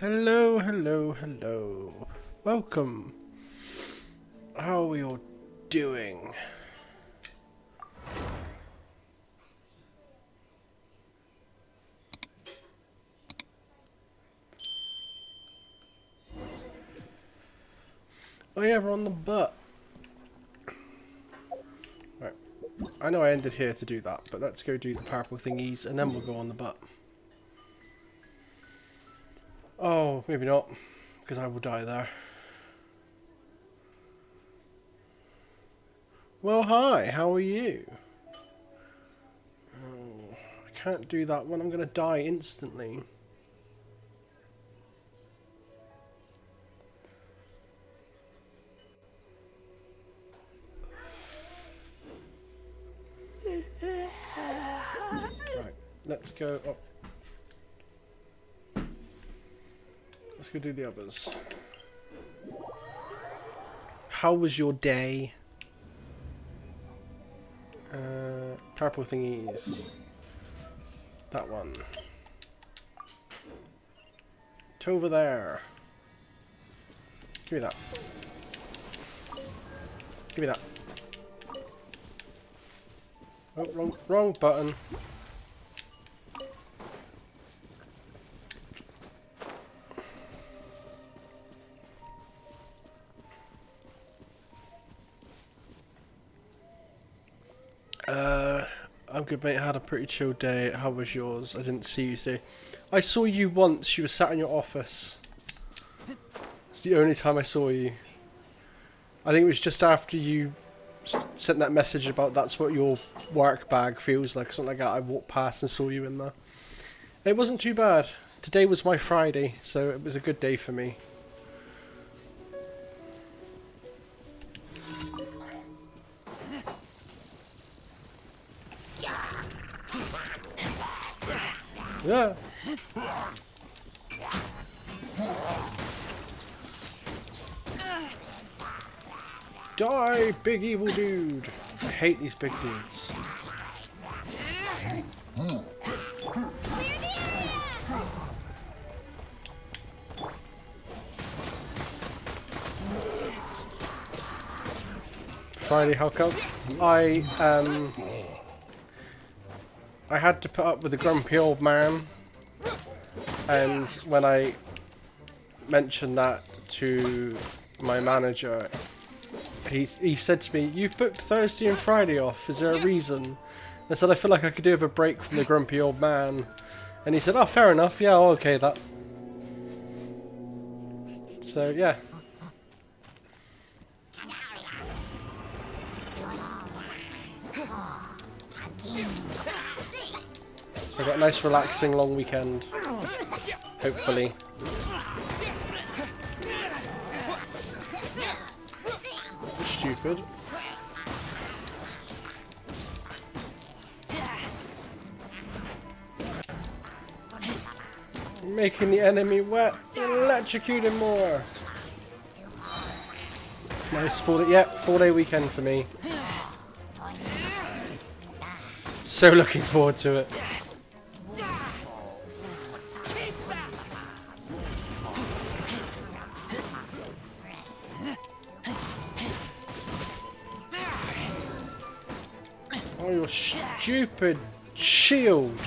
Hello, hello, hello. Welcome. How are we all doing? Oh yeah, we're on the butt. Right. I know I ended here to do that, but let's go do the purple thingies and then we'll go on the butt. Oh, maybe not, because I will die there. Well, hi, how are you? Oh, I can't do that one, I'm going to die instantly. Right, let's go up. Let's go do the others. How was your day? Purple thingies. That one. It's over there. Give me that. Give me that. Oh, wrong button. I'm good, mate. I had a pretty chill day. How was yours? I didn't see you today. I saw you once. You were sat in your office. It's the only time I saw you. I think it was just after you sent that message about that's what your work bag feels like, something like that. I walked past and saw you in there. It wasn't too bad. Today was my Friday, so it was a good day for me. Yeah. Die, big evil dude. I hate these big dudes. Friday, how come? I had to put up with a grumpy old man, and when I mentioned that to my manager, he said to me, "You've booked Thursday and Friday off. Is there a reason?" I said, "I feel like I could do with a break from the grumpy old man," and he said, "Oh, fair enough. Yeah, I'll okay that." So yeah. So I got a nice relaxing long weekend, hopefully. Stupid. Making the enemy wet, electrocute him more. Nice 4-day weekend for me. So looking forward to it. Oh, your stupid shield.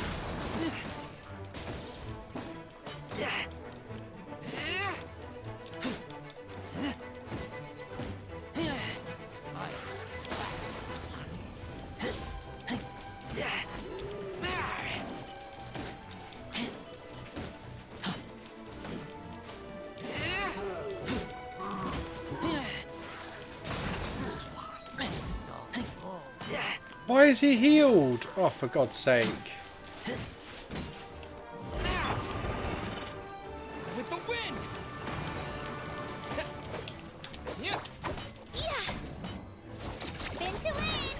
Why is he healed? Oh, for God's sake. With the wind. Been to win.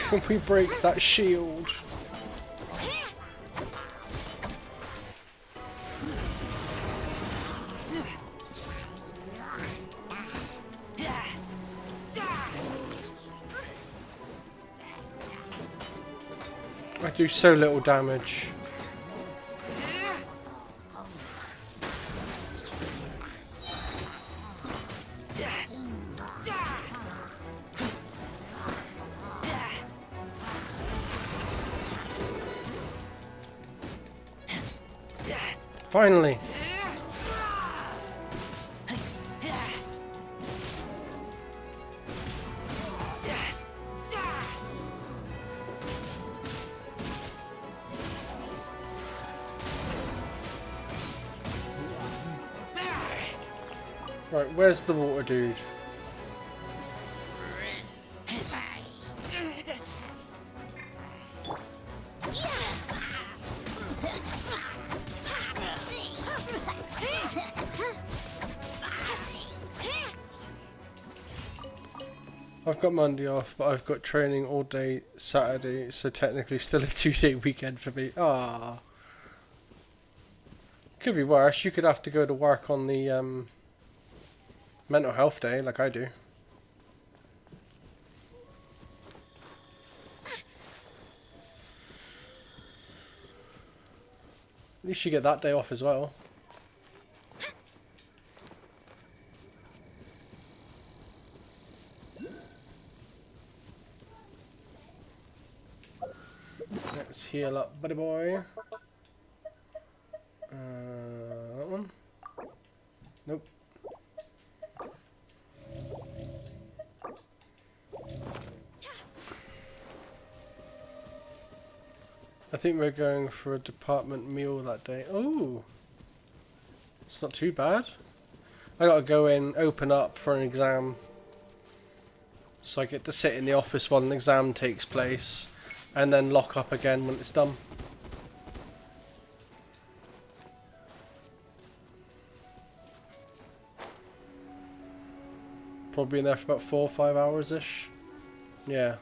Can we break that shield? I do so little damage. Finally! Right, where's the water dude? I've got Monday off, but I've got training all day Saturday, so technically still a 2-day weekend for me. Ah, could be worse. You could have to go to work on the mental health day, like I do. At least you get that day off as well. Let's heal up, buddy boy. That one? Nope. I think we're going for a department meal that day. Oh, it's not too bad. I gotta go in, open up for an exam. So I get to sit in the office while an exam takes place, and then lock up again when it's done. Probably in there for about 4 or 5 hours-ish. Yeah.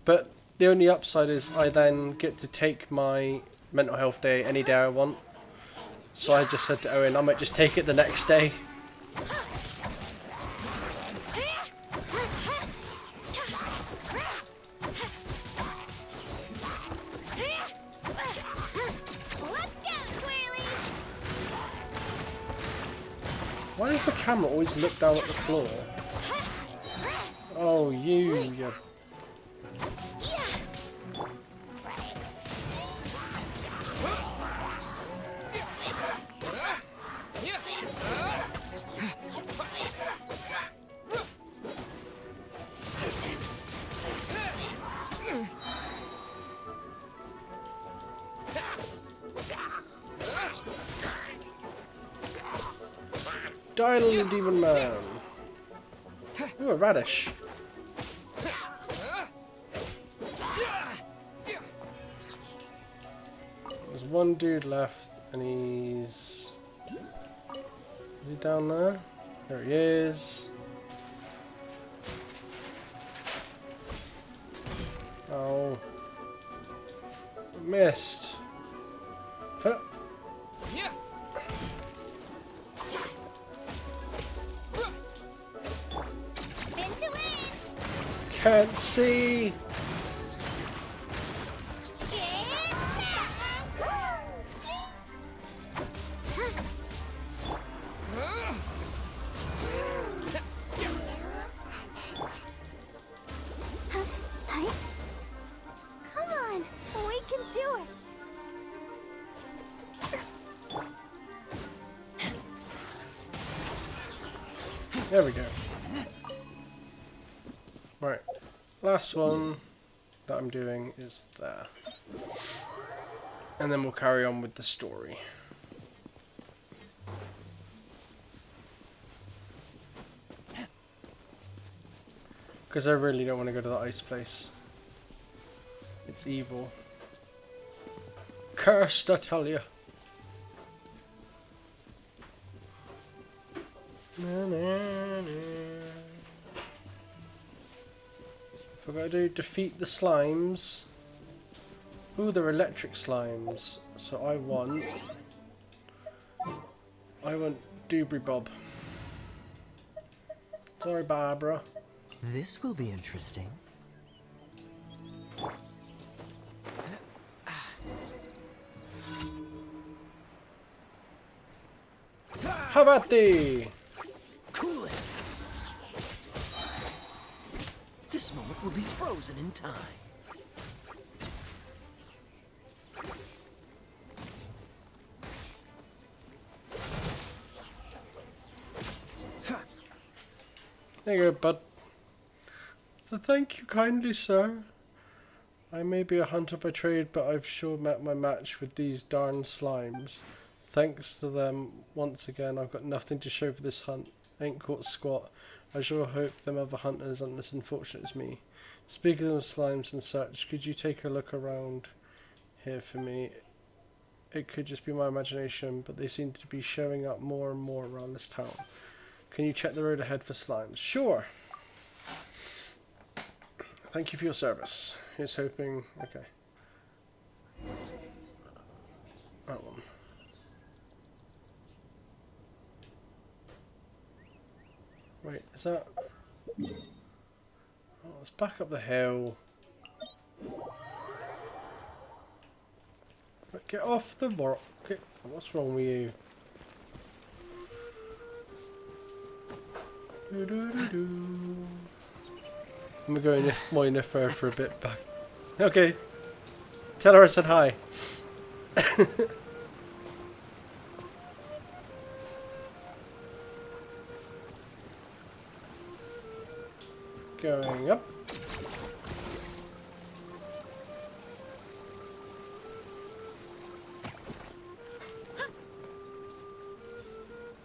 But the only upside is I then get to take my mental health day any day I want. So I just said to Owen, I might just take it the next day. Why does the camera always look down at the floor? Oh, you. Die, little demon man. Ooh, a radish. There's one dude left, and he's... Is he down there? There he is. Oh. Missed. Huh. Can't see. Come on, we can do it. There we go. Right, last one that I'm doing is there. And then we'll carry on with the story. Because I really don't want to go to the ice place. It's evil. Cursed, I tell you. Na, na, na. We're going to defeat the slimes. Ooh, they're electric slimes. So I want Doobry Bob. Sorry, Barbara. This will be interesting. How about thee? Cool it. This moment will be frozen in time. There you go, bud. So thank you kindly, sir. I may be a hunter by trade, but I've sure met my match with these darn slimes. Thanks to them, once again, I've got nothing to show for this hunt. Ain't caught squat. I sure hope them other hunters aren't as unfortunate as me. Speaking of slimes and such, could you take a look around here for me? It could just be my imagination, but they seem to be showing up more and more around this town. Can you check the road ahead for slimes? Sure. Thank you for your service. Here's hoping. Okay. That one. Wait, is that? Oh, it's back up the hill. Get off the rock. What's wrong with you? I'm gonna go in my fur for a bit back. Okay. Tell her I said hi. Going up.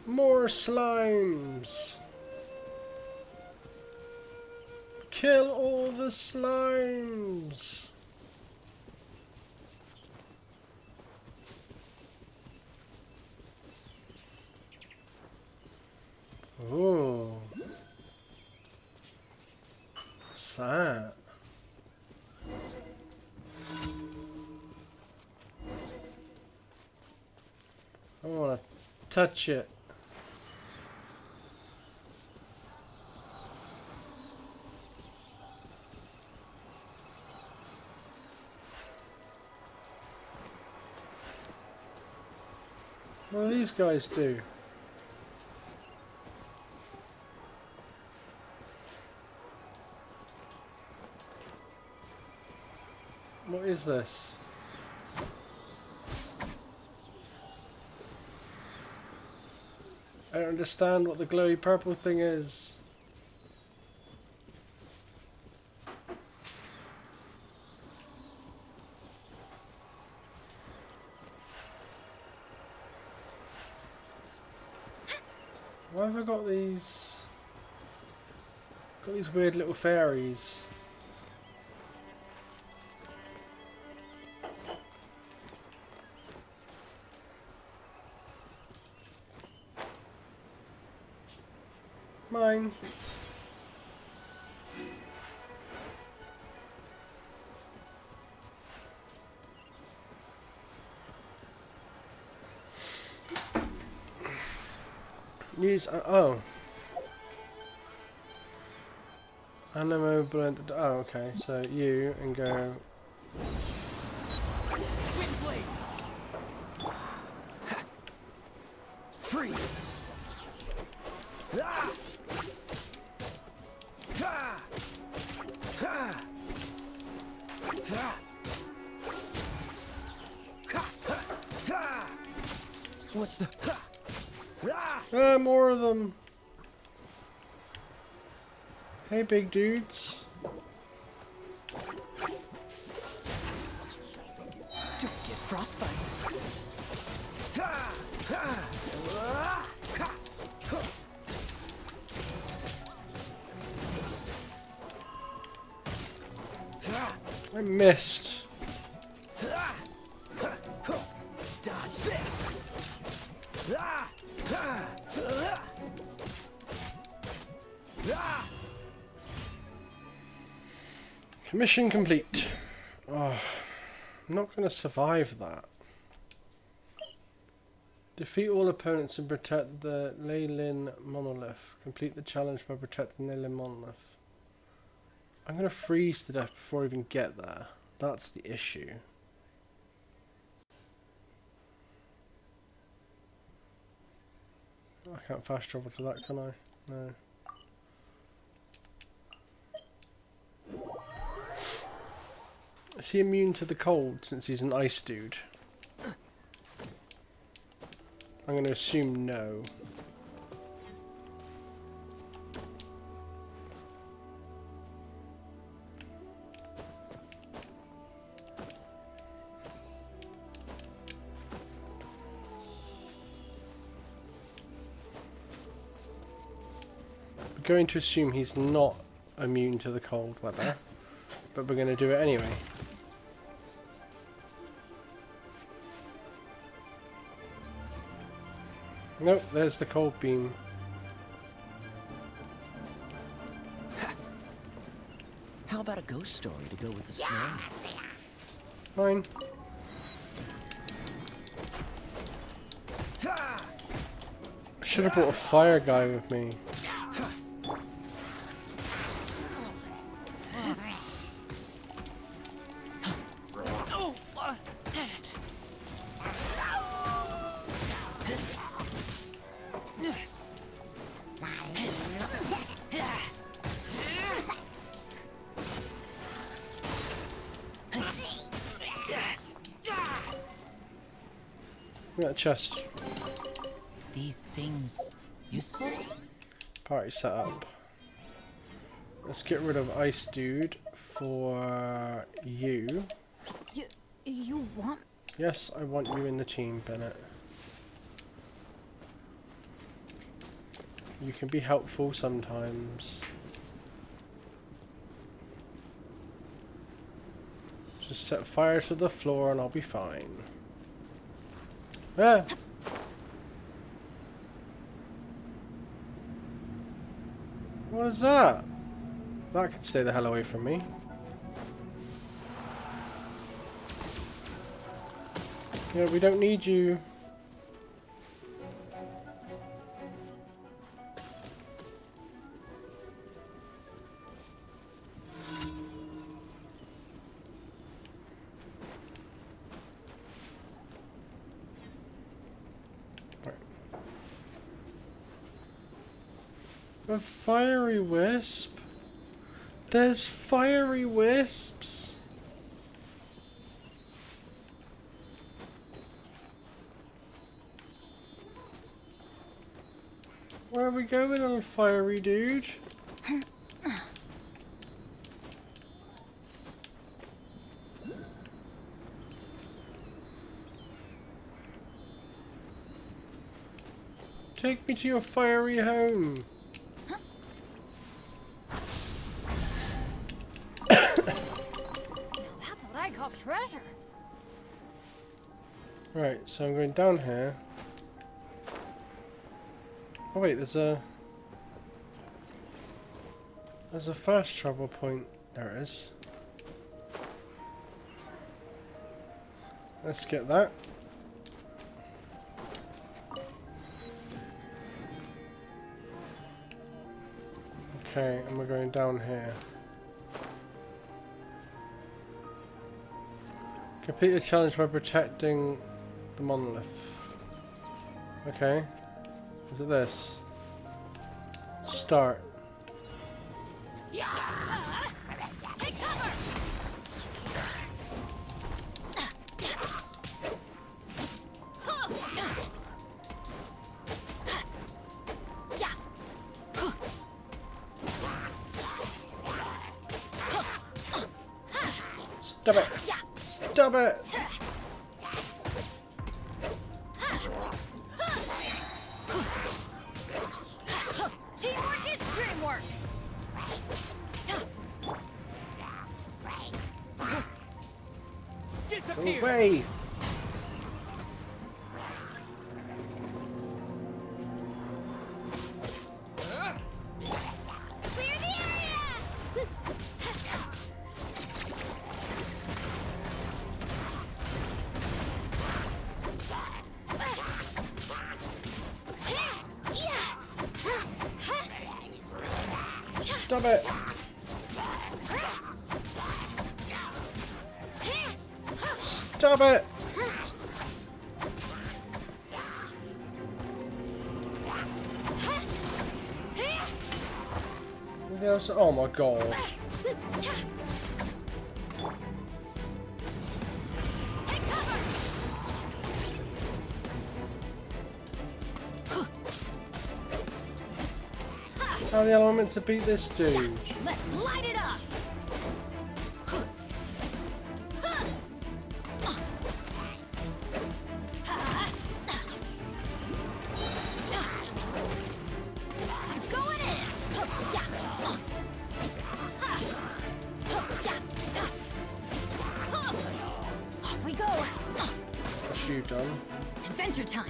More slimes. Kill all the slimes. Oh. What's that? I want to touch it. What do these guys do? What is this? I don't understand what the glowy purple thing is. Why have I got these? Got these weird little fairies. Mine. Use oh. Animo blend. Oh, okay. So you and go. Windblade. Freeze. Ah! Ah! Ah! Ah! Ah! What's the? Ah, more of them. Hey, big dudes. Don't get frostbite. I missed. Dodge this. Mission complete. Oh, I'm not going to survive that. Defeat all opponents and protect the Leylin monolith. Complete the challenge by protecting the Leylin monolith. I'm going to freeze to death before I even get there. That's the issue. I can't fast travel to that, can I? No. Is he immune to the cold since he's an ice dude? I'm going to assume no. We're going to assume he's not immune to the cold weather, but we're going to do it anyway. Nope, there's the cold beam. How about a ghost story to go with the snow? Fine. I should have brought a fire guy with me. We got a chest. These things useful? Party set up. Let's get rid of Ice Dude for you. You want? Yes, I want you in the team, Bennett. You can be helpful sometimes. Just set fire to the floor and I'll be fine. Ah! What is that? That can stay the hell away from me. Yeah, we don't need you. A fiery wisp? There's fiery wisps? Where are we going on, fiery dude? Take me to your fiery home. I call treasure. Right, so I'm going down here. Oh wait, there's a fast travel point. There it is. Let's get that. Okay, and we're going down here. Complete the challenge by protecting the monolith. Okay. Is it this? Start. Take cover. Stop it! Stop it! Teamwork is dreamwork. Go Disappear! away! Clear the area. Stop it! Stop it! Yes, oh my god. Take cover. How the hell am I meant to beat this dude? Let's light it up. I'm going in. Off we go. What's you done? Adventure time.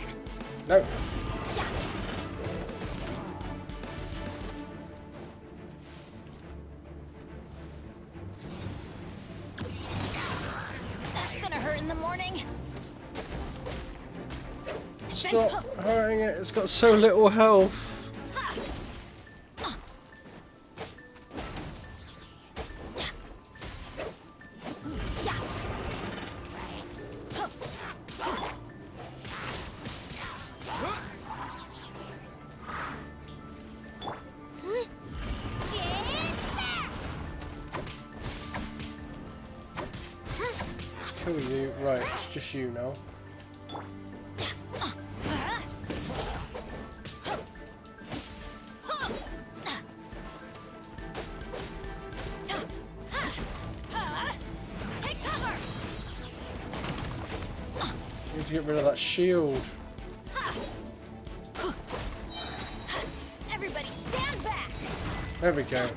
No. That's gonna hurt in the morning. Stop hurting it. It's got so little health. Let's kill you. Right, it's just you now. Take cover. Need to get rid of that shield. Everybody stand back. There we go.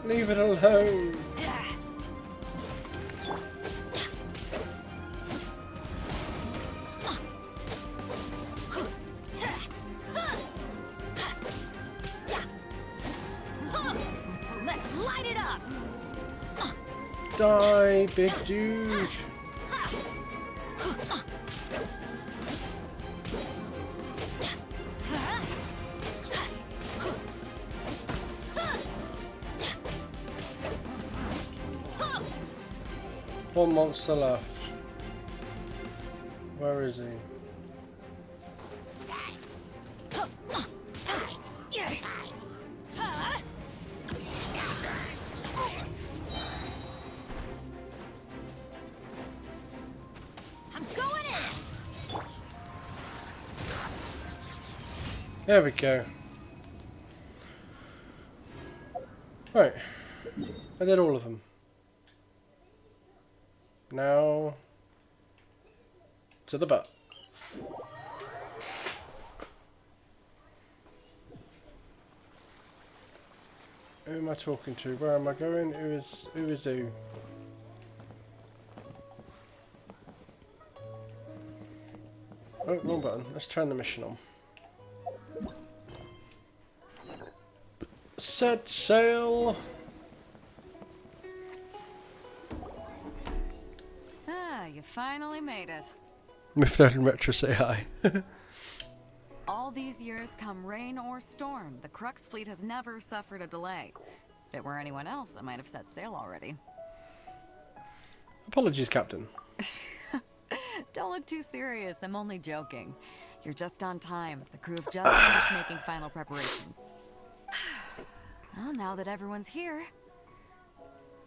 Leave it alone. Let's light it up. Die, big dude. One monster left. Where is he? I'm going in. There we go. Right. I did all of them. Now to the butt. Who am I talking to? Where am I going? Who is who? Oh, wrong button. Let's turn the mission on. Set sail. You finally made it. Mifted and Retro say hi. All these years, come rain or storm, the Crux fleet has never suffered a delay. If it were anyone else, I might have set sail already. Apologies, Captain. Don't look too serious, I'm only joking. You're just on time. The crew have just finished making final preparations. Well, now that everyone's here,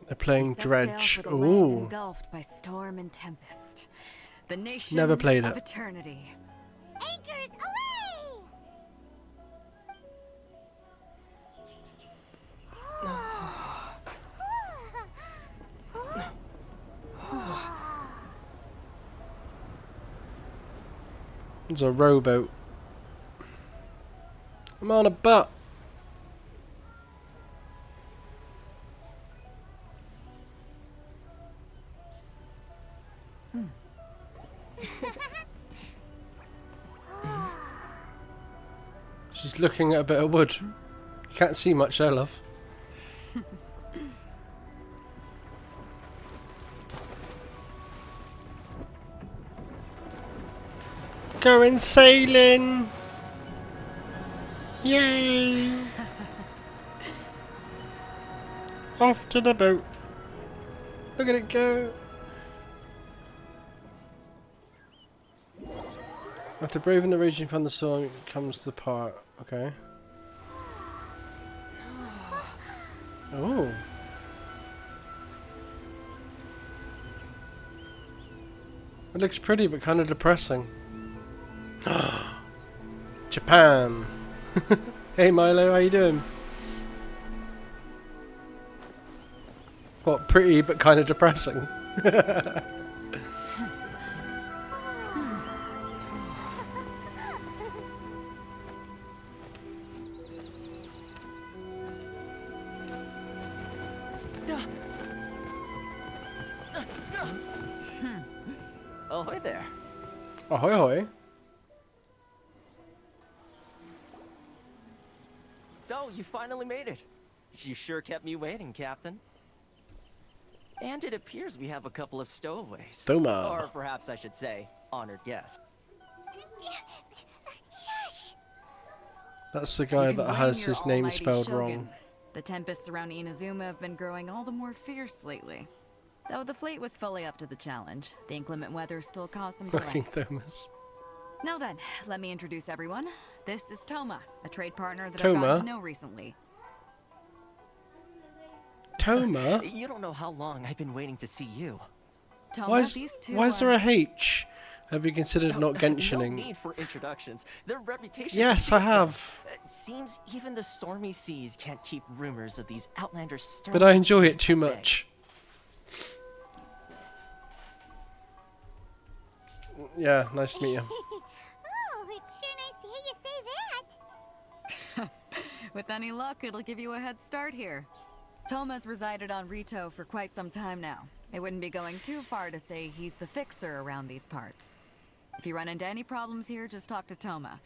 They're playing set sail Dredge. for the land Ooh. engulfed by storm and tempest. The nation Never played of it. eternity. Anchors away. It's a rowboat. I'm on a butt. She's looking at a bit of wood. You can't see much there, love. Going sailing. Yay! Off to the boat. Look at it go. After braving the raging thunderstorm comes the part. Okay. Oh. It looks pretty but kind of depressing. Japan. Hey Milo, how you doing? What, pretty but kind of depressing? Ahoy there. Ahoy hoy. So, you finally made it. You sure kept me waiting, Captain. And it appears we have a couple of stowaways. Thoma. Or perhaps I should say, honored guests. Shush! That's the You guy can that blame has your his name almighty spelled shogun. wrong. The tempests around Inazuma have been growing all the more fierce lately. Though the fleet was fully up to the challenge, the inclement weather still caused some Fucking delay. Thomas. Now then, let me introduce everyone. This is Toma, a trade partner that I've Toma? gotten to know recently. Toma? You don't know how long I've been waiting to see you. Toma, Why is these two there are- a H? Have you considered not No Genshining? need for introductions. Their reputation Yes, I precedes them. have. Seems even the stormy seas can't keep rumors of these outlanders stirring But I enjoy deep it too at bay. much. Yeah, nice to meet you. Oh, it's sure nice to hear you say that. With any luck, it'll give you a head start here. Toma's resided on Rito for quite some time now. It wouldn't be going too far to say he's the fixer around these parts. If you run into any problems here, just talk to Toma.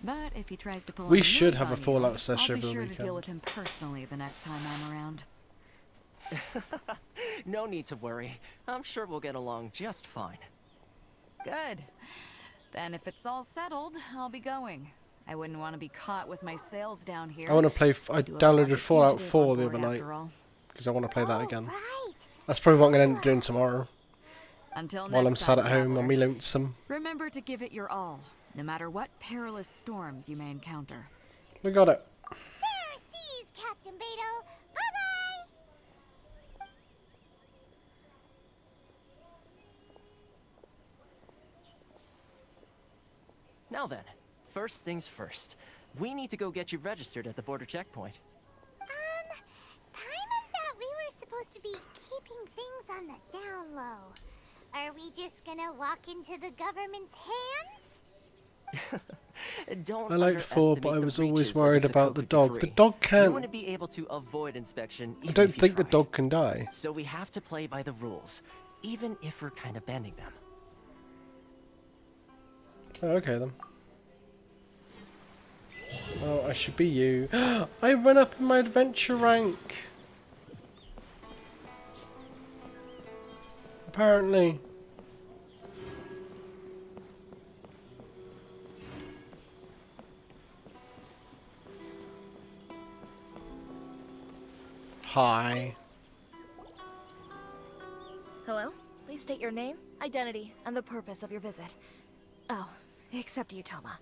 But if he tries to pull We any should moves have a on you, fallout session I'll be over the sure to deal with weekend. him personally the next time I'm around. No need to worry. I'm sure we'll get along just fine. Good. Then if it's all settled, I'll be going. I wouldn't want to be caught with my sails down here. I want to play. I do have a downloaded lucky Fallout fugitive 4 on the board other night after all. because I want to play that Oh, again. right. That's probably what I'm going to end up doing tomorrow Until while I'm next sat time, at home on traveler. me lonesome. Remember to give it your all, no matter what perilous storms you may encounter. We got it. Fair seas, Captain Beto. Bye-bye! Now then, first things first. We need to go get you registered at the border checkpoint. Paimon thought we were supposed to be keeping things on the down low. Are we just gonna walk into the government's hands? Don't I liked 4, but I underestimate the was always reaches of the worried about the Sokoku dog. The decree. dog You can't. wouldn't be able to avoid inspection I even don't if you think the tried. dog can die. So we have to play by the rules, even if we're kind of bending them. Oh, okay then. Oh, I should be you. I went up in my adventure rank. Apparently. Hi. Hello? Please state your name, identity, and the purpose of your visit. Oh, except you, Toma.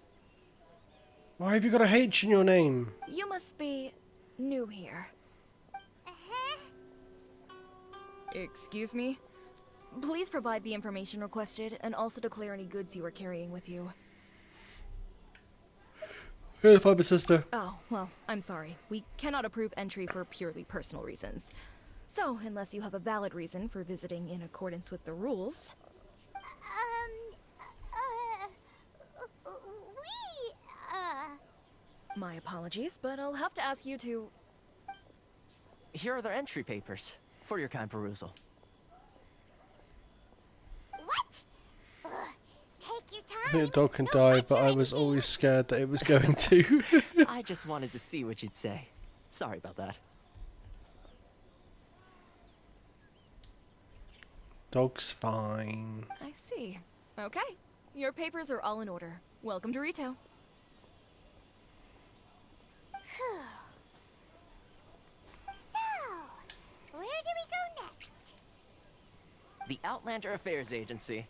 Why have you got a H in your name? You must be new here. Uh-huh. Excuse me? Please provide the information requested and also declare any goods you are carrying with you. Here to find my sister. Oh, well, I'm sorry. We cannot approve entry for purely personal reasons. So, unless you have a valid reason for visiting in accordance with the rules... My apologies, but I'll have to ask you to... Here are their entry papers for your kind perusal. What? Ugh, take your I time. think the dog can No die, but pressure I or was anything. always scared that it was going to. I just wanted to see what you'd say. Sorry about that. Dog's fine. I see. Okay. Your papers are all in order. Welcome to Rito. the Outlander Affairs Agency.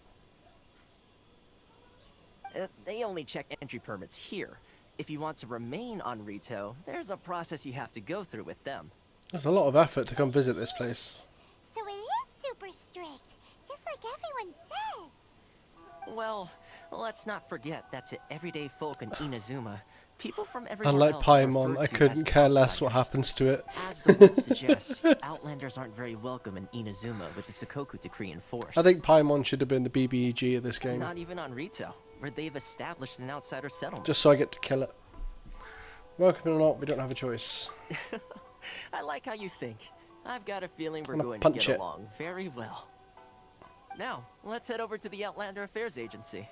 They only check entry permits here. If you want to remain on Rito, there's a process you have to go through with them. There's a lot of effort to come visit this place. So it is super strict, just like everyone says. Well, let's not forget that to everyday folk in Inazuma, people from everywhere Unlike else are Paimon, referred I to couldn't as care less what outsiders. happens to it. As the word suggests, Outlanders aren't very welcome in Inazuma with the Sakoku decree in force. I think Paimon should have been the BBEG of this game. Not even on Rito, where they've established an outsider settlement. Just so I get to kill it. Welcome or not, we don't have a choice. I like how you think. I've got a feeling we're I'm gonna going to punch get it. along very well. Now, let's head over to the Outlander Affairs Agency.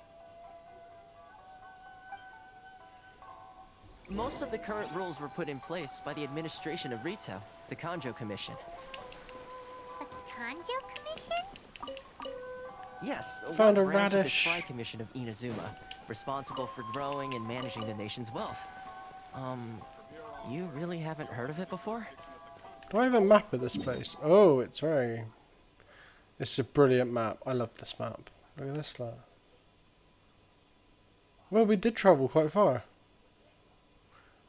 Most of the current rules were put in place by the administration of Rito, the Kanjo Commission. The Kanjo Commission? Yes, Found one a branch of the radish. Tri-Commission of Inazuma, responsible for growing and managing the nation's wealth. You really haven't heard of it before? Do I have a map of this place? Oh, it's very... It's a brilliant map. I love this map. Look at this lot. Well, we did travel quite far.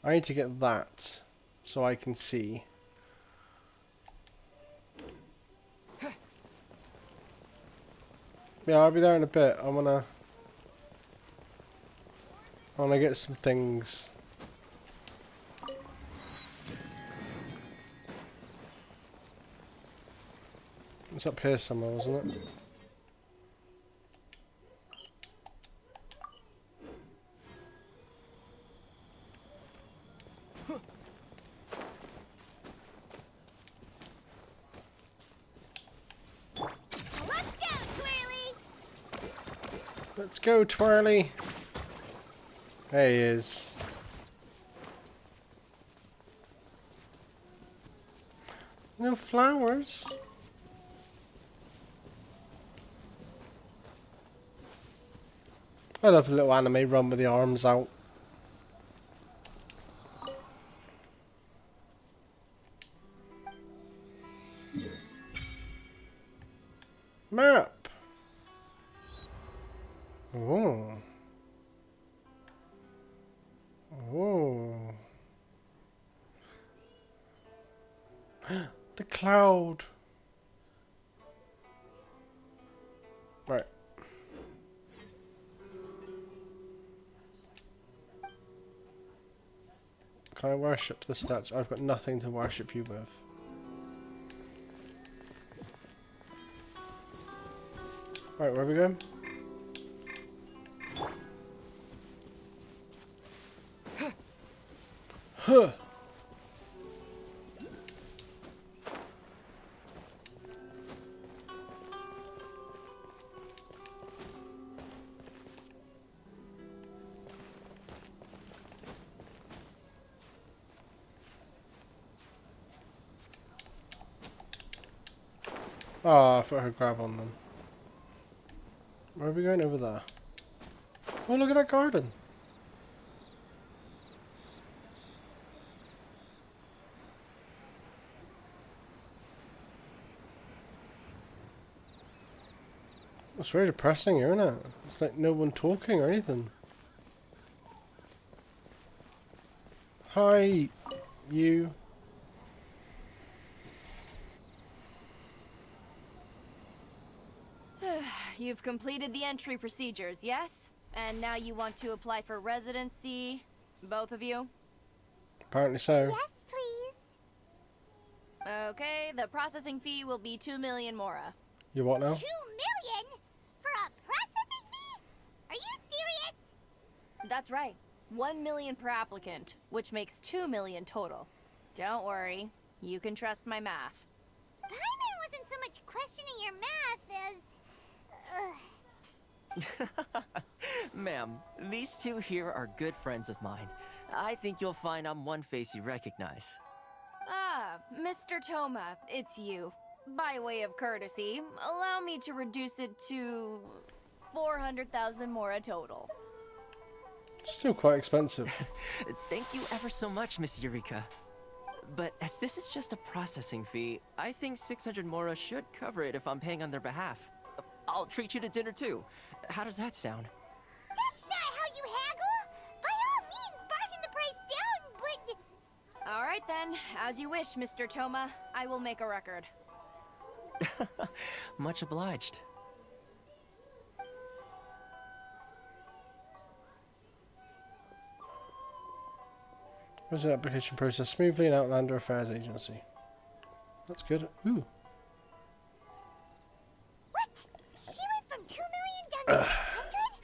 I need to get that so I can see. Yeah, I'll be there in a bit. I wanna get some things. It's up here somewhere, wasn't it? Let's go, Twirly! Let's go, Twirly. There he is. No flowers. I love the little anime run with the arms out. Map. Oh. Oh. The cloud. Right. Can I worship the statue? I've got nothing to worship you with. Right, where are we going? Huh. Oh, I thought I could grab on them. Where are we going? Over there. Oh, look at that garden. It's very depressing here, isn't it? It's like no one talking or anything. Hi, you. You've completed the entry procedures, yes? And now you want to apply for residency? Both of you? Apparently so. Yes, please. Okay, the processing fee will be 2 million mora. You what now? 2 million? For a processing fee? Are you serious? That's right. 1 million per applicant, which makes 2 million total. Don't worry, you can trust my math. Paimon wasn't so much questioning your math as... Ma'am, these two here are good friends of mine. I think you'll find I'm one face you recognize. Ah, Mr. Toma, it's you. By way of courtesy, allow me to reduce it to 400,000 mora total. Still quite expensive. Thank you ever so much, Miss Eureka. But as this is just a processing fee, I think 600 Mora should cover it if I'm paying on their behalf. I'll treat you to dinner too. How does that sound? That's not how you haggle! By all means, bargain the price down, but... All right then, as you wish, Mr. Toma. I will make a record. Much obliged. Was the application process smoothly in Outlander Affairs Agency? That's good. Ooh. What? She went from 2 million down to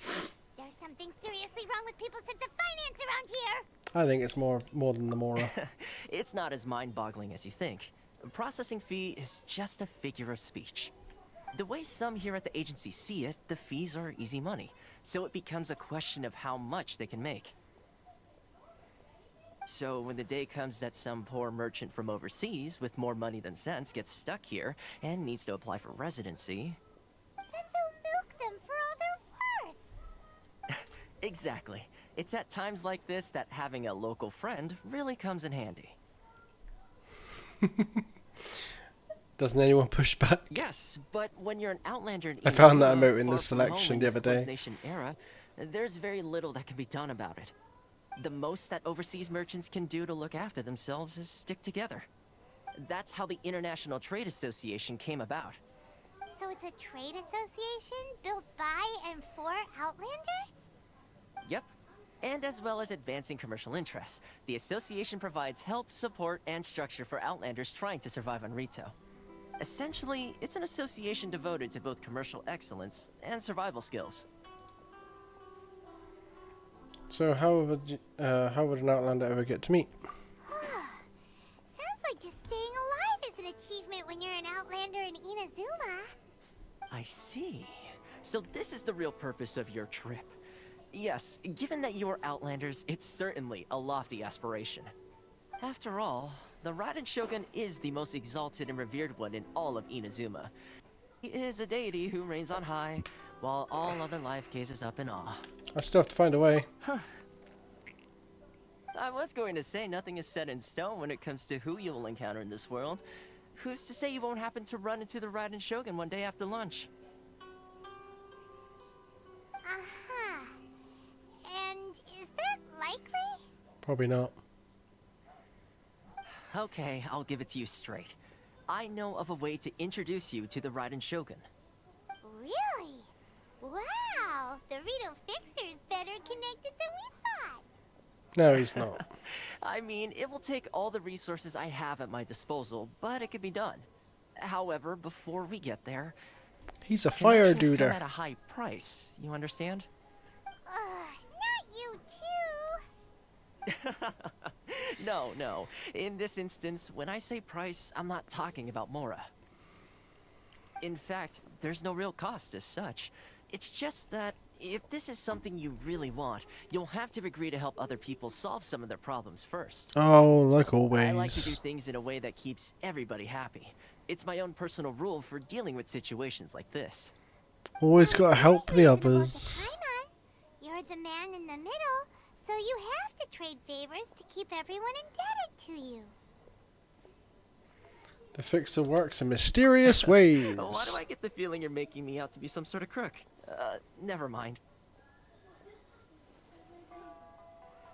600? There's something seriously wrong with people's sense of finance around here! I think it's more than the Mora. It's not as mind-boggling as you think. A processing fee is just a figure of speech. The way some here at the agency see it, the fees are easy money, so it becomes a question of how much they can make. So when the day comes that some poor merchant from overseas with more money than sense gets stuck here and needs to apply for residency... Then they'll milk them for all they're worth! Exactly. It's at times like this that having a local friend really comes in handy. Doesn't anyone push back? Yes, but when you're an Outlander in I found that Inazuma, emote in the far from home selection in the this other day. closed-nation era, there's very little that can be done about it. The most that overseas merchants can do to look after themselves is stick together. That's how the International Trade Association came about. So it's a trade association built by and for Outlanders? Yep. And as well as advancing commercial interests, the association provides help, support, and structure for Outlanders trying to survive on Rito. Essentially, it's an association devoted to both commercial excellence and survival skills. So how would an Outlander ever get to meet? Sounds like just staying alive is an achievement when you're an Outlander in Inazuma. I see. So this is the real purpose of your trip. Yes, given that you are Outlanders, it's certainly a lofty aspiration. After all, the Raiden Shogun is the most exalted and revered one in all of Inazuma. He is a deity who reigns on high, while all other life gazes up in awe. I still have to find a way. I was going to say nothing is set in stone when it comes to who you will encounter in this world. Who's to say you won't happen to run into the Raiden Shogun one day after lunch? Uh-huh. And is that likely? Probably not. Okay, I'll give it to you straight. I know of a way to introduce you to the Raiden Shogun. Really? Wow! The Rito Fixer is better connected than we thought! No, he's not. I mean, it will take all the resources I have at my disposal, but it can be done. However, before we get there, He's a fire connections come duder. at a high price, you understand? Not you too! No. In this instance, when I say price, I'm not talking about Mora. In fact, there's no real cost as such. It's just that if this is something you really want, you'll have to agree to help other people solve some of their problems first. Oh, like always. I like to do things in a way that keeps everybody happy. It's my own personal rule for dealing with situations like this. Always gotta help the Reasonable to others. count on. You're the man in the middle, so you have to trade favors to keep everyone indebted to you. The fixer works in mysterious ways. Why do I get the feeling you're making me out to be some sort of crook? Never mind.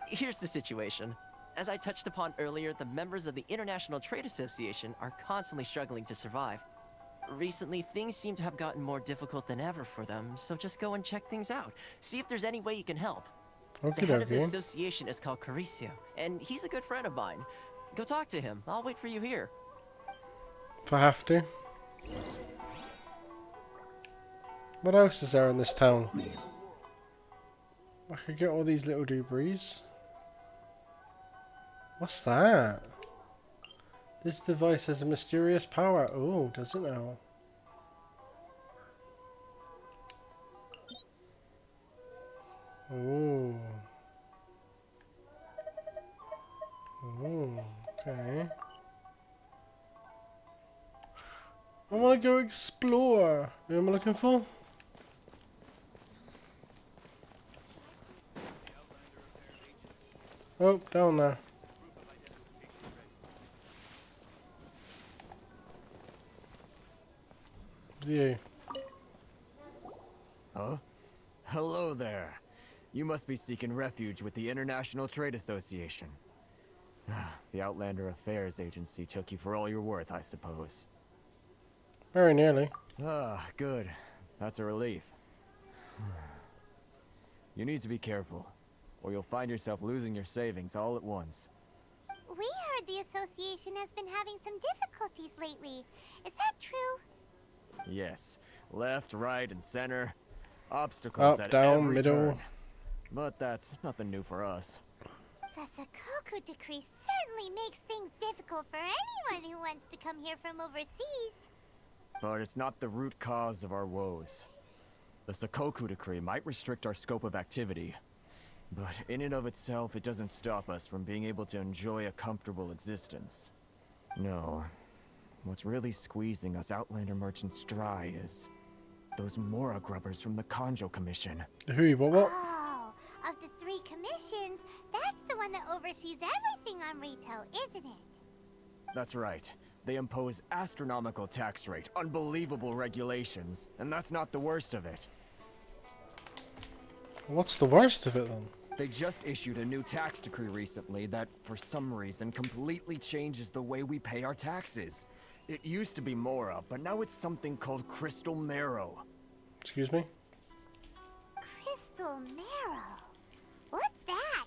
Here's the situation. As I touched upon earlier, the members of the International Trade Association are constantly struggling to survive. Recently, things seem to have gotten more difficult than ever for them, so just go and check things out. See if there's any way you can help. The Okay, head of the okay. association is called Caricio, and he's a good friend of mine. Go talk to him. I'll wait for you here. If I have to. What else is there in this town? I could get all these little debris. What's that? This device has a mysterious power. Oh, does it now? Oh. Oh, okay. I want to go explore. Who am I looking for? Oh, down there. you. Huh? Hello there. You must be seeking refuge with the International Trade Association. The Outlander Affairs Agency took you for all you're worth, I suppose. Very nearly. Ah, good. That's a relief. You need to be careful, or you'll find yourself losing your savings all at once. We heard the association has been having some difficulties lately. Is that true? Yes. Left, right, and center. Obstacles Up, at down, every middle. turn. But that's nothing new for us. The Sakoku decree certainly makes things difficult for anyone who wants to come here from overseas. But it's not the root cause of our woes. The Sakoku decree might restrict our scope of activity, but in and of itself, it doesn't stop us from being able to enjoy a comfortable existence. No. What's really squeezing us Outlander merchants dry is those Mora grubbers from the Kanjo Commission. Who? What? Oh, of the 3 commissions, that's the one that oversees everything on Rito, isn't it? That's right. They impose astronomical tax rate, unbelievable regulations, and that's not the worst of it. What's the worst of it then? They just issued a new tax decree recently that, for some reason, completely changes the way we pay our taxes. It used to be Mora, but now it's something called Crystal Marrow. Excuse me? Crystal Marrow. What's that?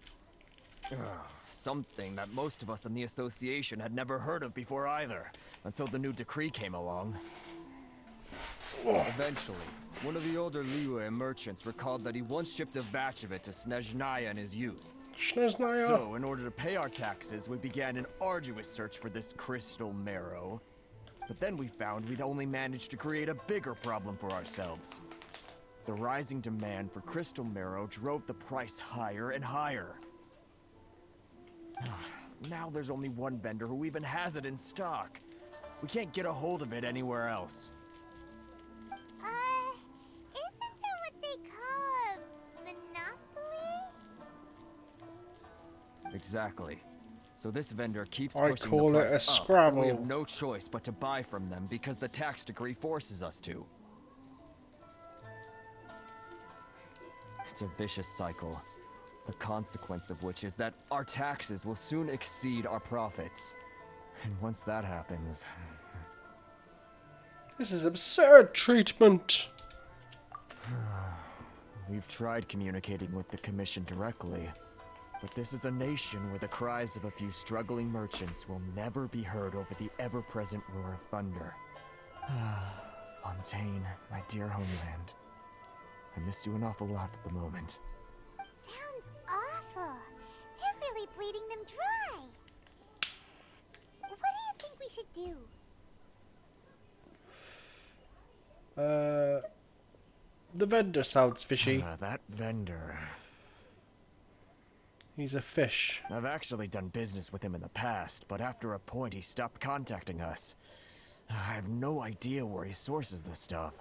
Something that most of us in the association had never heard of before either, until the new decree came along. Eventually, one of the older Liyue merchants recalled that he once shipped a batch of it to Snezhnaya in his youth. Snezhnaya. So, in order to pay our taxes, we began an arduous search for this crystal marrow. But then we found we'd only managed to create a bigger problem for ourselves. The rising demand for crystal marrow drove the price higher and higher. Now there's only one vendor who even has it in stock. We can't get a hold of it anywhere else. Isn't that what they call a monopoly? Exactly. So this vendor keeps I pushing call the it a price up, and we have Scrabble. no choice but to buy from them because the tax decree forces us to. It's a vicious cycle, the consequence of which is that our taxes will soon exceed our profits. And once that happens... This is absurd treatment. We've tried communicating with the Commission directly, but this is a nation where the cries of a few struggling merchants will never be heard over the ever-present roar of thunder. Fontaine, my dear homeland. I miss you an awful lot at the moment. Sounds awful. They're really bleeding them dry. What do you think we should do? The vendor sounds fishy. That vendor... He's a fish. I've actually done business with him in the past, but after a point he stopped contacting us. I have no idea where he sources this stuff.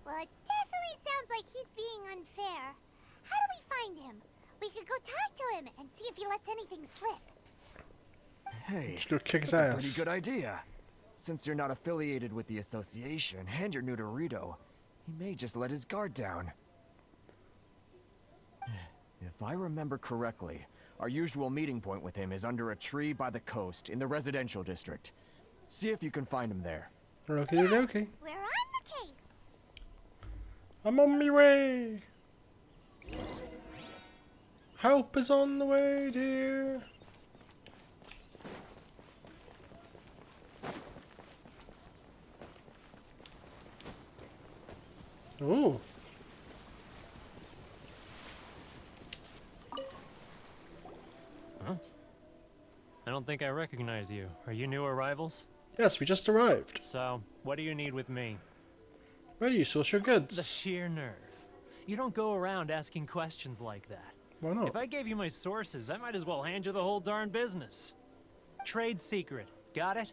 Well, it definitely sounds like he's being unfair. How do we find him? We could go talk to him and see if he lets anything slip. Hey, Just go kick his that's a ass. pretty good idea. Since you're not affiliated with the association and you're new to Rito, he may just let his guard down. If I remember correctly, our usual meeting point with him is under a tree by the coast in the residential district. See if you can find him there. Okie dokie. We're on the case. I'm on my way. Help is on the way, dear. Ooh. Huh? I don't think I recognize you. Are you new arrivals? Yes, we just arrived. So, what do you need with me? Where do you source your The goods? sheer nerve. You don't go around asking questions like that. Why not? If I gave you my sources, I might as well hand you the whole darn business. Trade secret. Got it?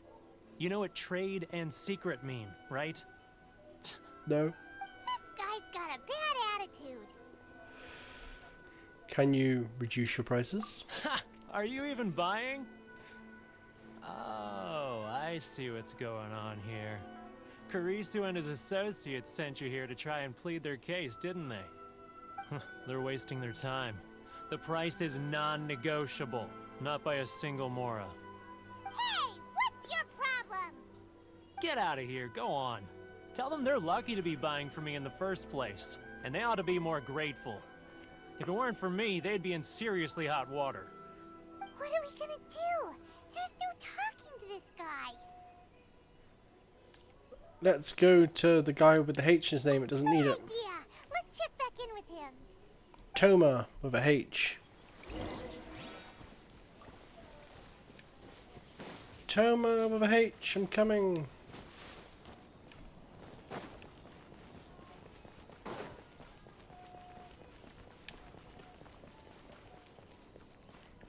You know what trade and secret mean, right? No. This guy's got a bad attitude. Can you reduce your prices? Ha! Are you even buying? Oh, I see what's going on here. Kurisu and his associates sent you here to try and plead their case, didn't they? They're wasting their time. The price is non-negotiable, not by a single Mora. Hey, what's your problem? Get out of here, go on. Tell them they're lucky to be buying from me in the first place, and they ought to be more grateful. If it weren't for me, they'd be in seriously hot water. What are we gonna do? There's no talking to this guy. Let's go to the guy with the H in his name. It doesn't need it. Idea. Let's check back in with him. Toma with a H. Toma with a H. I'm coming.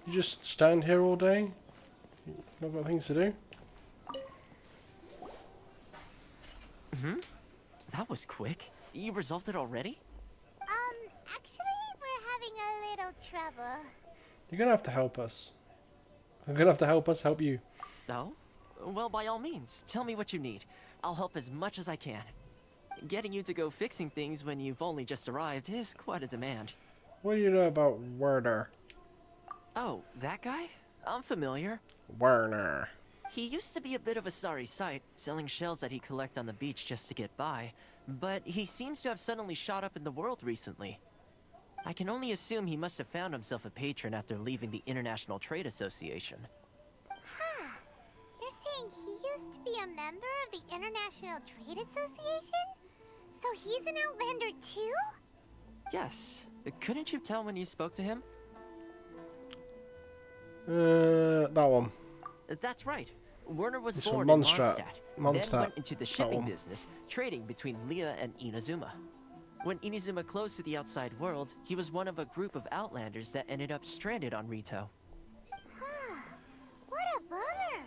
You just stand here all day? You not got things to do? That was quick. You resolved it already? Actually, we're having a little trouble. You're gonna have to help us. You're gonna have to help us help you. Oh? Well, by all means, tell me what you need. I'll help as much as I can. Getting you to go fixing things when you've only just arrived is quite a demand. What do you know about Werner? Oh, that guy? I'm familiar. Werner. He used to be a bit of a sorry sight, selling shells that he'd collect on the beach just to get by, but he seems to have suddenly shot up in the world recently. I can only assume he must have found himself a patron after leaving the International Trade Association. Huh. You're saying he used to be a member of the International Trade Association? So he's an Outlander too? Yes. Couldn't you tell when you spoke to him? That one. That's right. Werner was This born one, in Mondstadt. Mondstadt, then went into the That shipping one. business, trading between Leah and Inazuma. When Inazuma closed to the outside world, he was one of a group of Outlanders that ended up stranded on Rito. What a bummer.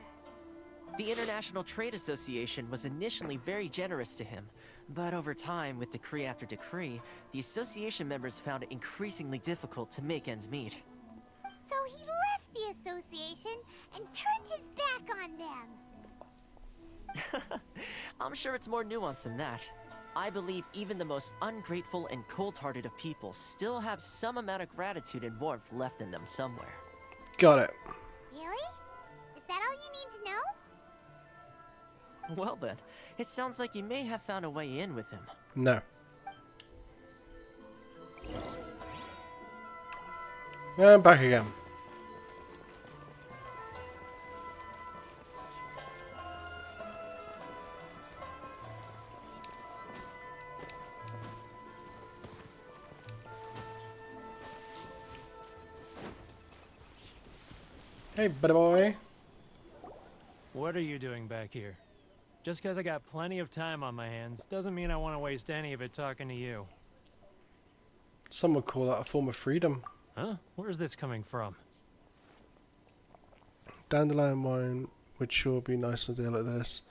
The International Trade Association was initially very generous to him, but over time, with decree after decree, the association members found it increasingly difficult to make ends meet. So he left the association and turned his back on them. I'm sure it's more nuanced than that. I believe even the most ungrateful and cold-hearted of people still have some amount of gratitude and warmth left in them somewhere. Got it. Really? Is that all you need to know? Well then, it sounds like you may have found a way in with him. No. And back again. Hey, buddy boy. What are you doing back here? Just because I got plenty of time on my hands doesn't mean I want to waste any of it talking to you. Some would call that a form of freedom. Huh? Where's this coming from? Dandelion wine would sure be nice on a day like this.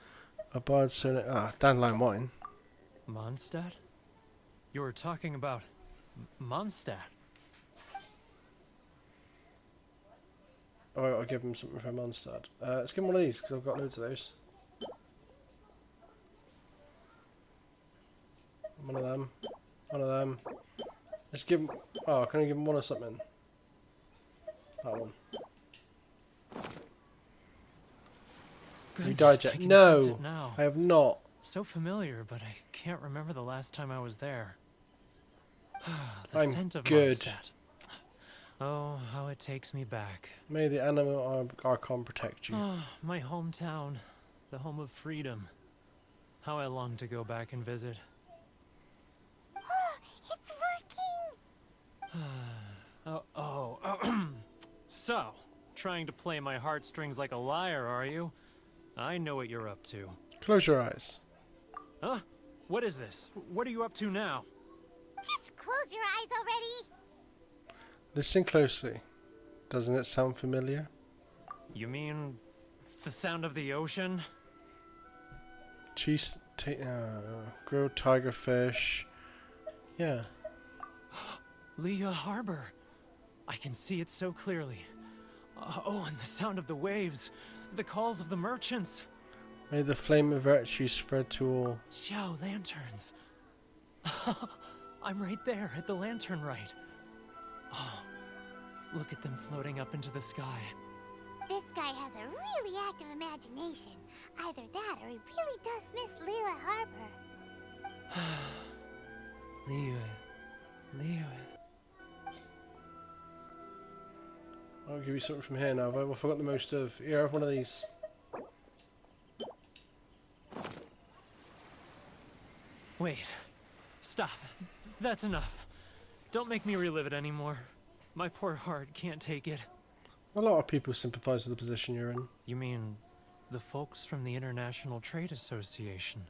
A bard sonnet. Dandelion wine. Mondstadt? You were talking about Mondstadt. Alright, I'll give him something from Mondstadt. Let's give him one of these, because I've got loads of those. One of them. One of them. Let's give him... Oh, can I give him one or something? That one. You died Goodness, I yet? can No! sense it now. I have not. So familiar, but I can't remember the last time I was there. The I'm scent of good. Mondstadt. Oh, how it takes me back. May the animal archon protect you. Oh, my hometown, the home of freedom. How I long to go back and visit. It's working! So, trying to play my heartstrings like a liar, are you? I know what you're up to. Close your eyes. Huh? What is this? What are you up to now? Just close your eyes already! Listen closely. Doesn't it sound familiar? You mean the sound of the ocean? Cheese, grilled tigerfish. Yeah. Leah Harbor. I can see it so clearly. Oh, and the sound of the waves. The calls of the merchants. May the flame of virtue spread to all. Xiao lanterns. I'm right there at the lantern right. Oh, look at them floating up into the sky. This guy has a really active imagination. Either that or he really does miss Liyue Harbor. Liyue. I'll give you something from here now. I've forgot the most of. Here, have one of these. Wait. Stop. That's enough. Don't make me relive it anymore. My poor heart can't take it. A lot of people sympathise with the position you're in. You mean the folks from the International Trade Association?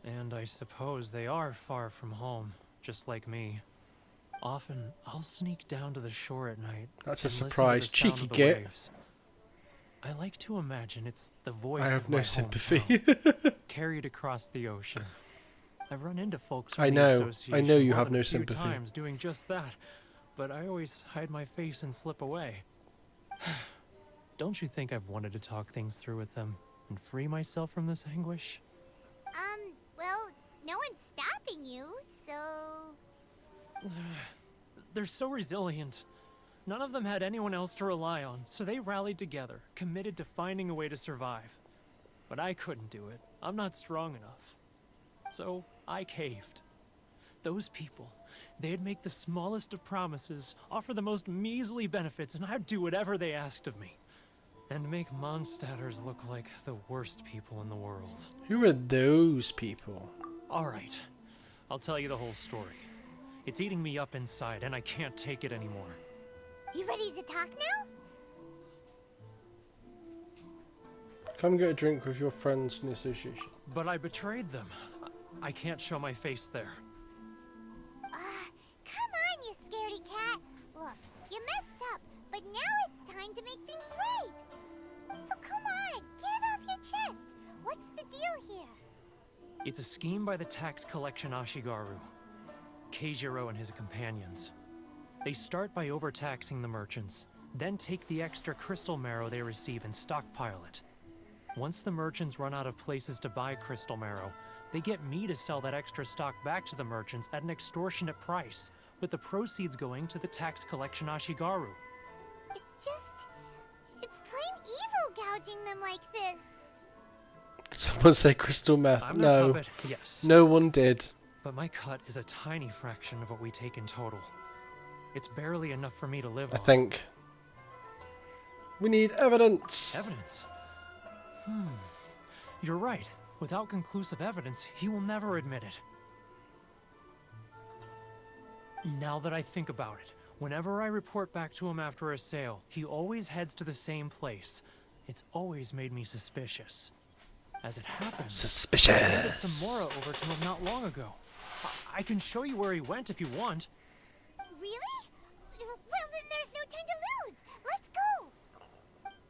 And I suppose they are far from home, just like me. Often, I'll sneak down to the shore at night. That's a and listen to surprise. the sound Cheeky of the git. waves. I like to imagine it's the voice I have of no my sympathy. hometown, carried across the ocean. I've run into folks from I the know association you more have than no a few sympathy. times doing just that, but I always hide my face and slip away. Don't you think I've wanted to talk things through with them and free myself from this anguish? Well, no one's stopping you, so... They're so resilient. None of them had anyone else to rely on, so they rallied together, committed to finding a way to survive. But I couldn't do it. I'm not strong enough. So I caved. Those people, they'd make the smallest of promises, offer the most measly benefits, and I'd do whatever they asked of me. And make Mondstadters look like the worst people in the world. Who are those people? Alright, I'll tell you the whole story. It's eating me up inside, and I can't take it anymore. You ready to talk now? Come get a drink with your friends from the association. But I betrayed them. I can't show my face there. Come on, you scaredy cat. Look, you messed up, but now it's time to make things right. So come on, get it off your chest. What's the deal here? It's a scheme by the tax collection Ashigaru, Keijiro and his companions. They start by overtaxing the merchants, then take the extra crystal marrow they receive and stockpile it. Once the merchants run out of places to buy crystal marrow, they get me to sell that extra stock back to the merchants at an extortionate price, with the proceeds going to the tax collection Ashigaru. It's plain evil gouging them like this. Someone say crystal meth. I'm No. not puppet, yes. No one did. But my cut is a tiny fraction of what we take in total. It's barely enough for me to live I on. think. We need evidence. Evidence? You're right. Without conclusive evidence, he will never admit it. Now that I think about it, whenever I report back to him after a sale, he always heads to the same place. It's always made me suspicious. As it happens, I handed Suspicious. some Mora over to him not long ago. I can show you where he went if you want. Really? Well, then there's no time to lose. Let's go.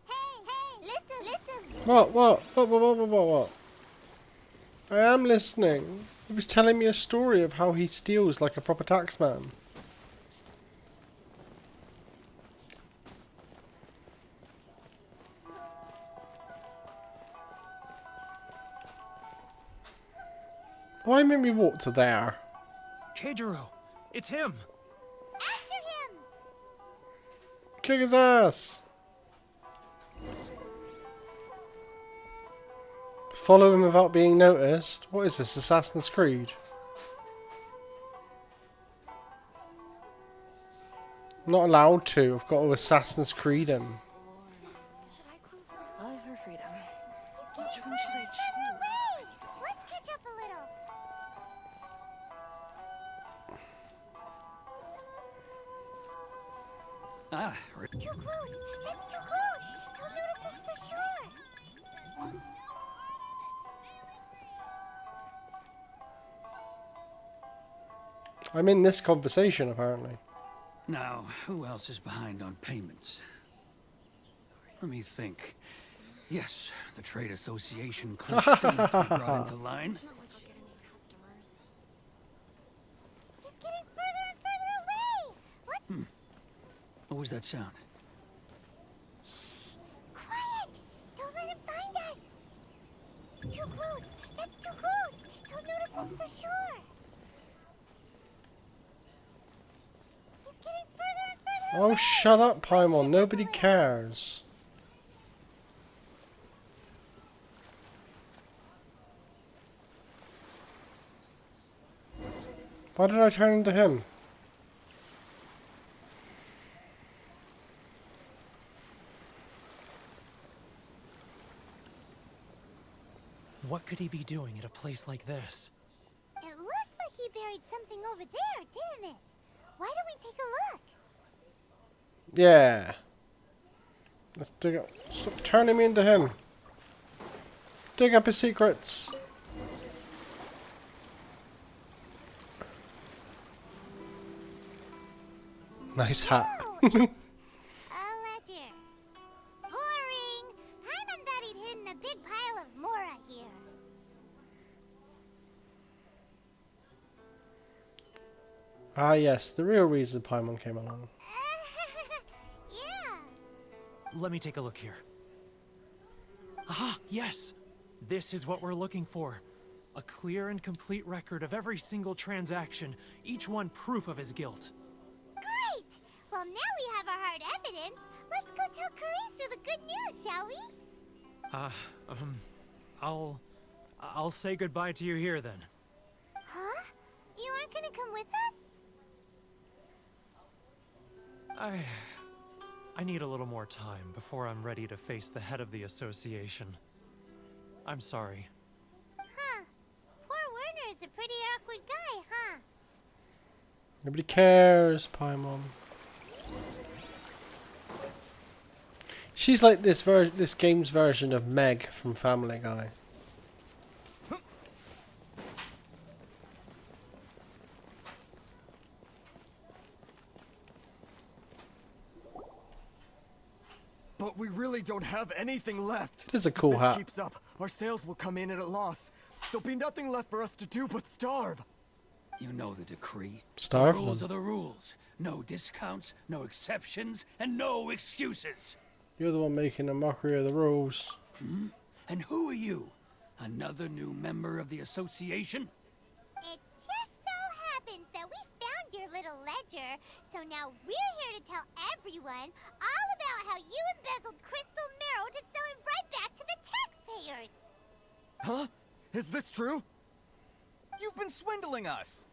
Hey, listen. What? I am listening. He was telling me a story of how he steals like a proper taxman. Why make me walk to there? Keijiro, it's him. After him. Kick his ass! Follow him without being noticed? What is this, Assassin's Creed? I'm not allowed to, I've got to Assassin's Creed him. Love for freedom. He's getting further and further away. Let's catch up a little. Too close. That's too close. He'll notice us for sure. I'm in this conversation, apparently. Now, who else is behind on payments? Let me think. Yes, the Trade Association clinched still to be brought into line. He's getting further and further away. What? What was that sound? Quiet. Don't let him find us. Too close! That's too close! He'll notice us for sure! He's getting further and further Oh, away! shut up, Paimon. Let's Nobody get cares. Why did I turn into him? What could he be doing at a place like this? It looked like he buried something over there, didn't it? Why don't we take a look? Yeah. Let's dig up. Stop turning me into him. Dig up his secrets. Nice hat. Oh, it's a ledger. Boring. Paimon thought he'd hidden a big pile of Mora here. Ah, yes, the real reason Paimon came along. Yeah. Let me take a look here. Ah, yes! This is what we're looking for. A clear and complete record of every single transaction, each one proof of his guilt. Great! Well, now we have our hard evidence. Let's go tell Karisu the good news, shall we? I'll say goodbye to you here then. Huh? You aren't gonna come with us? I need a little more time before I'm ready to face the head of the association. I'm sorry. Huh. Poor Werner's a pretty awkward guy, huh? Nobody cares, Paimon. She's like this game's version of Meg from Family Guy. But we really don't have anything left. It is a cool if hat. this keeps up, our sales will come in at a loss. There'll be nothing left for us to do but starve. You know the decree. Starve the rules them. are the rules. No discounts, no exceptions, and no excuses. You're the one making a mockery of the rules. And who are you? Another new member of the association? It just so happens that we found your little ledger, so now we're here to tell everyone all about how you embezzled crystal marrow to sell it right back to the taxpayers. Huh? Is this true? You've been swindling us!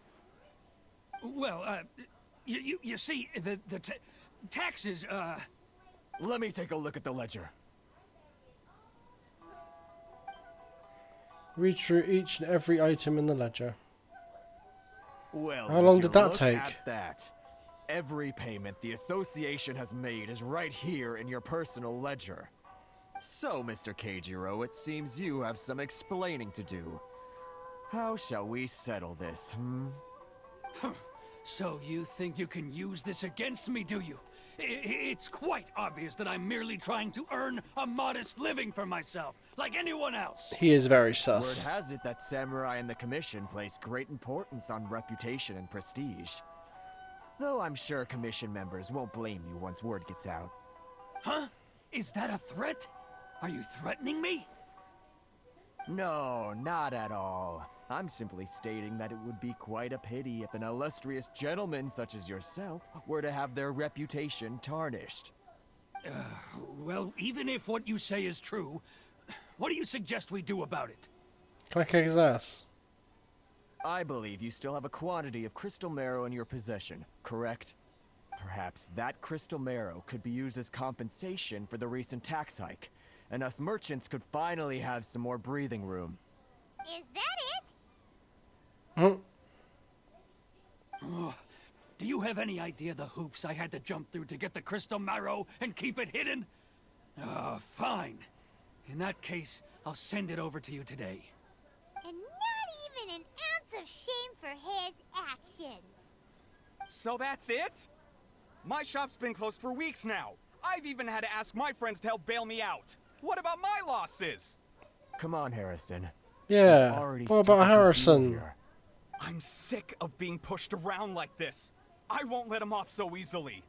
Well, you see, the taxes, Let me take a look at the ledger. Read through each and every item in the ledger. Well, How long would did you that look take? at that? Every payment the association has made is right here in your personal ledger. So, Mr. Keijiro, it seems you have some explaining to do. How shall we settle this, So you think you can use this against me, do you? It's quite obvious that I'm merely trying to earn a modest living for myself, like anyone else. He is very Word sus. has it that samurai and the commission place great importance on reputation and prestige. Though I'm sure commission members won't blame you once word gets out. Huh? Is that a threat? Are you threatening me? No, not at all. I'm simply stating that it would be quite a pity if an illustrious gentleman such as yourself were to have their reputation tarnished. Well, even if what you say is true, what do you suggest we do about it? Can I kick his ass? I believe you still have a quantity of crystal marrow in your possession, correct? Perhaps that crystal marrow could be used as compensation for the recent tax hike, and us merchants could finally have some more breathing room. Is that it? Hmm? Do you have any idea the hoops I had to jump through to get the crystal marrow and keep it hidden? Fine. In that case, I'll send it over to you today. And not even an ounce of shame for his actions. So that's it? My shop's been closed for weeks now. I've even had to ask my friends to help bail me out. What about my losses? Come on, Harrison. Yeah. Already What about struck a good deal Harrison? here. I'm sick of being pushed around like this. I won't let him off so easily.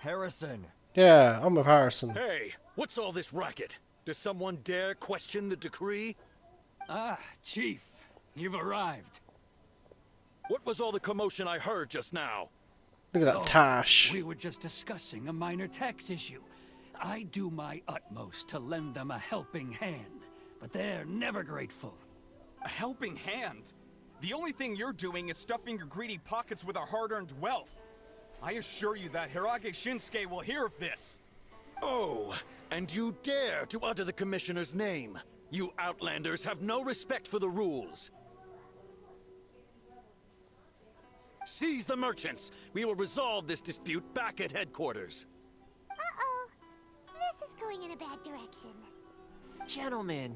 Harrison! Yeah, I'm with Harrison. Hey, what's all this racket? Does someone dare question the decree? Ah, Chief, you've arrived. What was all the commotion I heard just now? Look at that tash. We were just discussing a minor tax issue. I do my utmost to lend them a helping hand, but they're never grateful. A helping hand? The only thing you're doing is stuffing your greedy pockets with our hard-earned wealth. I assure you that Hirage Shinsuke will hear of this. Oh, and you dare to utter the Commissioner's name. You Outlanders have no respect for the rules. Seize the merchants. We will resolve this dispute back at headquarters. Uh-oh. This is going in a bad direction. Gentlemen,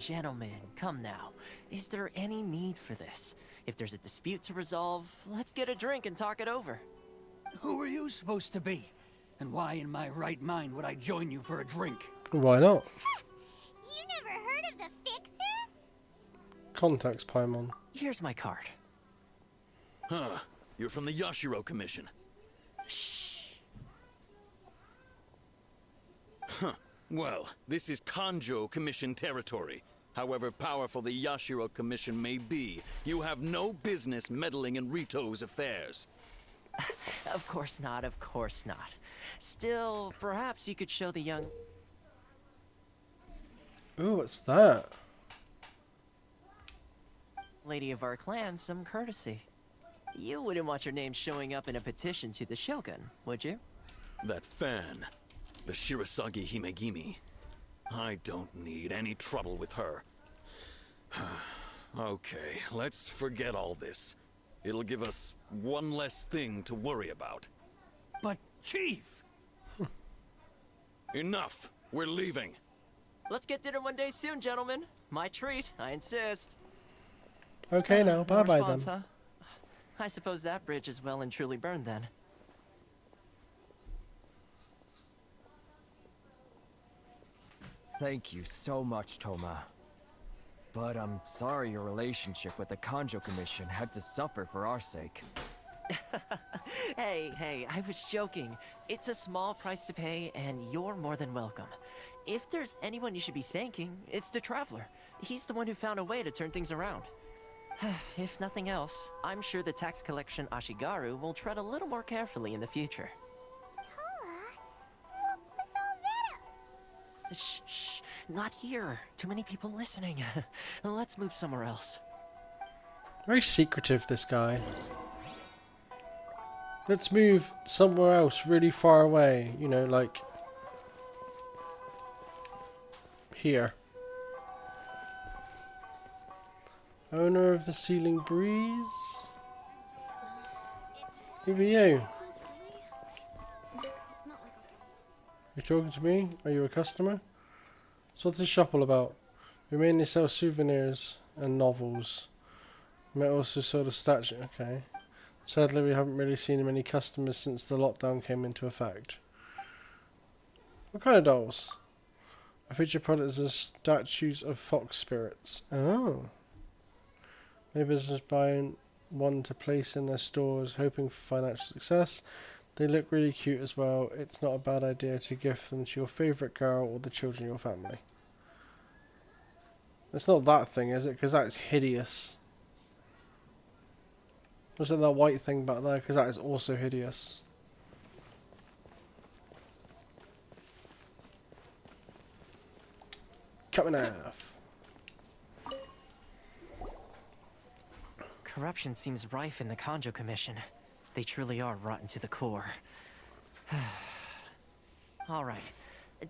come now. Is there any need for this? If there's a dispute to resolve, let's get a drink and talk it over. Who are you supposed to be? And why in my right mind would I join you for a drink? Why not? You never heard of the Fixer? Contacts Paimon. Here's my card. Huh. You're from the Yashiro Commission. Shh. Huh. Well, this is Kanjo Commission territory. However powerful the Yashiro Commission may be, you have no business meddling in Rito's affairs. Of course not, of course not. Still, perhaps you could show the young... Ooh, what's that? lady of our clan some courtesy. You wouldn't want your name showing up in a petition to the Shogun, would you? That fan, the Shirasagi Himegimi. I don't need any trouble with her. Okay, let's forget all this. It'll give us one less thing to worry about. But, Chief! Enough! We're leaving. Let's get dinner one day soon, gentlemen. My treat, I insist. Okay now, No bye-bye response, then. huh? I suppose that bridge is well and truly burned then. Thank you so much, Toma. But I'm sorry your relationship with the Kanjo Commission had to suffer for our sake. Hey, I was joking. It's a small price to pay, and you're more than welcome. If there's anyone you should be thanking, it's the Traveler. He's the one who found a way to turn things around. If nothing else, I'm sure the tax collection Ashigaru will tread a little more carefully in the future. What was all that? Shh, not here. Too many people listening. Let's move somewhere else. Very secretive, this guy. Let's move somewhere else really far away. You know, like... here. Owner of the Ceiling Breeze? Who are you? You talking to me? Are you a customer? So what's this shop all about? We mainly sell souvenirs and novels. We might also sell the statue. Okay. Sadly, we haven't really seen many customers since the lockdown came into effect. What kind of dolls? Our featured products are statues of fox spirits. Oh. Maybe business buying one to place in their stores, hoping for financial success. They look really cute as well. It's not a bad idea to gift them to your favourite girl or the children in your family. It's not that thing, is it? Because that's hideous. Was it that white thing back there? Because that is also hideous. Cut in half. Corruption seems rife in the Kanjo Commission. They truly are rotten to the core. Alright,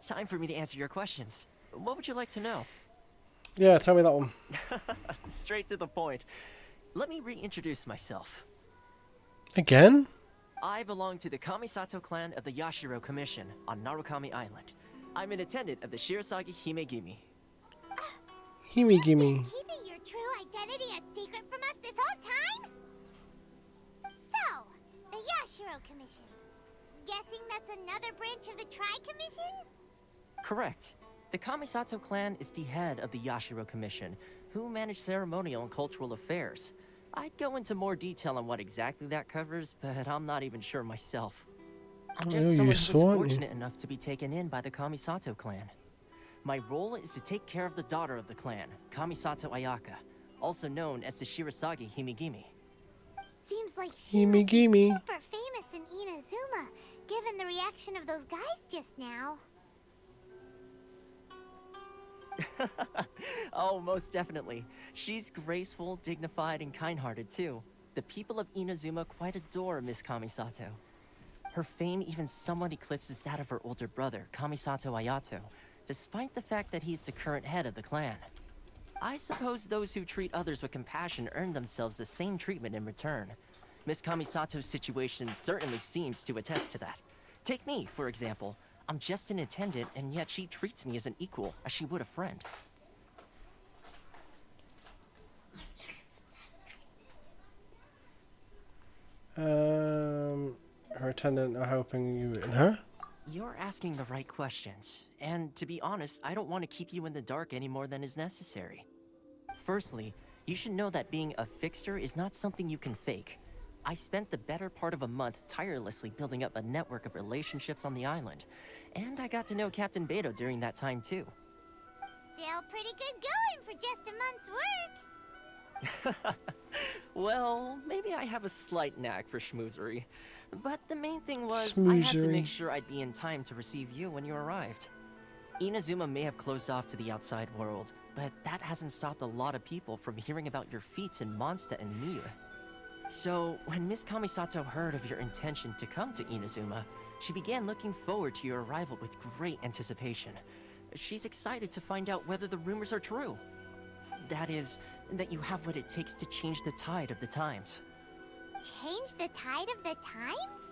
time for me to answer your questions. What would you like to know? Yeah, tell me that one. Straight to the point. Let me reintroduce myself. Again? I belong to the Kamisato clan of the Yashiro Commission on Narukami Island. I'm an attendant of the Shirasagi Himegimi. Himegimi. Keeping your true identity a secret from us this whole time? So, the Yashiro Commission. Guessing that's another branch of the Tri-Commission? Correct. The Kamisato clan is the head of the Yashiro Commission, who manage ceremonial and cultural affairs. I'd go into more detail on what exactly that covers, but I'm not even sure myself. I'm just someone who was fortunate enough to be taken in by the Kamisato clan. My role is to take care of the daughter of the clan, Kamisato Ayaka. also known as the Shirasagi Himigimi. Seems like she must be Gimme. super famous in Inazuma, given the reaction of those guys just now. Oh, most definitely. She's graceful, dignified, and kind-hearted too. The people of Inazuma quite adore Miss Kamisato. Her fame even somewhat eclipses that of her older brother, Kamisato Ayato, despite the fact that he's the current head of the clan. I suppose those who treat others with compassion earn themselves the same treatment in return. Miss Kamisato's situation certainly seems to attest to that. Take me, for example. I'm just an attendant, and yet she treats me as an equal, as she would a friend. Her attendant are helping you and her? You're asking the right questions, and to be honest, I don't want to keep you in the dark any more than is necessary. Firstly, you should know that being a fixer is not something you can fake. I spent the better part of a month tirelessly building up a network of relationships on the island, and I got to know Captain Beto during that time too. Still pretty good going for just a month's work. Well, maybe I have a slight knack for schmoozery, but the main thing was I had to make sure I'd be in time to receive you when you arrived. Inazuma may have closed off to the outside world, but that hasn't stopped a lot of people from hearing about your feats in Mondstadt and Mir. So, when Miss Kamisato heard of your intention to come to Inazuma, she began looking forward to your arrival with great anticipation. She's excited to find out whether the rumors are true. That is, that you have what it takes to change the tide of the times. Change the tide of the times?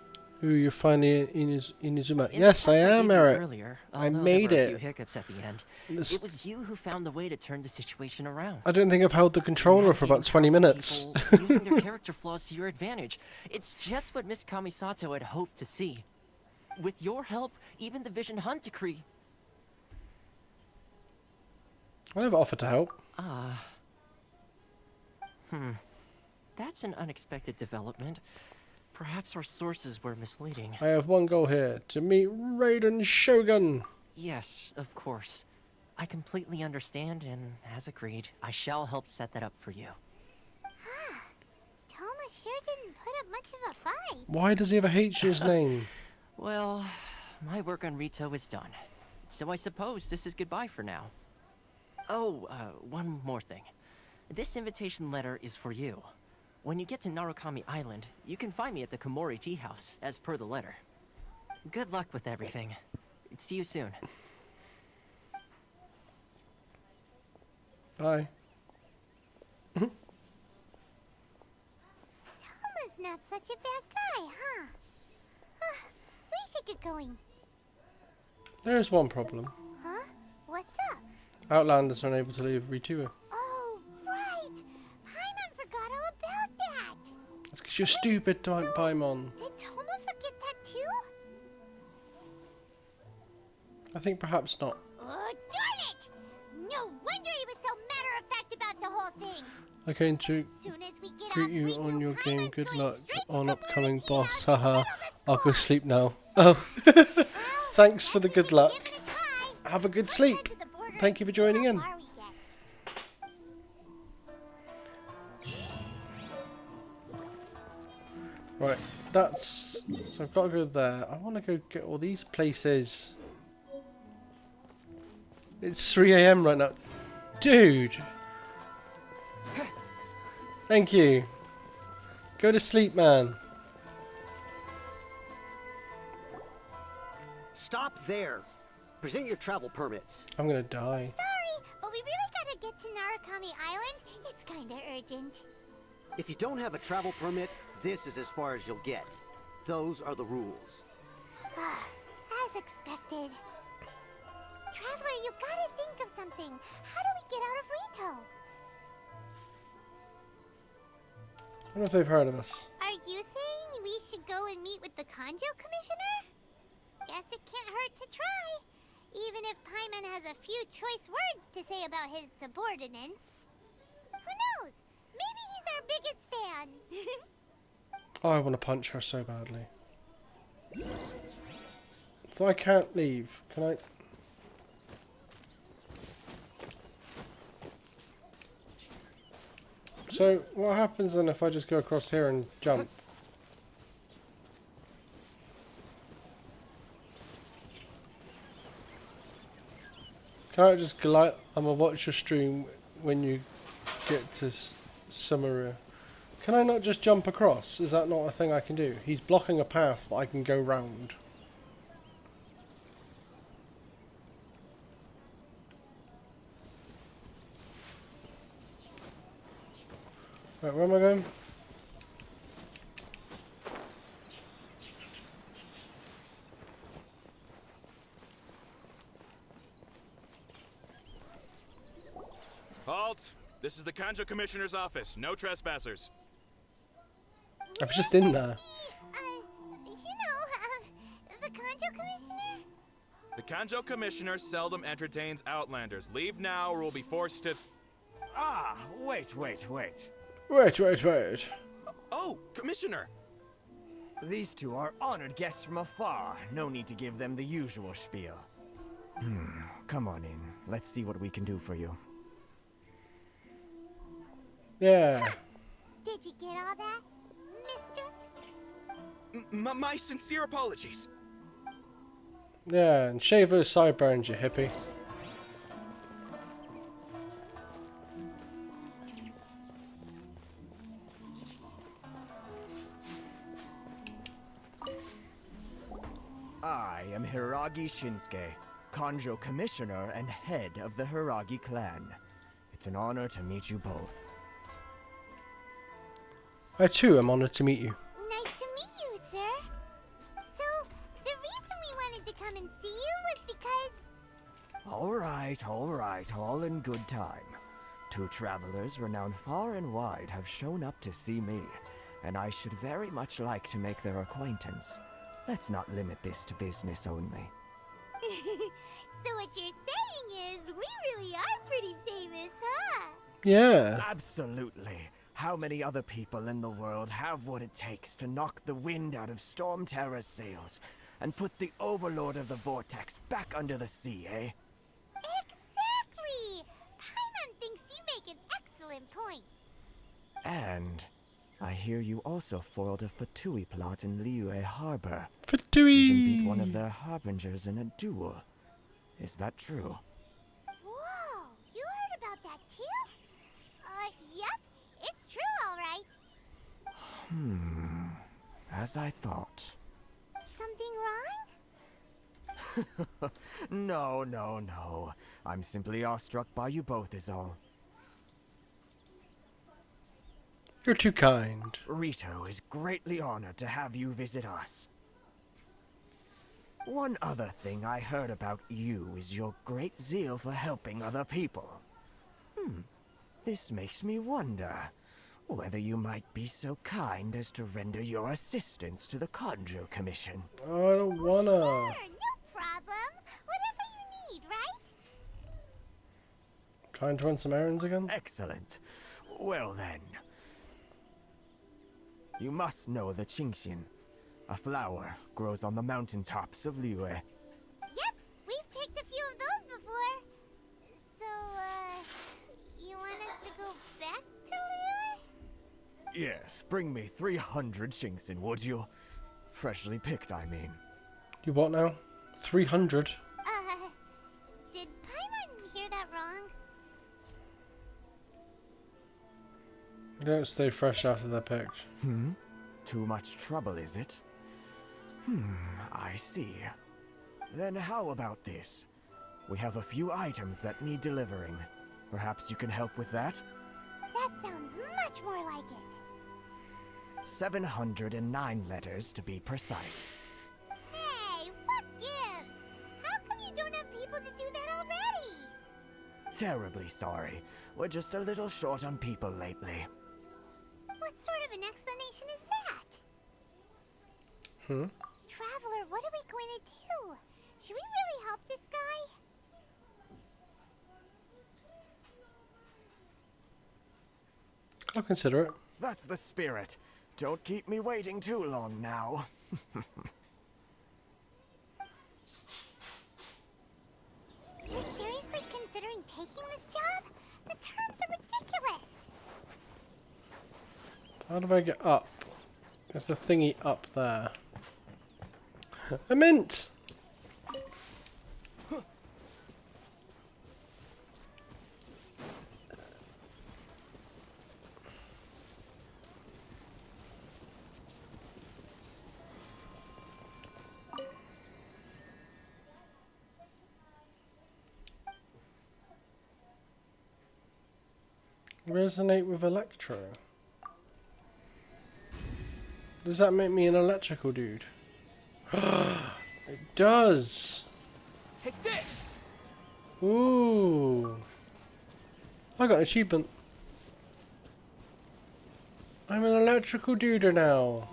Ooh, you're finally in Inazuma. In Yes, the I test am, gave you Eric. earlier, I although made there were a it. few hiccups at the end. This- It was you who found the way to turn the situation around. I don't think I've held the controller for about 20 minutes. People using their character flaws to your advantage. It's just what Miss Kamisato had hoped to see. With your help, even the Vision Hunt decree. I never offered to help. That's an unexpected development. Perhaps our sources were misleading. I have one goal here, to meet Raiden Shogun. Yes, of course. I completely understand, and as agreed, I shall help set that up for you. Toma sure didn't put up much of a fight. Why does he have a H in his name? Well, my work on Rito is done. So I suppose this is goodbye for now. Oh, one more thing. This invitation letter is for you. When you get to Narukami Island, you can find me at the Komori Tea House, as per the letter. Good luck with everything. See you soon. Bye. Toma's not such a bad guy, huh? We should get going. There is one problem. Huh? What's up? Outlanders are unable to leave Ritua. Oh, right! Paimon forgot all about that! That's because you're stupid, Paimon. Did Toma forget that too? I think perhaps not. Oh, darn it! No wonder he was so matter-of-fact about the whole thing! I'm going to Soon as we get greet off you Ritu, on your game. Paimon's Good going luck straight to on the upcoming Komori boss. Tea House to Haha. settle the I'll go score. sleep now. Oh. Thanks for the good luck. Give it a try. Have a good Let's sleep. head to the border Thank you and for see joining how in. far we get. Right, that's... So I've got to go there. I want to go get all these places. It's 3 AM right now. Dude! Thank you. Go to sleep, man. Stop there. Present your travel permits. I'm gonna die. Sorry, but we really gotta get to Narukami Island. It's kinda urgent. If you don't have a travel permit, this is as far as you'll get. Those are the rules. As expected. Traveler, you gotta think of something. How do we get out of Rito? I don't know if they've heard of us. Are you saying we should go and meet with the Kanjo Commissioner? Guess it can't hurt to try. Even if Paimon has a few choice words to say about his subordinates. Who knows? Maybe he's our biggest fan. Oh, I want to punch her so badly. So I can't leave. Can I? So, what happens then if I just go across here and jump? Can I just glide? I'm gonna watch your stream when you get to Samaria. Can I not just jump across? Is that not a thing I can do? He's blocking a path that I can go round. Right, where am I going? Halt! This is the Kanjo Commissioner's office. No trespassers. I was just in there. The Kanjo Commissioner? The Kanjo Commissioner seldom entertains Outlanders. Leave now or we'll be forced to... Ah, wait. Wait. Oh, Commissioner! These two are honored guests from afar. No need to give them the usual spiel. Come on in. Let's see what we can do for you. Yeah. Did you get all that, mister? My sincere apologies. Yeah, and shave those sideburns, you hippie. I am Hiragi Shinsuke, Kanjo Commissioner and head of the Hiragi clan. It's an honor to meet you both. I too am honored to meet you. Nice to meet you, sir. So, the reason we wanted to come and see you was because... Alright, all in good time. Two travelers renowned far and wide have shown up to see me, and I should very much like to make their acquaintance. Let's not limit this to business only. So what you're saying is, we really are pretty famous, huh? Yeah. Absolutely. How many other people in the world have what it takes to knock the wind out of Storm Terror's sails and put the Overlord of the Vortex back under the sea, eh? Exactly! Paimon thinks you make an excellent point. And I hear you also foiled a Fatui plot in Liyue Harbor. Fatui! Even beat one of their harbingers in a duel. Is that true? Whoa! You heard about that too? Yep. It's true, all right. As I thought. Something wrong? No. I'm simply awestruck by you both is all. You're too kind. Rito is greatly honored to have you visit us. One other thing I heard about you is your great zeal for helping other people. This makes me wonder whether you might be so kind as to render your assistance to the Kanjo Commission. Oh, I don't wanna. Sure, no problem. Whatever you need, right? Trying to run some errands again? Excellent. Well then. You must know the Qingxian. A flower grows on the mountaintops of Liyue. Yep, we've picked a few of those before. So, you want us to go back to Liyue? Yes, bring me 300 Qingxian, would you? Freshly picked, I mean. You what now? 300? Did Paimon hear that wrong? You don't stay fresh after they're picked. Too much trouble, is it? I see. Then how about this? We have a few items that need delivering. Perhaps you can help with that? That sounds much more like it. 709 letters to be precise. Hey, what gives? How come you don't have people to do that already? Terribly sorry. We're just a little short on people lately. What sort of an explanation is that? Traveler, what are we going to do? Should we really help this guy? I'll consider it. That's the spirit. Don't keep me waiting too long now. You're seriously considering taking this job? The terms are ridiculous. How do I get up? There's the thingy up there. A mint! Resonate with electro. Does that make me an electrical dude? It does! Take this! Ooh! I got an achievement. I'm an electrical dude now.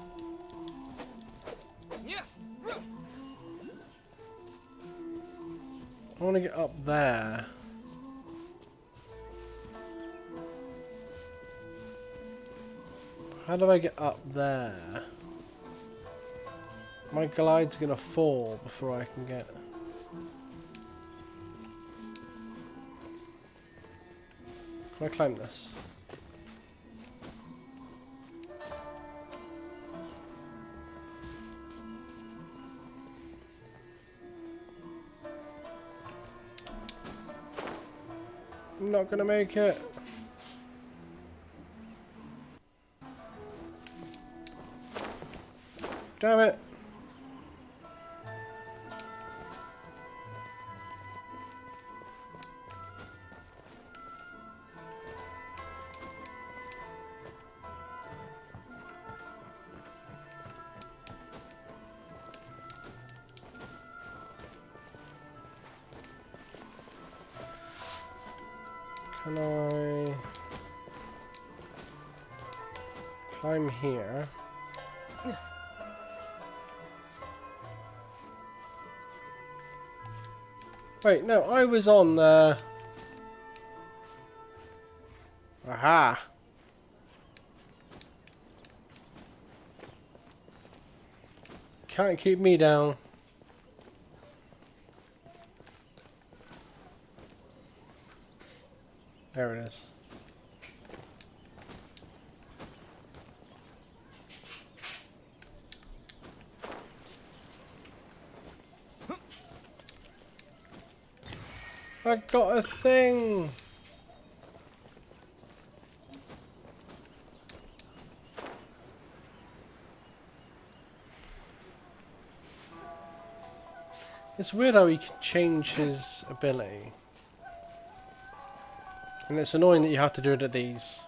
I want to get up there. How do I get up there? My glide's gonna fall before I can get... Can I climb this? I'm not gonna make it. Damn it. Can I climb here? Wait, no, I was on there. Aha! Can't keep me down. There it is. I got a thing! It's weird how he can change his ability. And it's annoying that you have to do it at these.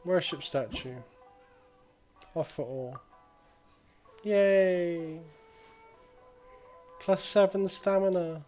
Worship statue. Offer all. Yay! +7 stamina.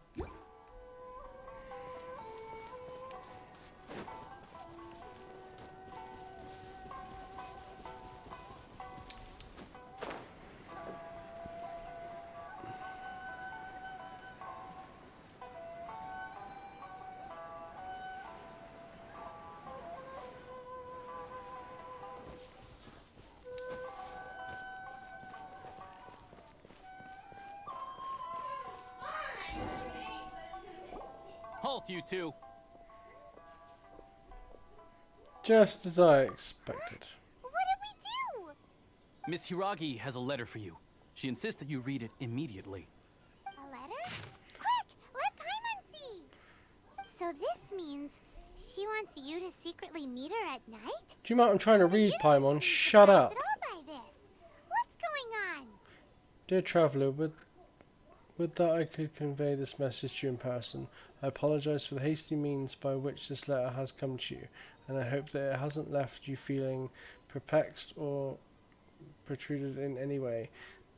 Halt, you two! Just as I expected. What did we do? Miss Hiragi has a letter for you. She insists that you read it immediately. A letter? Quick, let Paimon see! So this means she wants you to secretly meet her at night? Do you mind? I'm trying to read, Paimon. Shut up. At all by this. What's going on? Dear traveller, would that I could convey this message to you in person. I apologise for the hasty means by which this letter has come to you, and I hope that it hasn't left you feeling perplexed or protruded in any way.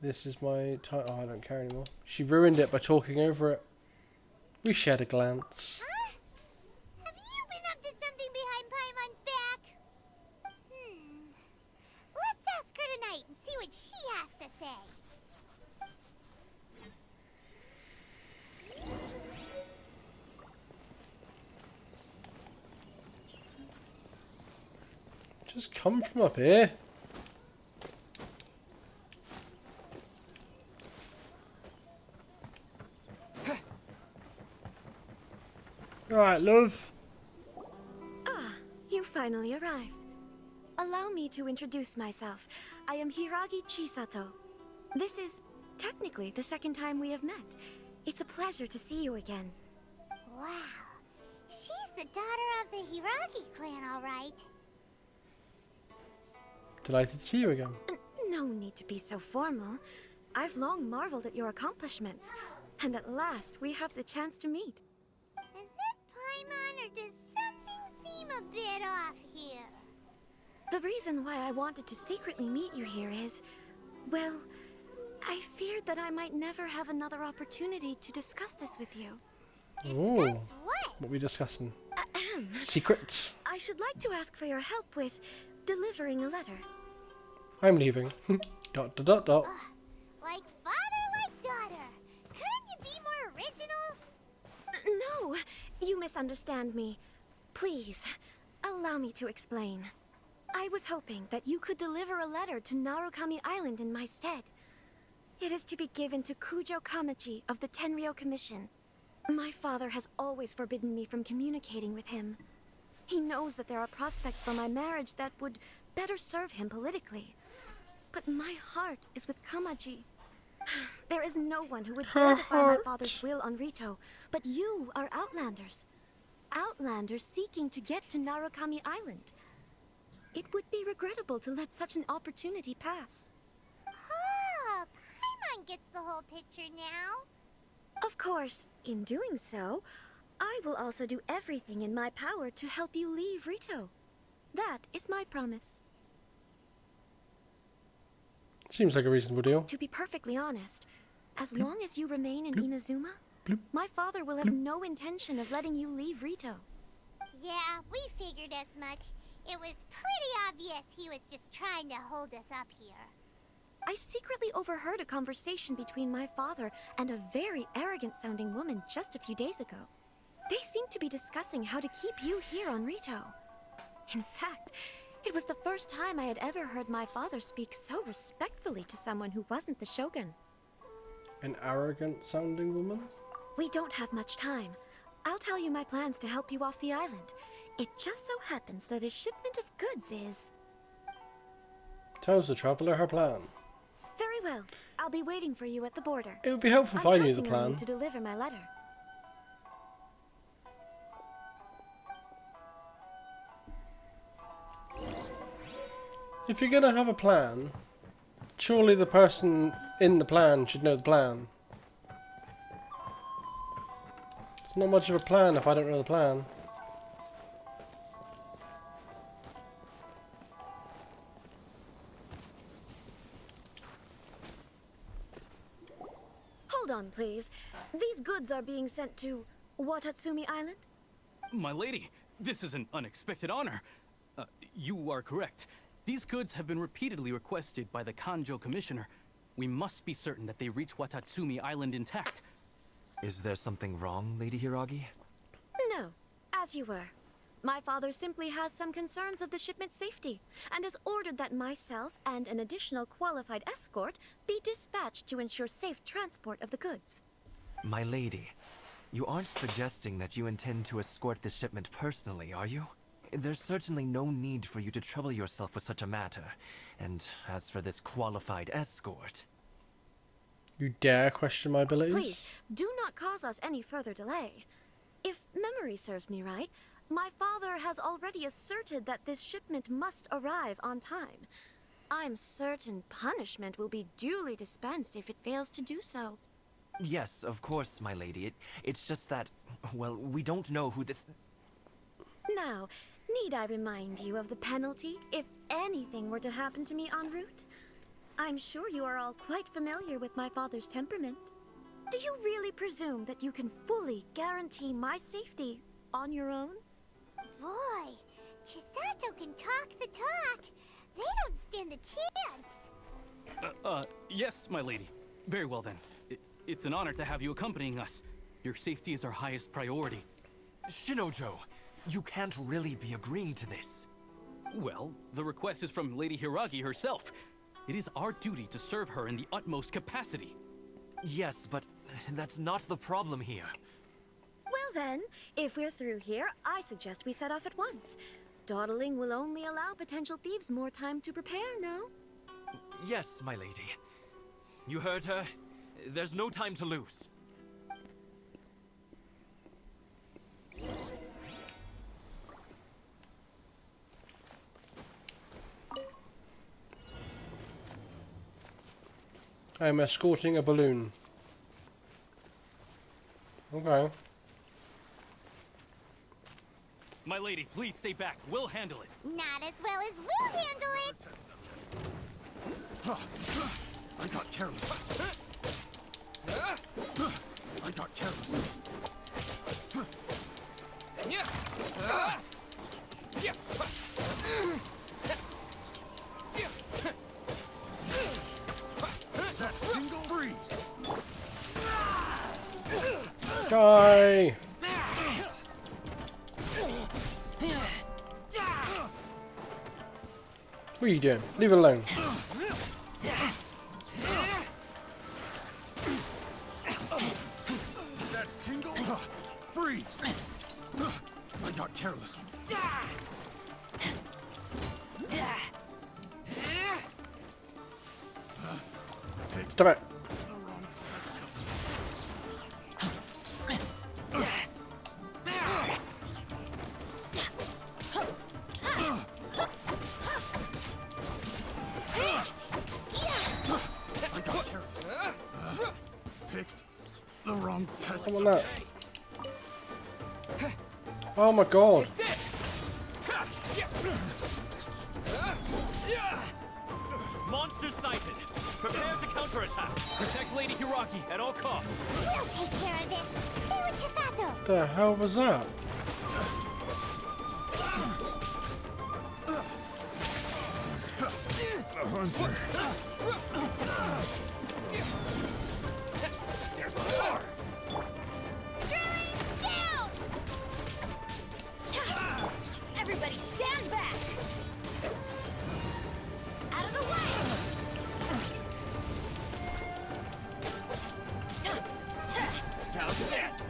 This is my time. Oh, I don't care anymore. She ruined it by talking over it. We shared a glance. Huh? Have you been up to something behind Paimon's back? Let's ask her tonight and see what she has to say. Just come from up here. Right, love. Ah, you finally arrived. Allow me to introduce myself. I am Hiragi Chisato. This is technically the second time we have met. It's a pleasure to see you again. Wow. She's the daughter of the Hiragi clan, all right. Delighted to see you again. No need to be so formal. I've long marveled at your accomplishments. And at last, we have the chance to meet. Is it Paimon, or does something seem a bit off here? The reason why I wanted to secretly meet you here is, well, I feared that I might never have another opportunity to discuss this with you. Ooh. Discuss what? What are we discussing? Secrets. I should like to ask for your help with delivering a letter. I'm leaving. dot dot dot dot. Like father, like daughter. Couldn't you be more original? No, you misunderstand me. Please, allow me to explain. I was hoping that you could deliver a letter to Narukami Island in my stead. It is to be given to Kujo Kamaji of the Tenryou Commission. My father has always forbidden me from communicating with him. He knows that there are prospects for my marriage that would better serve him politically. But my heart is with Kamaji. There is no one who would dare defy my father's will on Rito, but you are Outlanders. Outlanders seeking to get to Narukami Island. It would be regrettable to let such an opportunity pass. Oh, Paimon gets the whole picture now. Of course, in doing so, I will also do everything in my power to help you leave Rito. That is my promise. Seems like a reasonable deal. To be perfectly honest, as long as you remain in Inazuma, my father will have no intention of letting you leave Rito. Yeah, we figured as much. It was pretty obvious he was just trying to hold us up here. I secretly overheard a conversation between my father and a very arrogant-sounding woman just a few days ago. They seemed to be discussing how to keep you here on Rito. In fact, it was the first time I had ever heard my father speak so respectfully to someone who wasn't the Shogun. An arrogant-sounding woman? We don't have much time. I'll tell you my plans to help you off the island. It just so happens that a shipment of goods is... Tells the traveler her plan. Very well. I'll be waiting for you at the border. It would be helpful if I knew the I'm counting on plan. you to deliver my letter. If you're gonna have a plan, surely the person in the plan should know the plan. It's not much of a plan if I don't know the plan. Hold on, please. These goods are being sent to Watatsumi Island? My lady, this is an unexpected honor. You are correct. These goods have been repeatedly requested by the Kanjo Commissioner. We must be certain that they reach Watatsumi Island intact. Is there something wrong, Lady Hiragi? No, as you were. My father simply has some concerns of the shipment's safety, and has ordered that myself and an additional qualified escort be dispatched to ensure safe transport of the goods. My lady, you aren't suggesting that you intend to escort this shipment personally, are you? There's certainly no need for you to trouble yourself with such a matter. And as for this qualified escort... You dare question my abilities? Please, do not cause us any further delay. If memory serves me right, my father has already asserted that this shipment must arrive on time. I'm certain punishment will be duly dispensed if it fails to do so. Yes, of course, my lady. It's just that, well, we don't know who this... Now, need I remind you of the penalty if anything were to happen to me en route? I'm sure you are all quite familiar with my father's temperament. Do you really presume that you can fully guarantee my safety on your own? Boy, Chisato can talk the talk. They don't stand a chance. Yes, my lady. Very well then. It's an honor to have you accompanying us. Your safety is our highest priority. Shinojo, you can't really be agreeing to this. Well, the request is from Lady Hiragi herself. It is our duty to serve her in the utmost capacity. Yes, but that's not the problem here. Well then, if we're through here, I suggest we set off at once. Dawdling will only allow potential thieves more time to prepare, no? Yes, my lady. You heard her. There's no time to lose. I am escorting a balloon. Okay. My lady, please stay back. We'll handle it. Not as well as we'll handle it. I got careless. I got careless. That single freeze. Die! What are you doing? Leave it alone. That tingle freeze. I got careless. Stop it. I got careless. Picked the wrong test. Come on now. Oh my god. Monster sighted. Prepare to counterattack. Protect Lady Hiraki at all costs. We'll take care of this. Stay with Chisato. What the hell was that? The hunter. There's more. Down! Everybody stand back! Out of the way! Now this.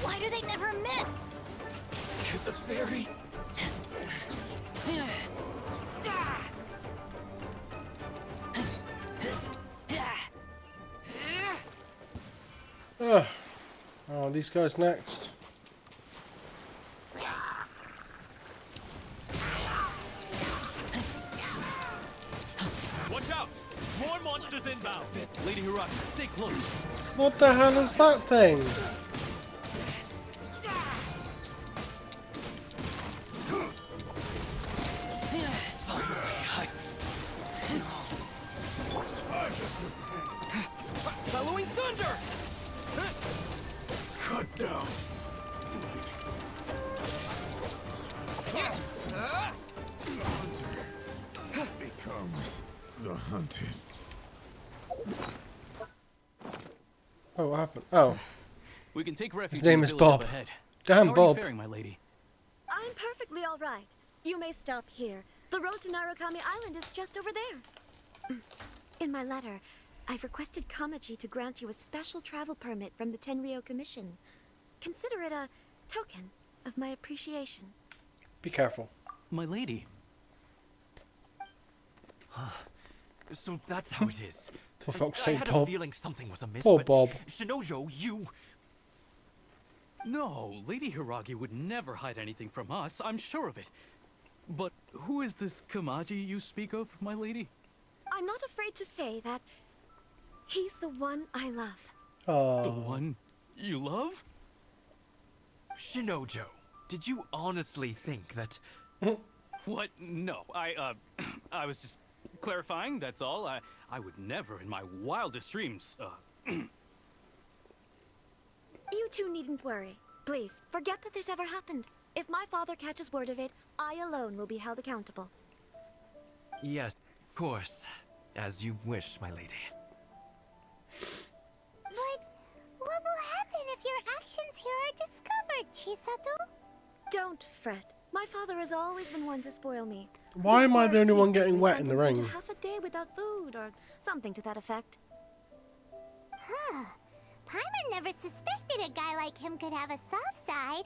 Why do they never miss? The fairy. Ugh. Oh, these guys next. Watch out! More monsters inbound. Lady Hiraki, stay close. What the hell is that thing? Following thunder! Cut down. Becomes the hunted. Oh, what happened? Oh, We can take refuge his name in the is village Bob. up ahead. Damn, How are Bob. you faring, my lady? I'm perfectly all right. You may stop here. The road to Narukami Island is just over there. In my letter, I've requested Kamaji to grant you a special travel permit from the Tenryou Commission. Consider it a token of my appreciation. Be careful. My lady. So that's how it is. For fuck's I sake, had Bob. a feeling something was amiss, Poor but Bob. Shinojo, you... No, Lady Hiragi would never hide anything from us. I'm sure of it. But who is this Kamaji you speak of, my lady? I'm not afraid to say that he's the one I love. Oh. The one you love? Shinojo, did you honestly think that... What? No, I was just clarifying, that's all. I would never in my wildest dreams, You two needn't worry. Please, forget that this ever happened. If my father catches word of it, I alone will be held accountable. Yes, of course. As you wish, my lady. But what will happen if your actions here are discovered, Chisato? Don't fret. My father has always been one to spoil me. Why am I the only one worst getting he wet in the sentenced me ring? to half a day without food or something to that effect. Huh. Paimon never suspected a guy like him could have a soft side.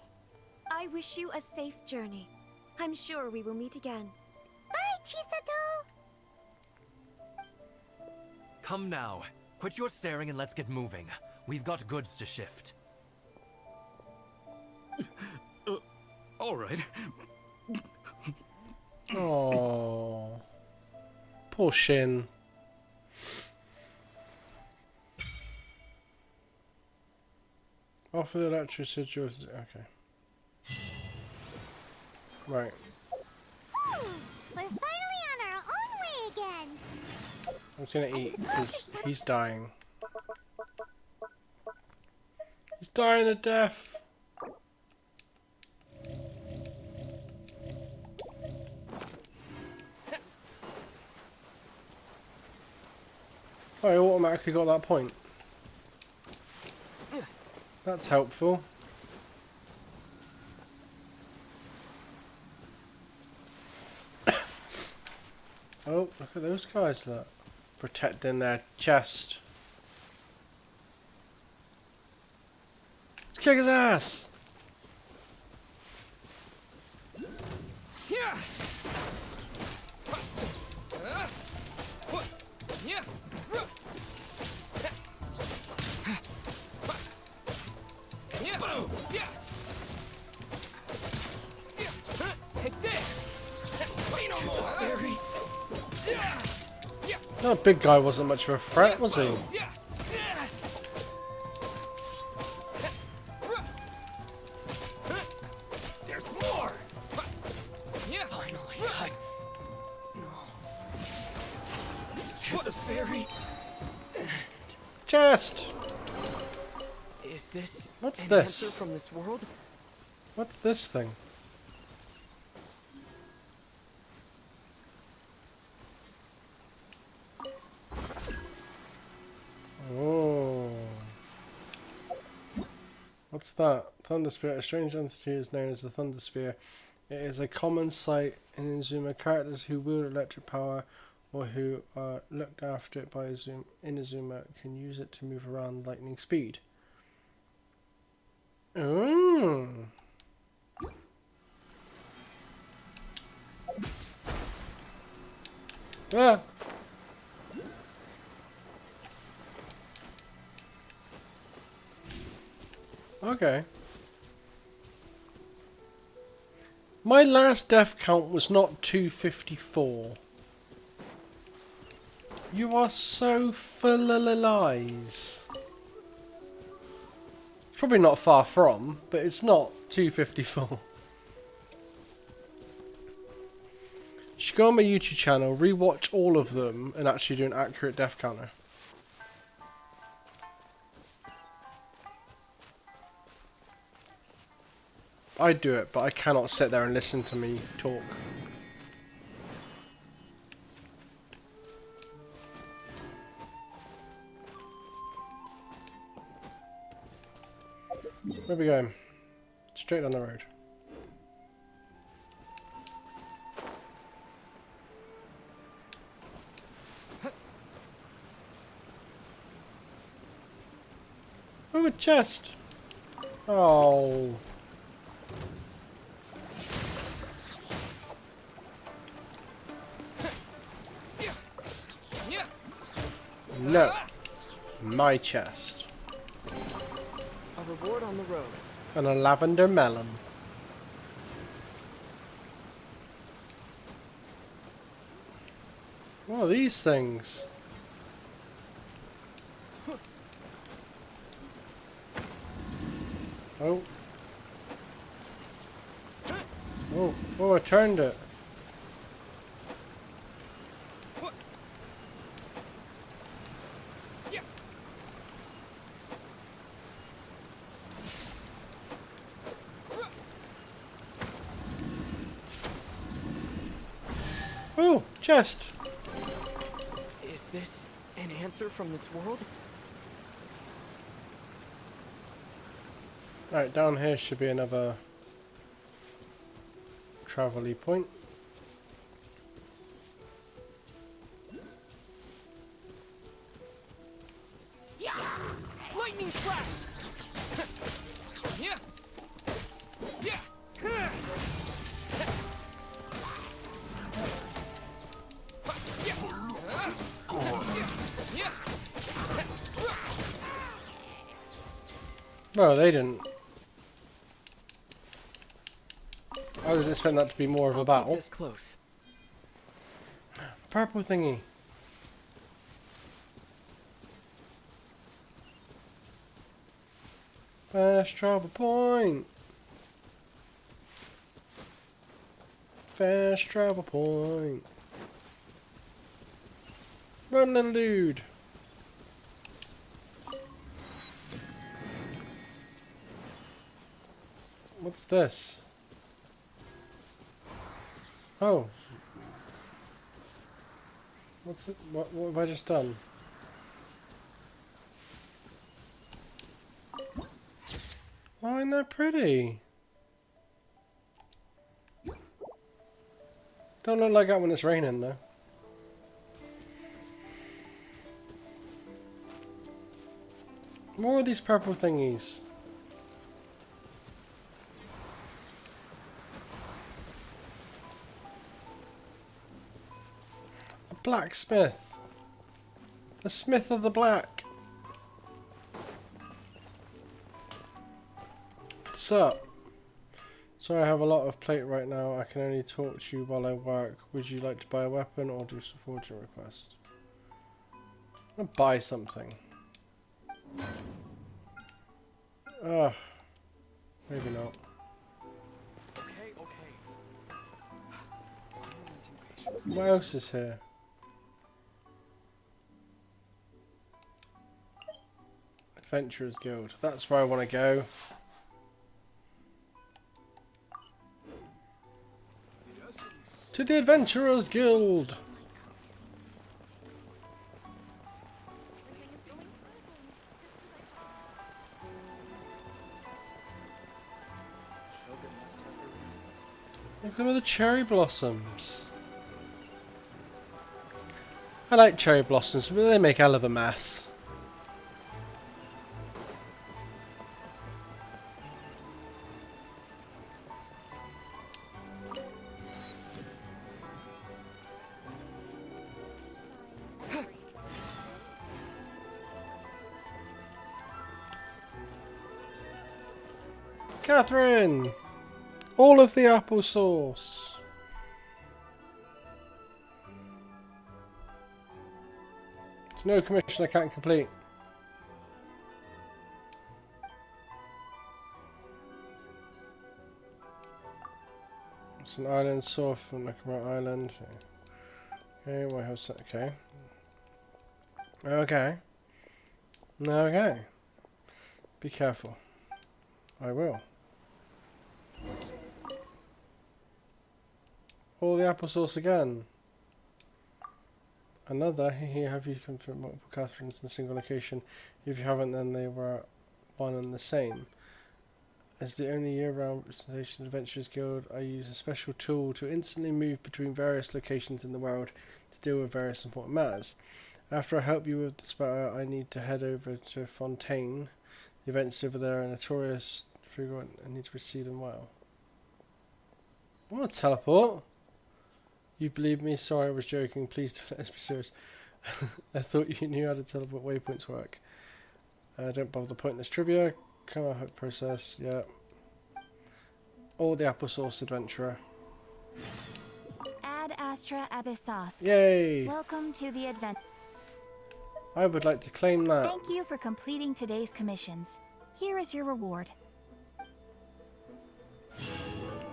I wish you a safe journey. I'm sure we will meet again. Bye, Chisato! Come now. Quit your staring and let's get moving. We've got goods to shift. All right. Oh, poor Shin. Offer the electricity. Okay. Right. We're finally on our own way again. I'm just gonna eat because he's dying. He's dying a death. Oh, I automatically got that point. That's helpful. Oh, look at those guys, look. Protecting their chest. Let's kick his ass! Take this! That big guy wasn't much of a threat, was he? There's more! Finally, to the ferry. Chest! Is this What's an this? answer from this world? What's this thing? Oh. What's that? Thundersphere. A strange entity is known as the Thundersphere. It is a common sight in Inazuma. Characters who wield electric power or who are looked after it by Inazuma can use it to move around lightning speed. Oh. Ah. Okay. My last death count was not 254. You are so full of lies. It's probably not far from, but it's not 254. You should go on my YouTube channel, rewatch all of them, and actually do an accurate death counter. I'd do it, but I cannot sit there and listen to me talk. Where are we going? Straight down the road. Oh, a chest! Oh. No. My chest. A reward on the road. And a lavender melon. What are these things? Oh. Oh, oh, I turned it. Oh, chest. Is this an answer from this world? Right, down here should be another travel-y point. lightning slash. Yeah. Yeah. No, they didn't. I was expecting that to be more of a battle. This close. Purple thingy. Fast travel point. Fast travel point. Run, little dude. What's this? Oh. What's it? What have I just done? Oh, isn't that pretty? Don't look like that when it's raining, though. More of these purple thingies. A blacksmith. The smith of the black. What's up? Sorry, I have a lot of plate right now. I can only talk to you while I work. Would you like to buy a weapon or do some fortune request? I'm gonna buy something. Ugh. Maybe not. What else is here? Adventurers Guild. That's where I want to go. To the Adventurers Guild! Look at all the cherry blossoms. I like cherry blossoms, but they make hell of a mess. Catherine! All of the applesauce! There's no commission I can't complete. It's an island south from Nakamura Island. Okay, my house. Okay. Okay. Okay. Be careful. I will. All the applesauce again. Another. Here, have you confirmed multiple Catherines in a single location? If you haven't, then they were one and the same. As the only year-round representation Adventurers Guild, I use a special tool to instantly move between various locations in the world to deal with various important matters. After I help you with this matter, I need to head over to Fontaine. The events over there are notorious. Figure out I need to receive them well. I want to teleport. You believe me? Sorry, I was joking. Please don't let's be serious. I thought you knew how to teleport waypoints work. Don't bother the pointless trivia. Come on, hook process. Yeah. All the applesauce adventurer. Ad Astra Abyssos. Yay! Welcome to the adventure. I would like to claim that. Thank you for completing today's commissions. Here is your reward.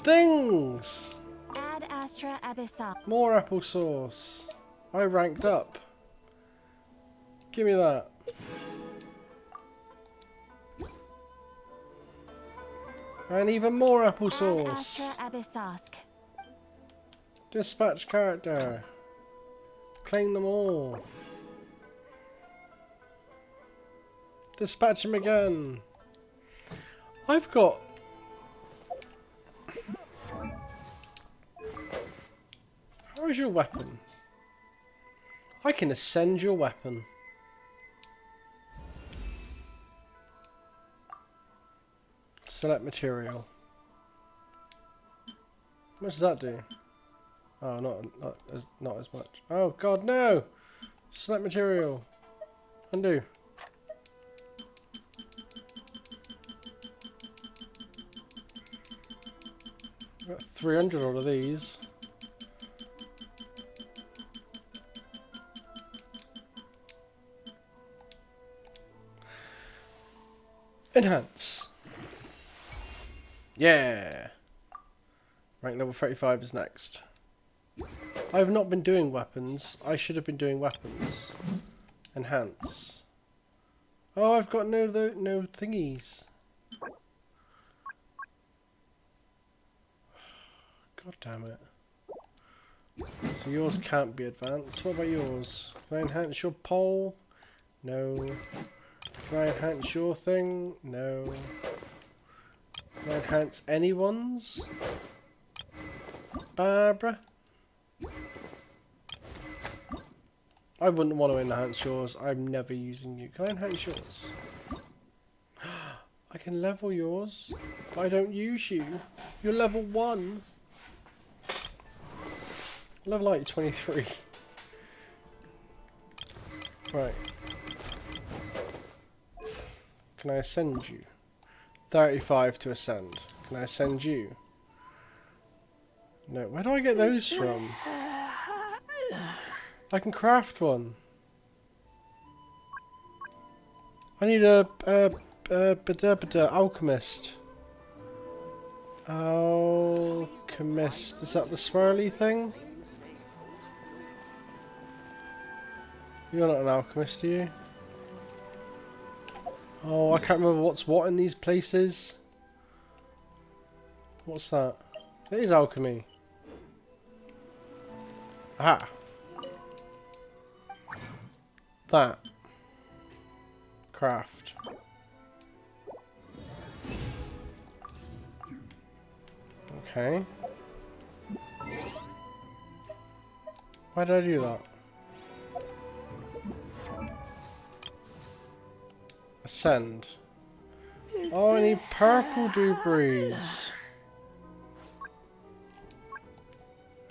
Things! Ad Astra Abyssos. More applesauce. I ranked up. Give me that. And even more applesauce. Ad Astra Abyssos. Dispatch character. Claim them all. Dispatch him again. I've got... How is your weapon? I can ascend your weapon. Select material. How much does that do? Oh, not as much. Oh God, no! Select material. Undo. I've got 300 all of these. Enhance. Yeah. Rank level 35 is next. I have not been doing weapons. I should have been doing weapons. Enhance. Oh, I've got no thingies. God damn it. So yours can't be advanced. What about yours? Can I enhance your pole? No. Can I enhance your thing? No. Can I enhance anyone's? Barbara? I wouldn't want to enhance yours. I'm never using you. Can I enhance yours? I can level yours. But I don't use you. You're level 1. Level 8, 23. Right. Can I ascend you? 35 to ascend. Can I ascend you? No. Where do I get those from? I can craft one. I need a alchemist. Alchemist. Is that the swirly thing? You're not an alchemist, are you? Oh, I can't remember what's what in these places. What's that? It is alchemy. Aha. That. Craft. Okay. Why did I do that? Ascend. Oh, I need purple doobies.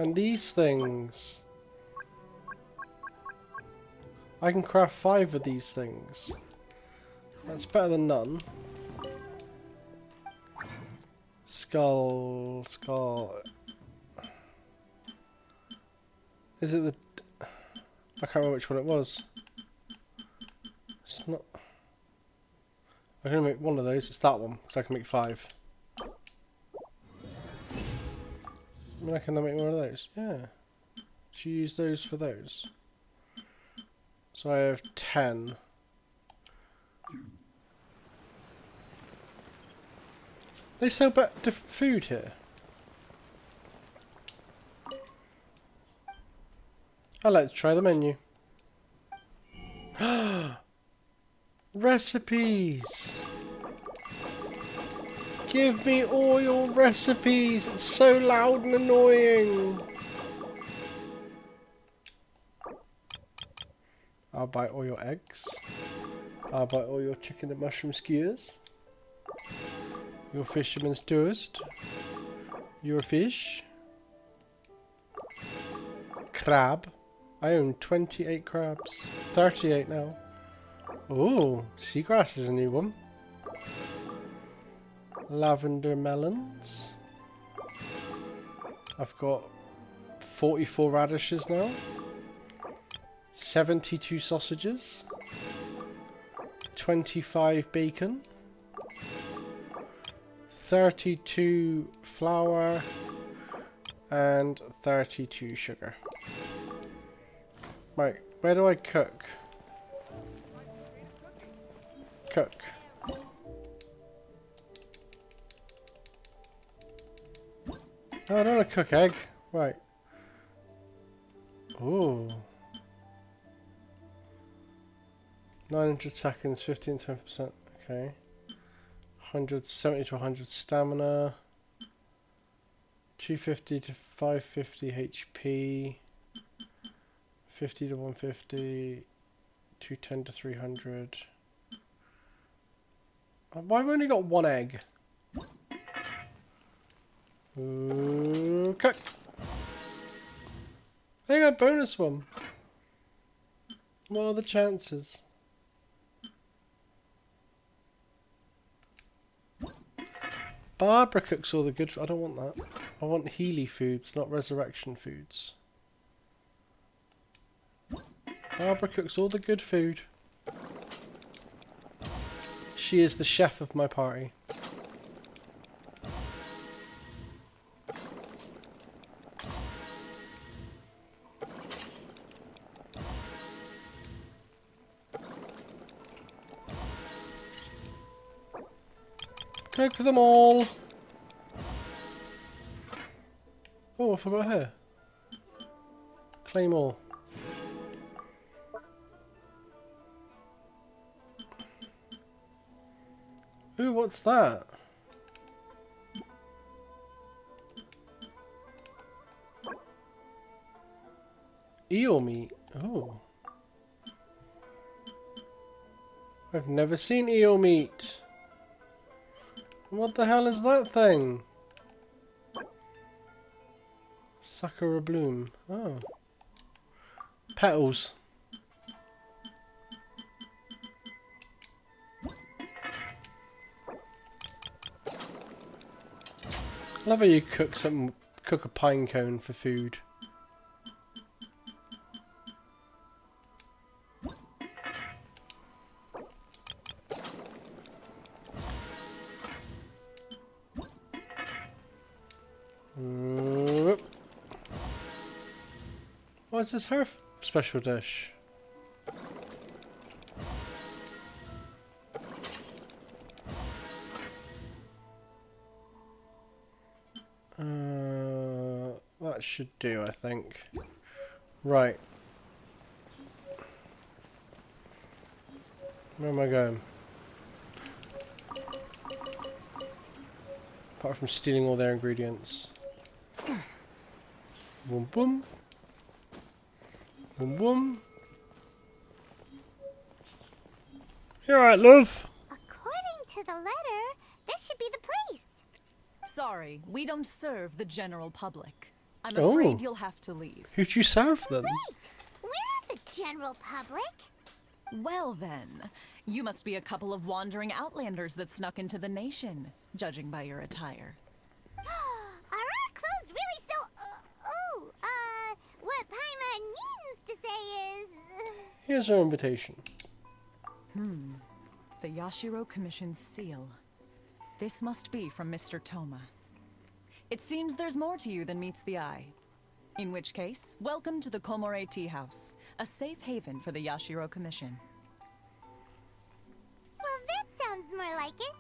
And these things. I can craft 5 of these things. That's better than none. Skull. Is it the... I can't remember which one it was. It's not... I can only make one of those. It's that one, so I can make 5. I mean, I can make one of those. Yeah. Should you use those for those? So I have 10. They sell different food here. I'd like to try the menu. Recipes! Give me all your recipes! It's so loud and annoying! I'll buy all your eggs. I'll buy all your chicken and mushroom skewers. Your fisherman's toast. Your fish. Crab. I own 28 crabs. 38 now. Oh, seagrass is a new one. Lavender melons. I've got 44 radishes now. 72 sausages. 25 bacon. 32 flour. And 32 sugar. Right, where do I cook? Cook. No, I don't want to cook egg. Right. Ooh. 900 seconds, 15 to 20%. Okay. 170 to 100 stamina. 250 to 550 HP. 50 to 150. 210 to 300. Why have I only got 1 egg? Okay. I got a bonus one. What are the chances? Barbara cooks all the good. I don't want that. I want Healy foods, not resurrection foods. Barbara cooks all the good food. She is the chef of my party. Cook them all. Oh, I forgot her. Claim all. Ooh, what's that? Eel meat. Oh. I've never seen eel meat. What the hell is that thing? Sakura bloom. Oh. Petals. I love how you cook a pine cone for food. What is this her special dish? That should do, I think. Right. Where am I going? Apart from stealing all their ingredients. Boom boom. Boom boom. You alright, love? According to the letter, this should be the place. Sorry, we don't serve the general public. I'm Oh. afraid you'll have to leave. Who'd you serve then? Wait! We're not the general public. Well then, you must be a couple of wandering outlanders that snuck into the nation, judging by your attire. Are our clothes really so... what Paimon means to say is... Here's our invitation. The Yashiro Commission's seal. This must be from Mr. Toma. It seems there's more to you than meets the eye. In which case, welcome to the Komore Tea House, a safe haven for the Yashiro Commission. Well, that sounds more like it.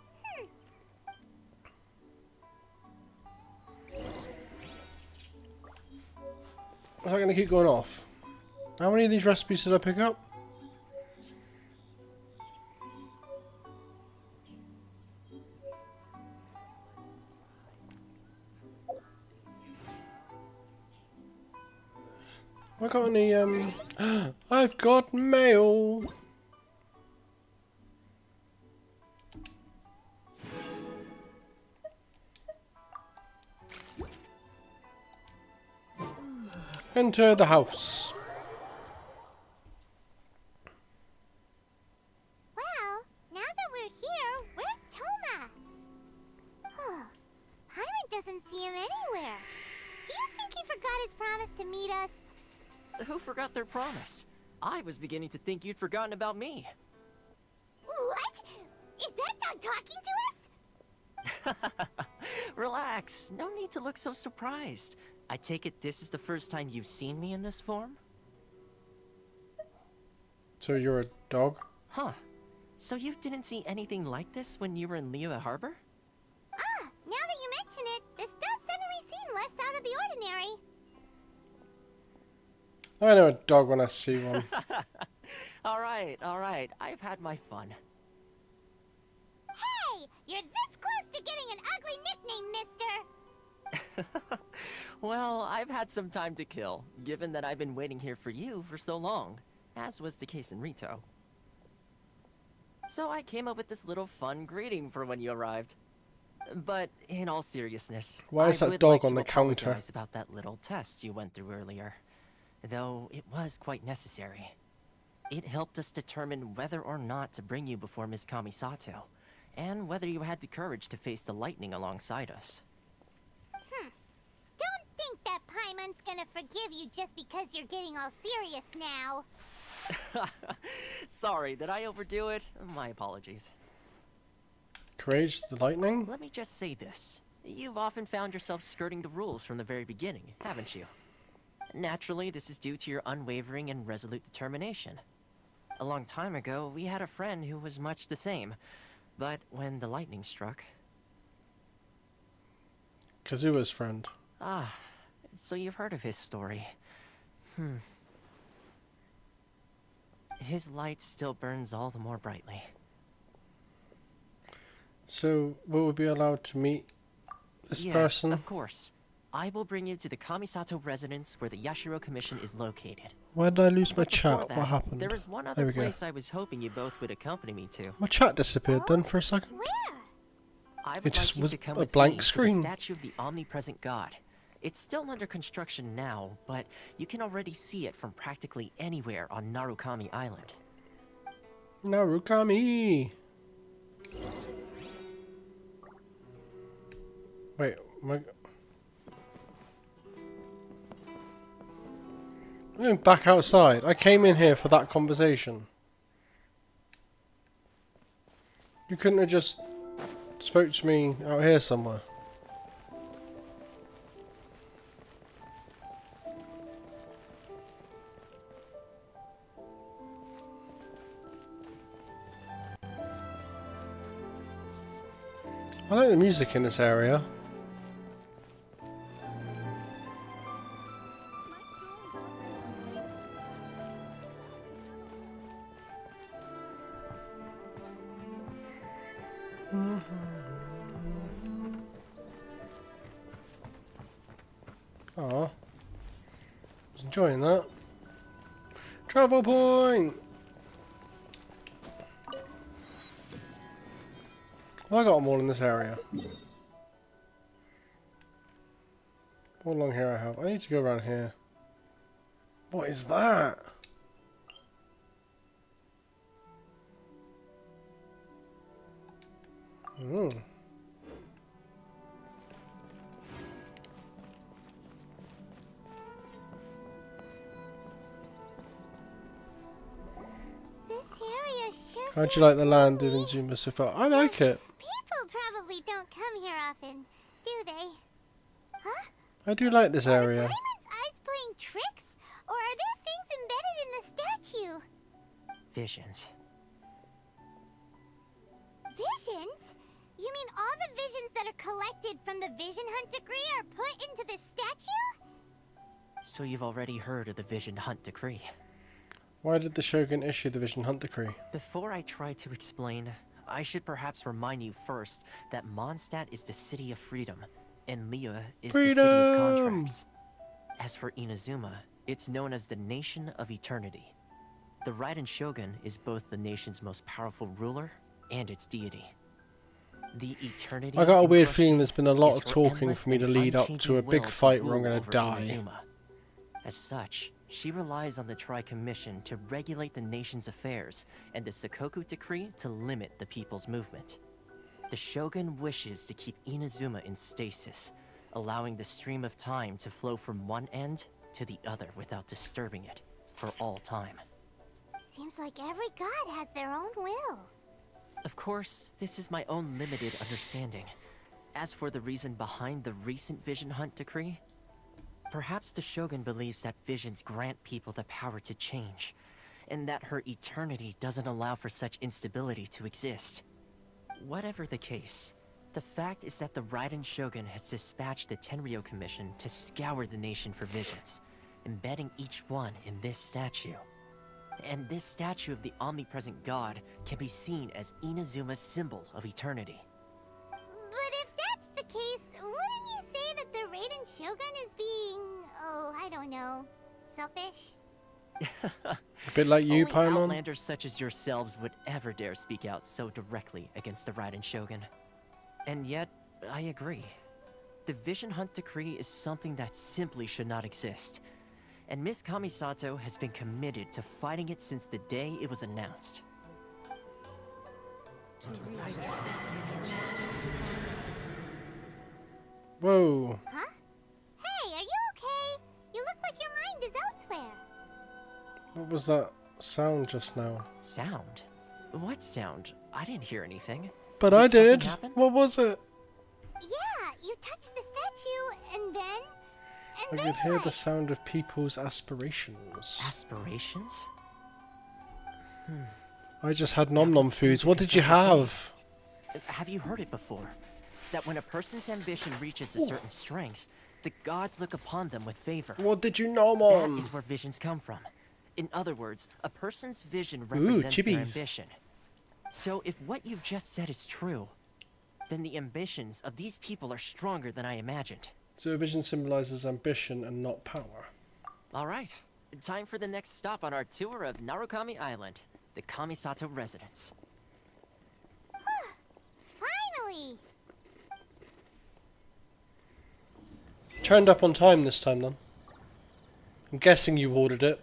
Is that going to keep going off? How many of these recipes did I pick up? Have I got any, I've got mail! Enter the house. Well, now that we're here, where's Toma? Paimon doesn't see him anywhere. Do you think he forgot his promise to meet us? Who forgot their promise? I was beginning to think you'd forgotten about me. What? Is that dog talking to us? Relax. No need to look so surprised. I take it this is the first time you've seen me in this form? So you're a dog? Huh. So you didn't see anything like this when you were in Liyue Harbor? Now that you mention it, this does suddenly seem less out of the ordinary. I know a dog when I see one. Alright. I've had my fun. Hey! You're this close to getting an ugly nickname, mister! Well, I've had some time to kill, given that I've been waiting here for you for so long, as was the case in Rito. So I came up with this little fun greeting for when you arrived. But in all seriousness, Why is I that would dog like on to the counter? apologize about that little test you went through earlier, though it was quite necessary. It helped us determine whether or not to bring you before Miss Kamisato, and whether you had the courage to face the lightning alongside us. Don't think that Paimon's gonna forgive you just because you're getting all serious now. Sorry, did I overdo it? My apologies. Courage the lightning? Let me just say this. You've often found yourself skirting the rules from the very beginning, haven't you? Naturally, this is due to your unwavering and resolute determination. A long time ago, we had a friend who was much the same, but when the lightning struck... Kazua's friend. Ah, so you've heard of his story. His light still burns all the more brightly. So, will we be allowed to meet this Yes, person? of course. I will bring you to the Kamisato residence where the Yashiro Commission is located. Why did I lose my But before chat? that, What happened? There is one There other we go. place I was hoping you both would accompany me to. My chat disappeared then for a second. I would It just like you was to come a with blank me screen. To the statue of the omnipresent god. It's still under construction now, but you can already see it from practically anywhere on Narukami Island. Narukami! Wait, I'm going back outside. I came in here for that conversation. You couldn't have just spoke to me out here somewhere. I like the music in this area. Oh, was enjoying that. Travel point. Well, I got them all in this area. What long hair I have? I need to go around here. What is that? Oh. This area sure How'd you like the land of Inzuma so far? I like it. People probably don't come here often, do they? Huh? I do like this area. Paimon's eyes playing tricks? Or are there things embedded in the statue? Visions. Visions? You mean all the visions that are collected from the Vision Hunt Decree are put into the statue? So you've already heard of the Vision Hunt Decree. Why did the Shogun issue the Vision Hunt Decree? Before I try to explain, I should perhaps remind you first that Mondstadt is the city of freedom, and Liyue is the city of contracts. As for Inazuma, it's known as the Nation of Eternity. The Raiden Shogun is both the nation's most powerful ruler and its deity. The eternity I got a in weird question feeling there's been a lot is of her talking endless for me to and lead up to unchanging a big will fight where I'm rule gonna over die. Inazuma. As such, she relies on the Tri-Commission to regulate the nation's affairs and the Sakoku Decree to limit the people's movement. The Shogun wishes to keep Inazuma in stasis, allowing the stream of time to flow from one end to the other without disturbing it for all time. Seems like every god has their own will. Of course, this is my own limited understanding. As for the reason behind the recent Vision Hunt Decree, perhaps the Shogun believes that visions grant people the power to change, and that her eternity doesn't allow for such instability to exist. Whatever the case, the fact is that the Raiden Shogun has dispatched the Tenryou Commission to scour the nation for visions, embedding each one in this statue. And this statue of the omnipresent god can be seen as Inazuma's symbol of eternity. But if that's the case, wouldn't you say that the Raiden Shogun is being, oh, I don't know, selfish? A bit like you, Only Paimon. Outlanders such as yourselves would ever dare speak out so directly against the Raiden Shogun. And yet, I agree. The Vision Hunt Decree is something that simply should not exist. And Miss Kamisato has been committed to fighting it since the day it was announced. Whoa. Huh? Hey, are you okay? You look like your mind is elsewhere. What was that sound just now? Sound? What sound? I didn't hear anything. But Did I something did. happen? What was it? Yeah, you touched the statue, and then... I could hear the sound of people's aspirations. Aspirations? I just had nom nom foods. What did you have? Have you heard it before? That when a person's ambition reaches a certain strength, the gods look upon them with favor. What did you nom on? That is where visions come from. In other words, a person's vision represents their ambition. So if what you've just said is true, then the ambitions of these people are stronger than I imagined. So a vision symbolizes ambition and not power. All right, time for the next stop on our tour of Narukami Island, the Kamisato residence. Finally! Turned up on time this time then. I'm guessing you ordered it.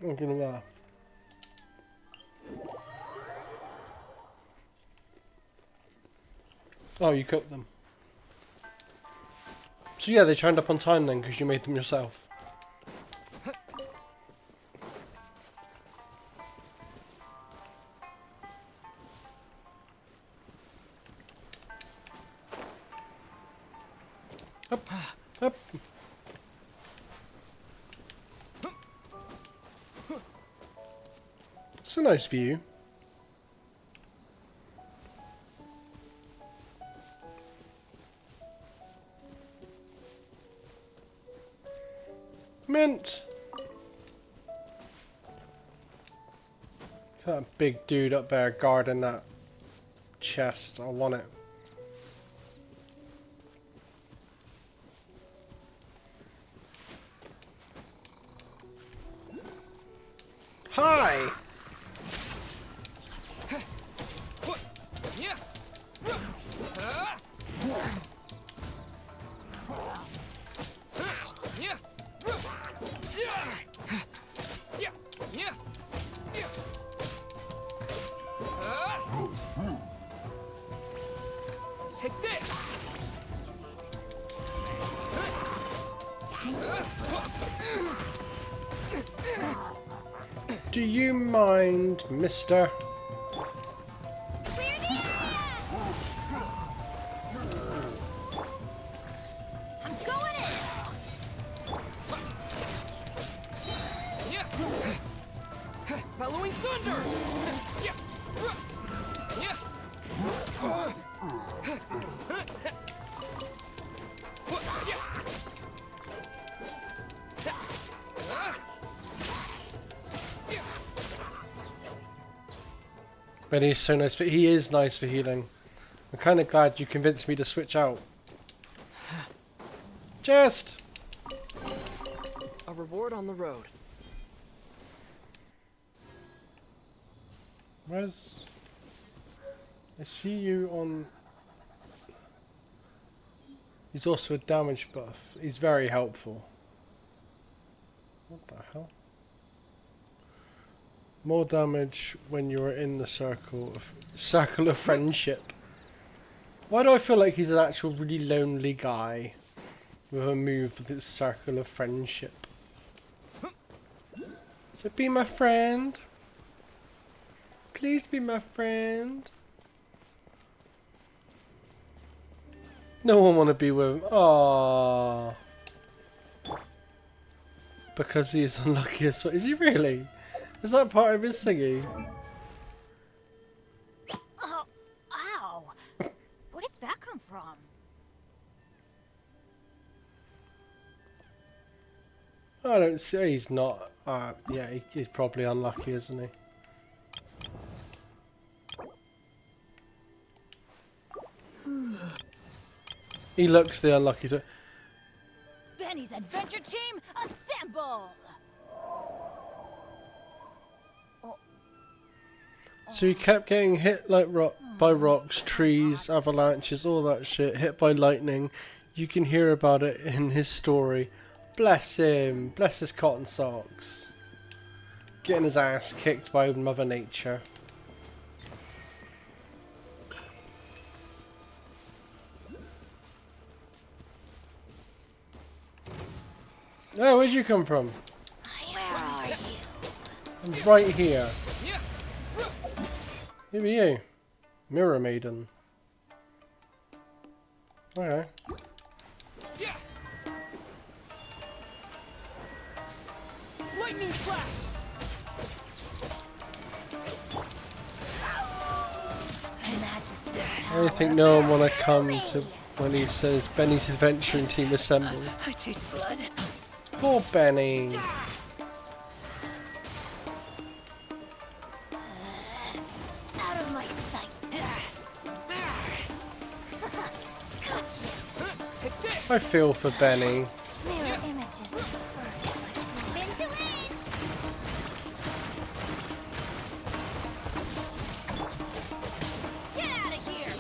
I'm gonna lie. Oh, you cooked them. So yeah, they turned up on time then because you made them yourself. Up, up. It's a nice view. Mint! That big dude up there guarding that chest. I want it. Hi! Take this! Do you mind, mister? I'm going in! Bellowing thunder! But he's so nice he is nice for healing. I'm kind of glad you convinced me to switch out. Just A reward on the road. where's... I see you on... He's also a damage buff. He's very helpful. What the hell? More damage when you're in the circle of friendship. Why do I feel like he's an actual really lonely guy with a move with its circle of friendship? So be my friend. Please be my friend. No one want to be with him. Aww. Because he is unlucky as well. Is he really? Is that part of his thingy? Oh, ow! Where did that come from? I don't see. He's not. Yeah, he's probably unlucky, isn't he? He looks the unlucky to. Benny's adventure team, assemble! So he kept getting hit like by rocks, trees, avalanches, all that shit. Hit by lightning. You can hear about it in his story. Bless him. Bless his cotton socks. Getting his ass kicked by Mother Nature. Oh, where'd you come from? Where are you? I'm right here. Who are you? Mirror Maiden. Okay. Lightning flash! I don't think no one wanna come to when he says Benny's adventuring team assemble. I taste blood. Poor Benny. Out of my sight. Gotcha. I feel for Benny. Mirror images dispersed. Spin to win! Get out of here!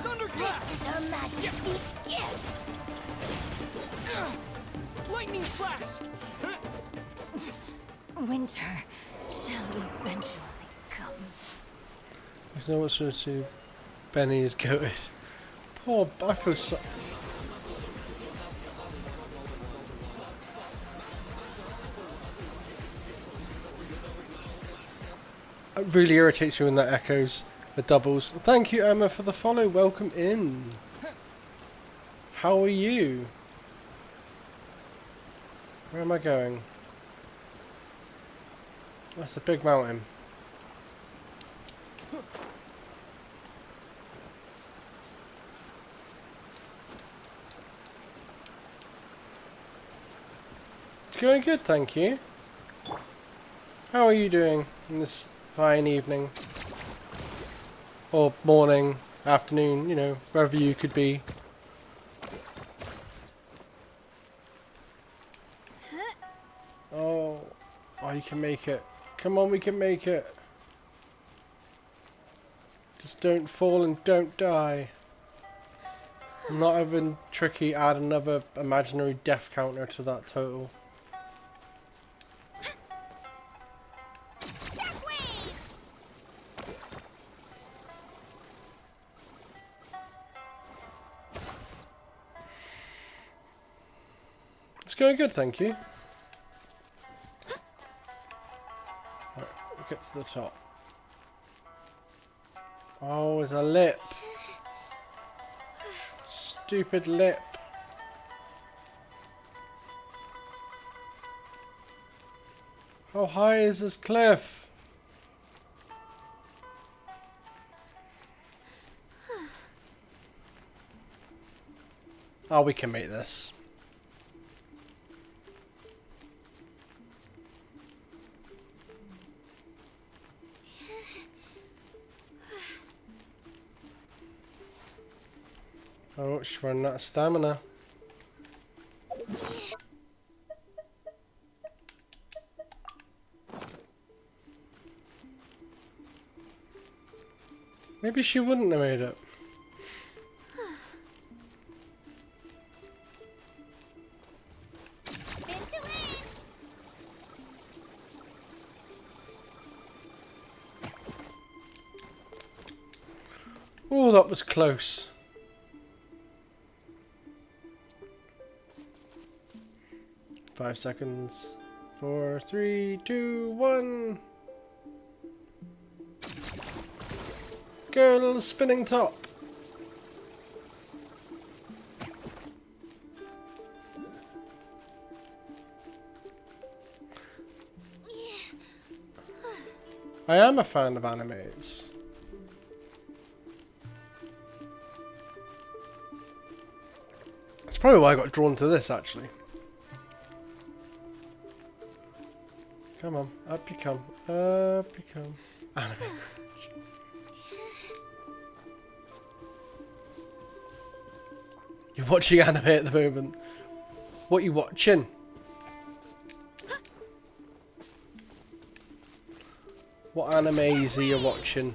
Thunderclap! This is Her Majesty's gift! Lightning flash! Winter shall eventually come. There's no one to see Benny is goated. Poor, I feel so. It really irritates me when that echoes the doubles. Thank you, Emma, for the follow. Welcome in. How are you? Where am I going? That's a big mountain. It's going good, thank you. How are you doing in this fine evening? Or morning, afternoon, you know, wherever you could be. Oh, you can make it. Come on, we can make it. Just don't fall and don't die. I'm not even tricky, add another imaginary death counter to that total. It's going good, thank you. Right, we'll get to the top. Oh, there's a lip. Stupid lip. How high is this cliff? Oh, we can make this. Oh, she's running out of stamina. Maybe she wouldn't have made it. Oh, that was close. Five seconds. 4, 3, 2, 1. Go, little spinning top. I am a fan of animes. That's probably why I got drawn to this, actually. Come on, up you come. Up you come. Anime. You're watching anime at the moment. What are you watching? What animes are you watching?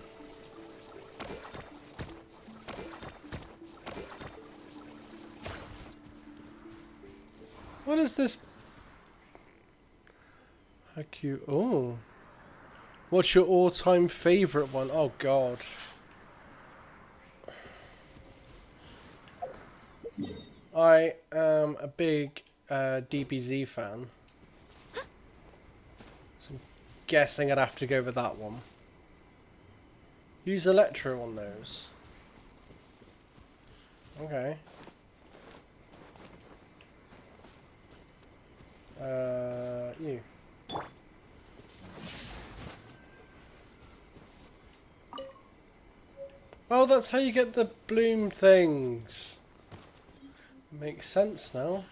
What is this? How cute. Oh. What's your all-time favourite one? Oh god. I am a big DBZ fan. So I'm guessing I'd have to go with that one. Use Electro on those. Okay. You. Oh, that's how you get the bloom things. Makes sense now.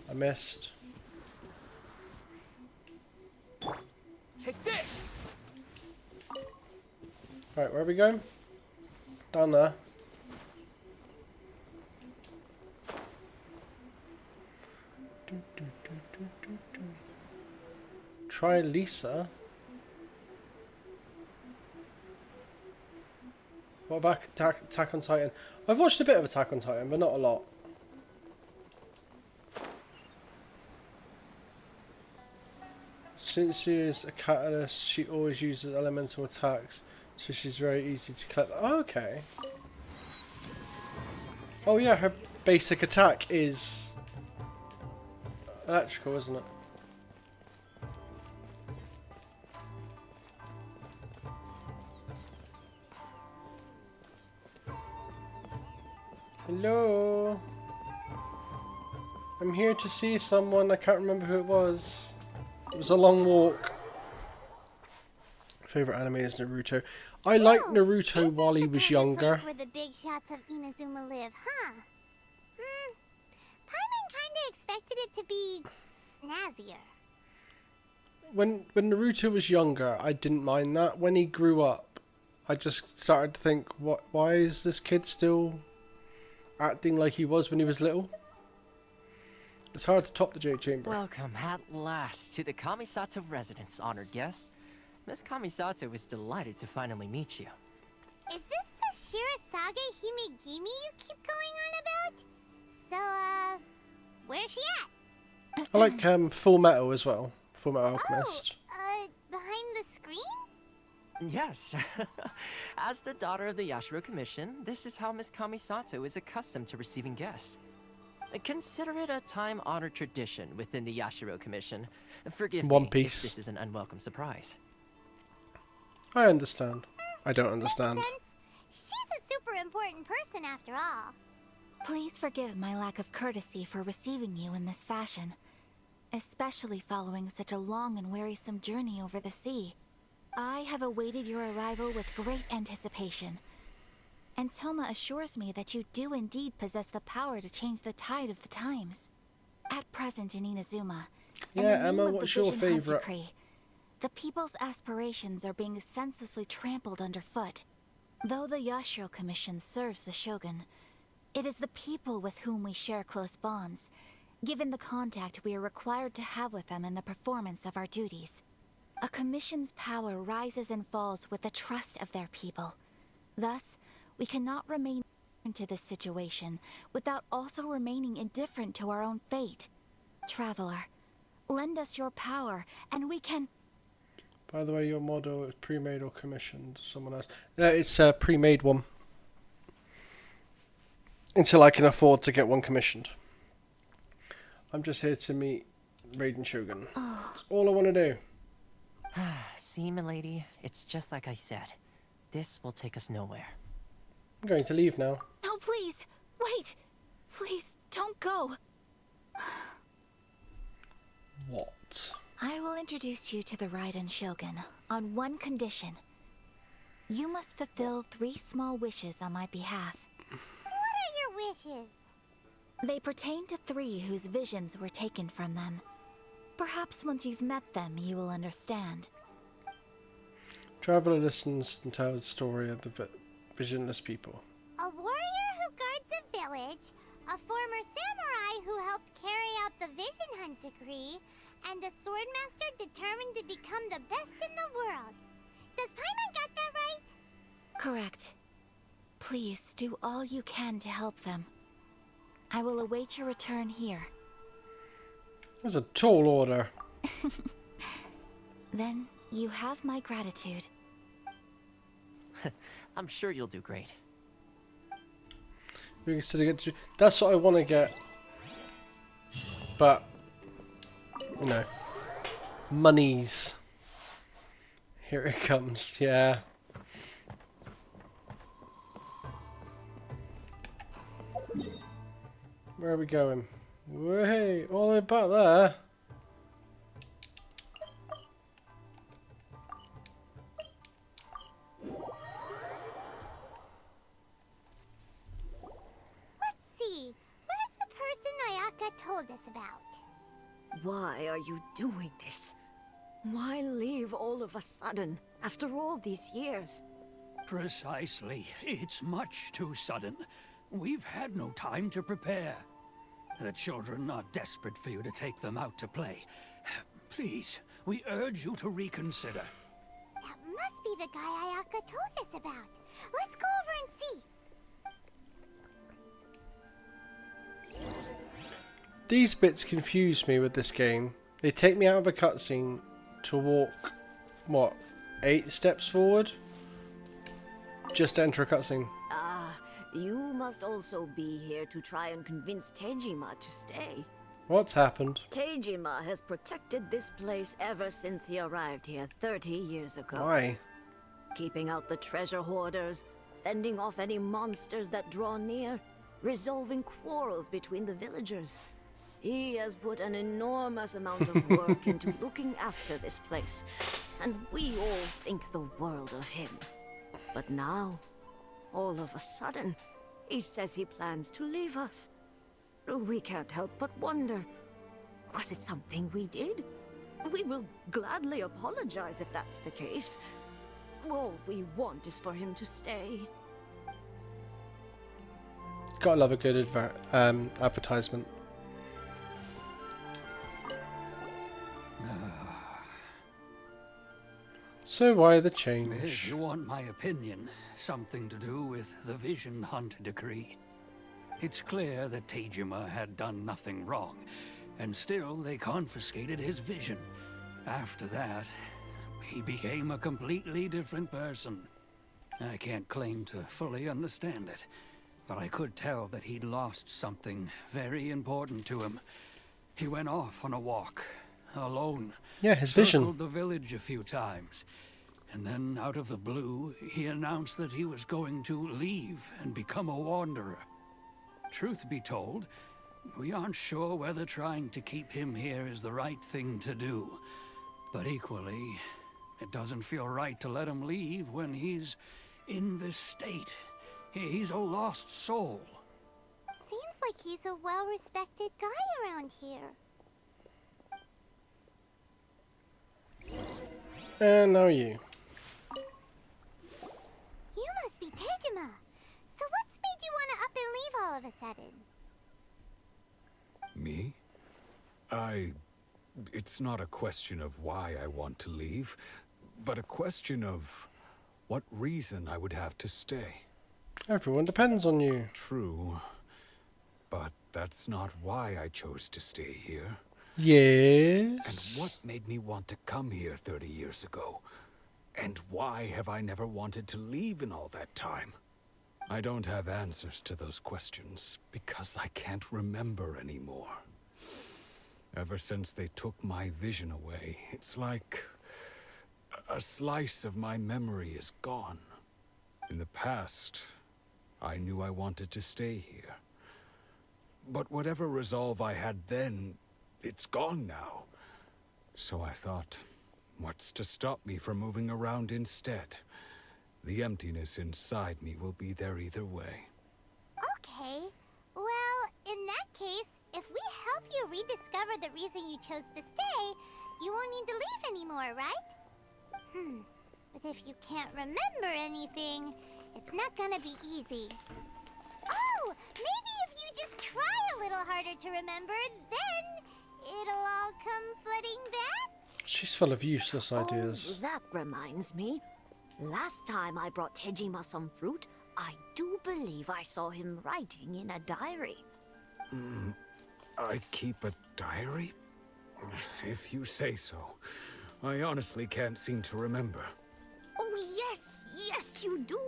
I missed. Take this. Right, where are we going? Down there. Try Lisa. What about Attack on Titan? I've watched a bit of Attack on Titan, but not a lot. Since she is a catalyst, she always uses elemental attacks, so she's very easy to collect. Oh, okay. Oh yeah, her basic attack is electrical, isn't it? Hello. I'm here to see someone. I can't remember who it was. It was a long walk. Favorite anime is Naruto. I liked Naruto while he was younger. Where the big shots of Inazuma live, huh? Paimon kinda expected it to be snazzier. When Naruto was younger, I didn't mind that. When he grew up, I just started to think, why is this kid still acting like he was when he was little? It's hard to top the Jade Chamber. Welcome at last to the Kamisato residence, honored guests. Miss Kamisato is delighted to finally meet you. Is this the Shirasage Himegimi you keep going on about? So, where's she at? I like Full Metal as well. Full Metal Alchemist. Behind the screen? Yes. As the daughter of the Yashiro Commission, this is how Miss Kamisato is accustomed to receiving guests. Consider it a time-honored tradition within the Yashiro Commission. Forgive One me Piece. if this is an unwelcome surprise. I understand. I don't understand. She's a super important person after all. Please forgive my lack of courtesy for receiving you in this fashion, especially following such a long and wearisome journey over the sea. I have awaited your arrival with great anticipation, and Toma assures me that you do indeed possess the power to change the tide of the times. At present in Inazuma, in the name Emma, of the what's your Vision Hunt favourite? Decree, the people's aspirations are being senselessly trampled underfoot. Though the Yashiro Commission serves the Shogun, it is the people with whom we share close bonds, given the contact we are required to have with them in the performance of our duties. A commission's power rises and falls with the trust of their people. Thus, we cannot remain into this situation without also remaining indifferent to our own fate. Traveler, lend us your power, and we can... By the way, your model is pre-made or commissioned? Someone else? It's a pre-made one. Until I can afford to get one commissioned. I'm just here to meet Raiden Shogun. That's all I want to do. See, milady, it's just like I said. This will take us nowhere. I'm going to leave now. No, please, wait! Please, don't go! What? I will introduce you to the Raiden Shogun on one condition. You must fulfill 3 small wishes on my behalf. What are your wishes? They pertain to 3 whose visions were taken from them. Perhaps once you've met them, you will understand. Traveler listens and tells the story of the visionless people. A warrior who guards a village, a former samurai who helped carry out the Vision Hunt decree, and a swordmaster determined to become the best in the world. Does Paimon got that right? Correct. Please do all you can to help them. I will await your return here. That's a tall order. Then you have my gratitude. I'm sure you'll do great. We can still get to. That's what I want to get. But, you know, monies. Here it comes. Yeah. Where are we going? Way, all the way back there. Let's see. Where's the person Ayaka told us about? Why are you doing this? Why leave all of a sudden, after all these years? Precisely. It's much too sudden. We've had no time to prepare. The children are desperate for you to take them out to play. Please, we urge you to reconsider. That must be the guy Ayaka told us about. Let's go over and see. These bits confuse me with this game. They take me out of a cutscene to walk, what, 8 steps forward? Just to enter a cutscene. You must also be here to try and convince Tejima to stay. What's happened? Tejima has protected this place ever since he arrived here 30 years ago. Why? Keeping out the treasure hoarders, fending off any monsters that draw near, resolving quarrels between the villagers. He has put an enormous amount of work into looking after this place, and we all think the world of him. But now, all of a sudden, he says he plans to leave us. We can't help but wonder, was it something we did? We will gladly apologize if that's the case. All we want is for him to stay. Gotta love a good advertisement. So why the change? If you want my opinion, something to do with the Vision Hunt decree. It's clear that Tejima had done nothing wrong, and still they confiscated his vision. After that, he became a completely different person. I can't claim to fully understand it, but I could tell that he'd lost something very important to him. He went off on a walk, alone. Yeah, his vision. Circled the village a few times. And then, out of the blue, he announced that he was going to leave and become a wanderer. Truth be told, we aren't sure whether trying to keep him here is the right thing to do. But equally, it doesn't feel right to let him leave when he's in this state. He's a lost soul. Seems like he's a well-respected guy around here. And now you. You must be Tejima. So what's made you want to up and leave all of a sudden? Me? It's not a question of why I want to leave, but a question of what reason I would have to stay. Everyone depends on you. True, but that's not why I chose to stay here. Yes. And what made me want to come here 30 years ago? And why have I never wanted to leave in all that time? I don't have answers to those questions because I can't remember anymore. Ever since they took my vision away, it's like a slice of my memory is gone. In the past, I knew I wanted to stay here. But whatever resolve I had then, it's gone now. So I thought, what's to stop me from moving around instead? The emptiness inside me will be there either way. Okay. Well, in that case, if we help you rediscover remember the reason you chose to stay, you won't need to leave anymore, right? But if you can't remember anything, it's not gonna be easy. Oh, maybe if you just try a little harder to remember, then it'll all come flooding back? She's full of useless ideas. Oh, that reminds me. Last time I brought Tejima some fruit, I do believe I saw him writing in a diary. I'd keep a diary? If you say so. I honestly can't seem to remember. Oh, yes, you do.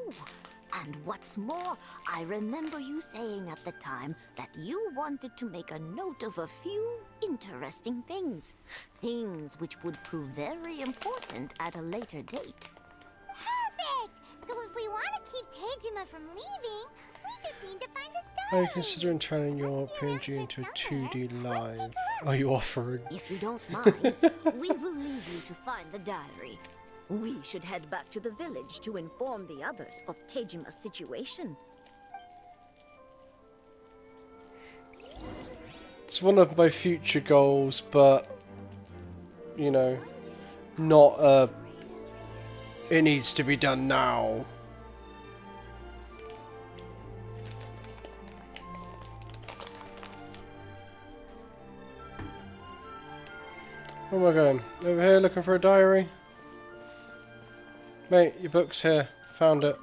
And what's more, I remember you saying at the time that you wanted to make a note of a few interesting things. Things which would prove very important at a later date. Perfect! So if we want to keep Tejima from leaving, we just need to find his Are diary. you considering turning your PNG into a 2D live? Are you offering? If you don't mind, we will leave you to find the diary. We should head back to the village to inform the others of Tejima's situation. It's one of my future goals, but you know, not it needs to be done now. Where am I going? Over here looking for a diary? Mate, your book's here. Found it.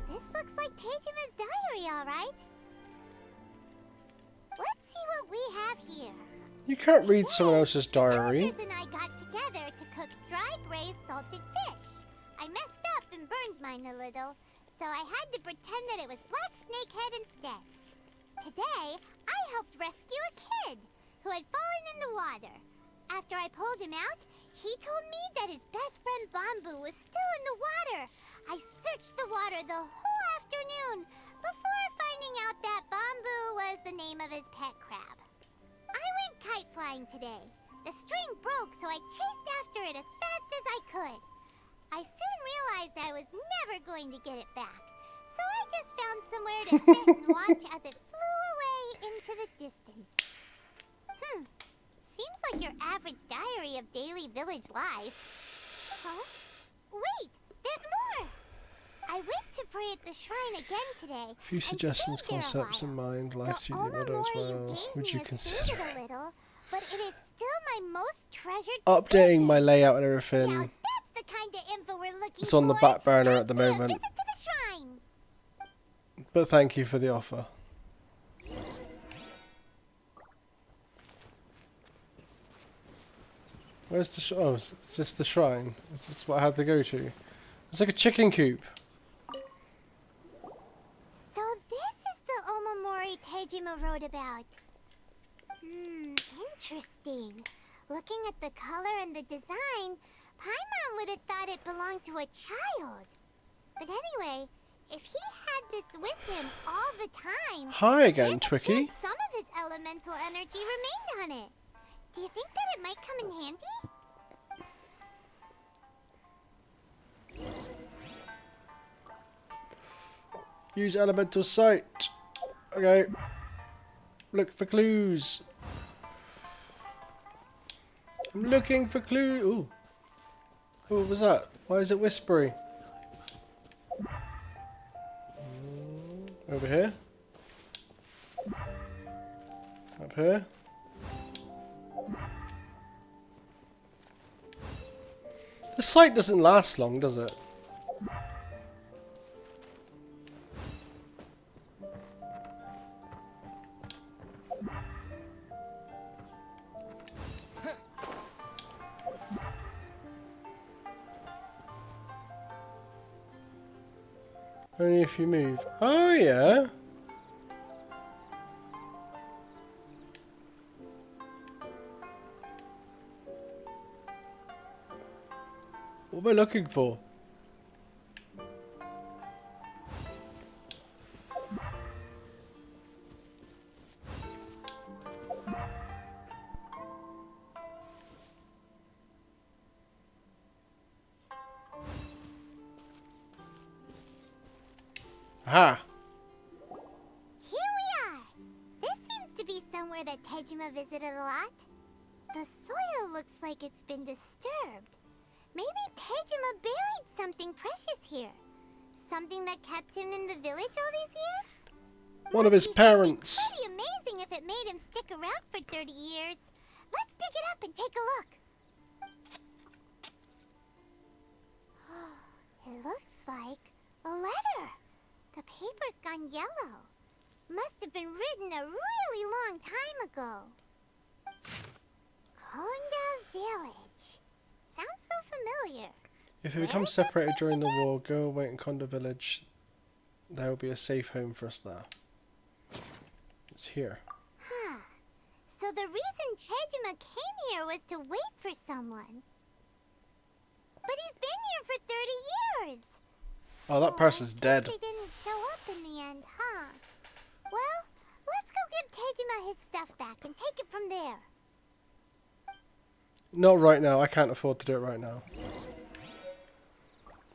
This looks like Tejima's diary, alright. Let's see what we have here. You can't read someone else's diary. The villagers and I got together to cook dry braised salted fish. I messed up and burned mine a little, so I had to pretend that it was black snakehead instead. Today, I helped rescue a kid who had fallen in the water. After I pulled him out, he told me that his best friend Bamboo was still in the water. I searched the water the whole afternoon before finding out that Bamboo was the name of his pet crab. I went kite flying today. The string broke, so I chased after it as fast as I could. I soon realized I was never going to get it back, so I just found somewhere to sit and watch as it flew away into the distance. Seems like your average diary of daily village life. Huh? Wait, there's more! I went to pray at the shrine again today. Few suggestions, concepts in mind, life to the motto as well. Would you consider a little, but it is still my most treasured updating my layout and everything? Now that's the kind of info we're looking It's on the back burner at the moment. Visit to the shrine. But thank you for the offer. Where's the oh, is this the shrine? Is this what I had to go to? It's like a chicken coop. So this is the Omamori Tejima wrote about. Interesting. Looking at the color and the design, Paimon would have thought it belonged to a child. But anyway, if he had this with him all the time, Hi again, there's a Twiki. chance some of his elemental energy remained on it. Do you think that it might come in handy? Use elemental sight. Okay. Look for clues. I'm looking for clues. Ooh. Ooh, what was that? Why is it whispery? Over here. Up here. The sight doesn't last long, does it? Only if you move. Oh yeah. What am I looking for? Aha! Here we are. This seems to be somewhere somewhere that Tejima visited a lot? The soil looks like it's been disturbed. Maybe Tejima buried something precious here. Something that kept him in the village all these years? One of his parents. Pretty amazing if it made him stick around for 30 years. Let's dig it up and take a look. It looks like a letter. The paper's gone yellow. Must have been written a really long time ago. Konda Village. Sounds so familiar. If we become separated during the war, go away in Konda Village. There will be a safe home for us there. It's here. Huh. So the reason Tejima came here was to wait for someone. But he's been here for 30 years. Oh, that person's dead. They didn't show up in the end, huh? Well, let's go give Tejima his stuff back and take it from there. Not right now. I can't afford to do it right now.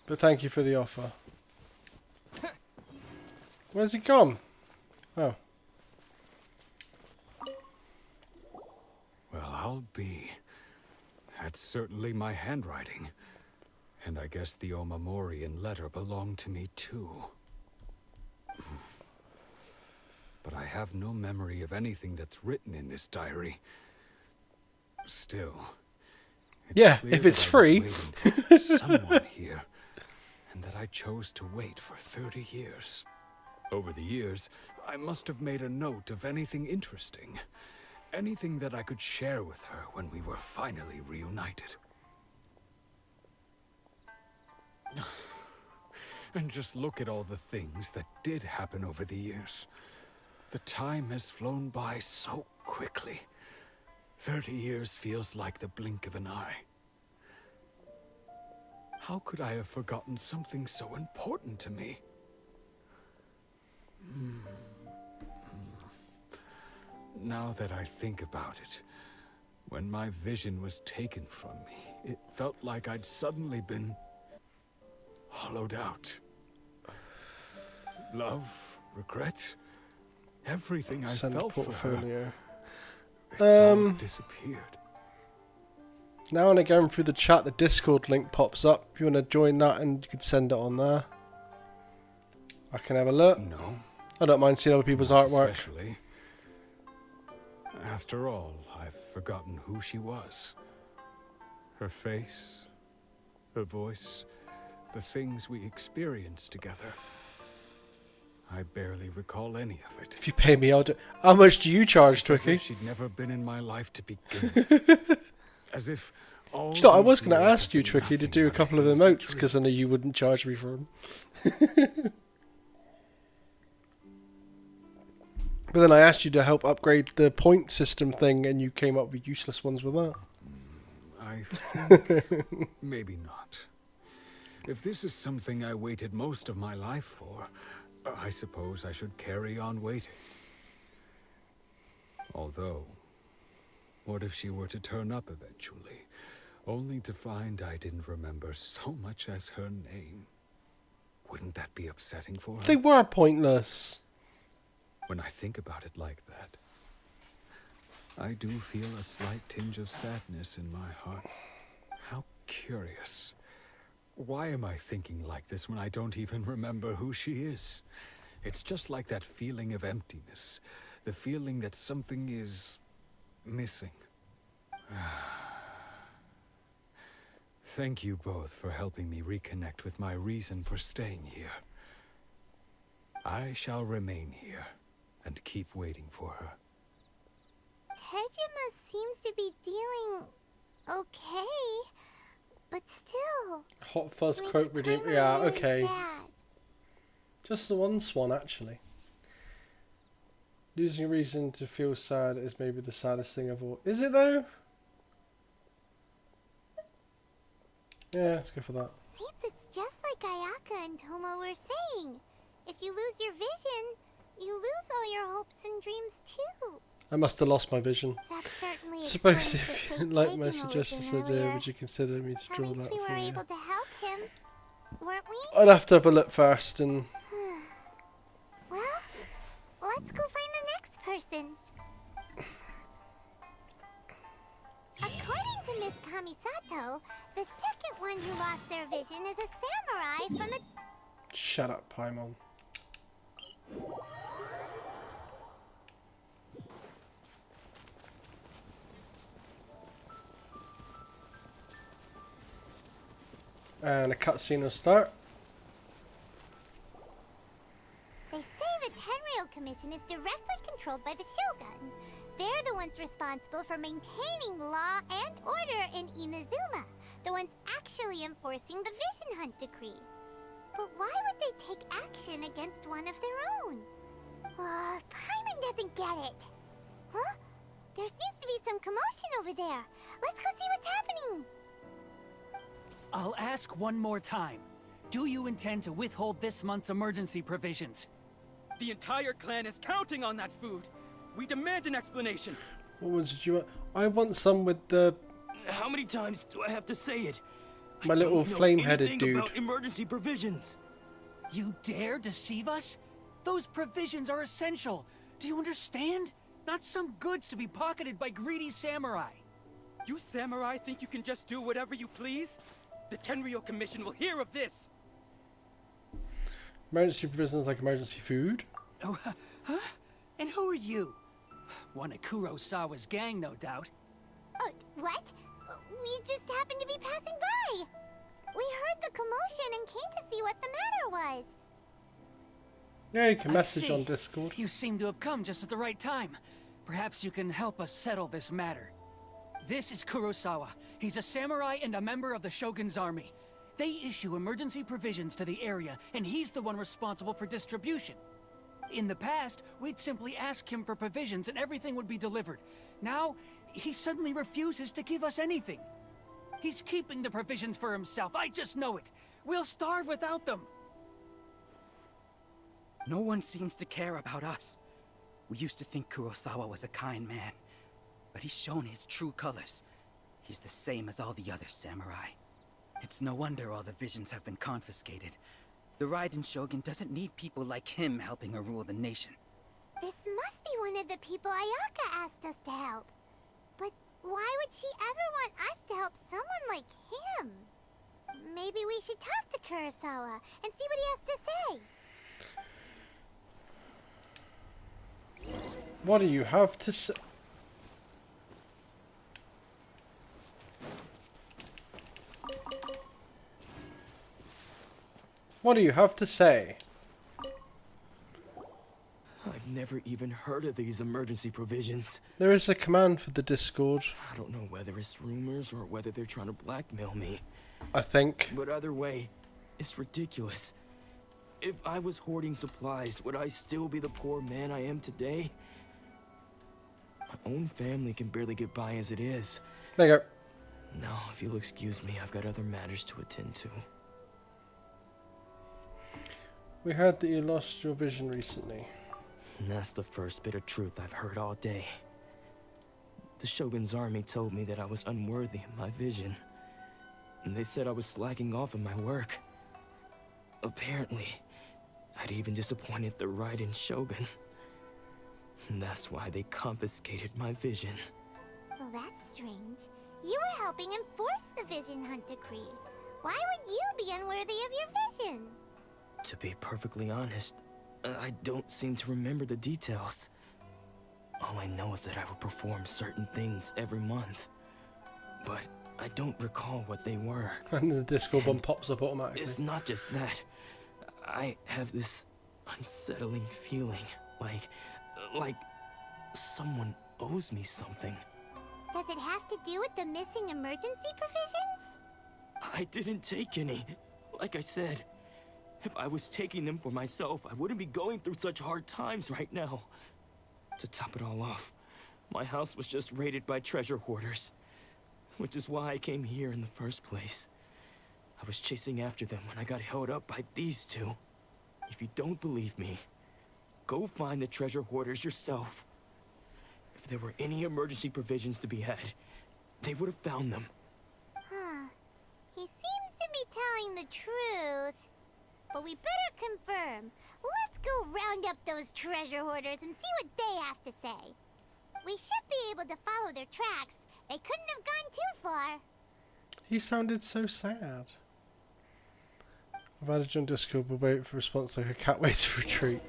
But thank you for the offer. Where's he gone? Oh. Well, I'll be. That's certainly my handwriting. And I guess the Omamorian letter belonged to me too. But I have no memory of anything that's written in this diary. Still. Yeah, if it's free. Someone here. And that I chose to wait for 30 years. Over the years, I must have made a note of anything interesting. Anything that I could share with her when we were finally reunited. And just look at all the things that did happen over the years. The time has flown by so quickly. 30 years feels like the blink of an eye. How could I have forgotten something so important to me? Now that I think about it, when my vision was taken from me, it felt like I'd suddenly been hollowed out. Love, regret, everything I felt for her, it's all disappeared. Now when I go through the chat, the Discord link pops up. If you want to join that, and you can send it on there. I can have a look. No. I don't mind seeing other people's artwork. Especially. After all, I've forgotten who she was. Her face, her voice, the things we experienced together. I barely recall any of it. If you pay me, I'll do. How much do you charge, Twiki? As if she'd never been in my life to begin with. As if all. Do you know, I was these going to years ask you, have been Twiki, to nothing do a but couple of hazy emotes dream. because I know you wouldn't charge me for them. But then I asked you to help upgrade the point system thing, and you came up with useless ones with that. I think maybe not. If this is something I waited most of my life for, I suppose I should carry on waiting. Although, what if she were to turn up eventually, only to find I didn't remember so much as her name? Wouldn't that be upsetting for her? They were pointless. When I think about it like that, I do feel a slight tinge of sadness in my heart. How curious. Why am I thinking like this when I don't even remember who she is? It's just like that feeling of emptiness. The feeling that something is missing. Thank you both for helping me reconnect with my reason for staying here. I shall remain here and keep waiting for her. Tejima seems to be dealing okay, but still. Hot Fuzz it's quote redeem. kinda Yeah, really okay. sad. Just the one swan, actually. Losing a reason to feel sad is maybe the saddest thing of all. Is it though? Yeah, let's go for that. Seems it's just like Ayaka and Toma were saying. If you lose your vision, you lose all your hopes and dreams too. I must have lost my vision. That certainly Suppose explains if the you fake like my Tejima was suggestions, in earlier. would you consider me to At draw least that we for were you? able to help him, weren't we? I'd have to have a look first and. Well, let's go find the next person. Kamisato, the second one who lost their vision is a samurai from the... Shut up, Paimon. And a cutscene will start. They say the Tenryou Commission is directly controlled by the Shogun. They're the ones responsible for maintaining law and order in Inazuma, the ones actually enforcing the Vision Hunt Decree. But why would they take action against one of their own? Paimon doesn't get it. Huh? There seems to be some commotion over there. Let's go see what's happening. I'll ask one more time. Do you intend to withhold this month's emergency provisions? The entire clan is counting on that food. We demand an explanation. What ones did you want? I want some with the... How many times do I have to say it? my little flame-headed dude. About emergency provisions. You dare deceive us? Those provisions are essential. Do you understand? Not some goods to be pocketed by greedy samurai. You samurai think you can just do whatever you please? The Tenryou Commission will hear of this. Emergency provisions like emergency food. Oh, huh? And who are you? One of Kurosawa's gang, no doubt. What? We just happened to be passing by. We heard the commotion and came to see what the matter was. Yeah, you can message see. on Discord. You seem to have come just at the right time. Perhaps you can help us settle this matter. This is Kurosawa. He's a samurai and a member of the Shogun's army. They issue emergency provisions to the area, and he's the one responsible for distribution. In the past, we'd simply ask him for provisions and everything would be delivered. Now, he suddenly refuses to give us anything. He's keeping the provisions for himself, I just know it. We'll starve without them. No one seems to care about us. We used to think Kurosawa was a kind man, but he's shown his true colors. He's the same as all the other samurai. It's no wonder all the visions have been confiscated. The Raiden Shogun doesn't need people like him helping her rule the nation. This must be one of the people Ayaka asked us to help. But why would she ever want us to help someone like him? Maybe we should talk to Kurosawa and see what he has to say. What do you have to say? What do you have to say? I've never even heard of these emergency provisions. There is a command for the Discord. I don't know whether it's rumors or whether they're trying to blackmail me. I think. But either way, it's ridiculous. If I was hoarding supplies, would I still be the poor man I am today? My own family can barely get by as it is. There you go. Now, if you'll excuse me, I've got other matters to attend to. We heard that you lost your vision recently. And that's the first bit of truth I've heard all day. The Shogun's army told me that I was unworthy of my vision. And they said I was slacking off in my work. Apparently, I'd even disappointed the Raiden Shogun. And that's why they confiscated my vision. Well, that's strange. You were helping enforce the Vision Hunt Decree. Why would you be unworthy of your vision? To be perfectly honest, I don't seem to remember the details. All I know is that I would perform certain things every month. But I don't recall what they were. And the Discord one pops up automatically. It's not just that. I have this unsettling feeling, like someone owes me something. Does it have to do with the missing emergency provisions? I didn't take any. Like I said, if I was taking them for myself, I wouldn't be going through such hard times right now. To top it all off, my house was just raided by treasure hoarders, which is why I came here in the first place. I was chasing after them when I got held up by these two. If you don't believe me, go find the treasure hoarders yourself. If there were any emergency provisions to be had, they would have found them. Huh. He seems to be telling the truth. But we better confirm. Let's go round up those treasure hoarders and see what they have to say. We should be able to follow their tracks. They couldn't have gone too far. He sounded so sad. I've had a John Discord, but wait for a response like a cat waits for a treat.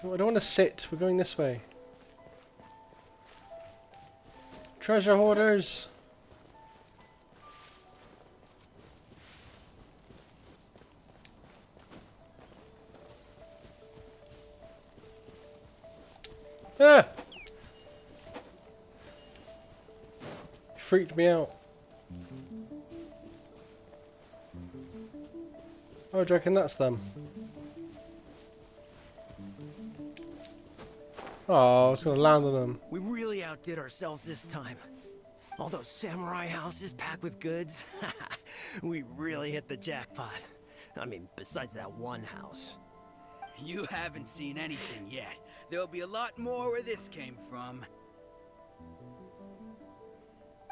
Oh, I don't want to sit. We're going this way. Treasure hoarders. Ah! Freaked me out. Oh, do you reckon that's them? Oh, I was going to land on them. We really outdid ourselves this time. All those samurai houses packed with goods. We really hit the jackpot. I mean, besides that one house. You haven't seen anything yet. There'll be a lot more where this came from.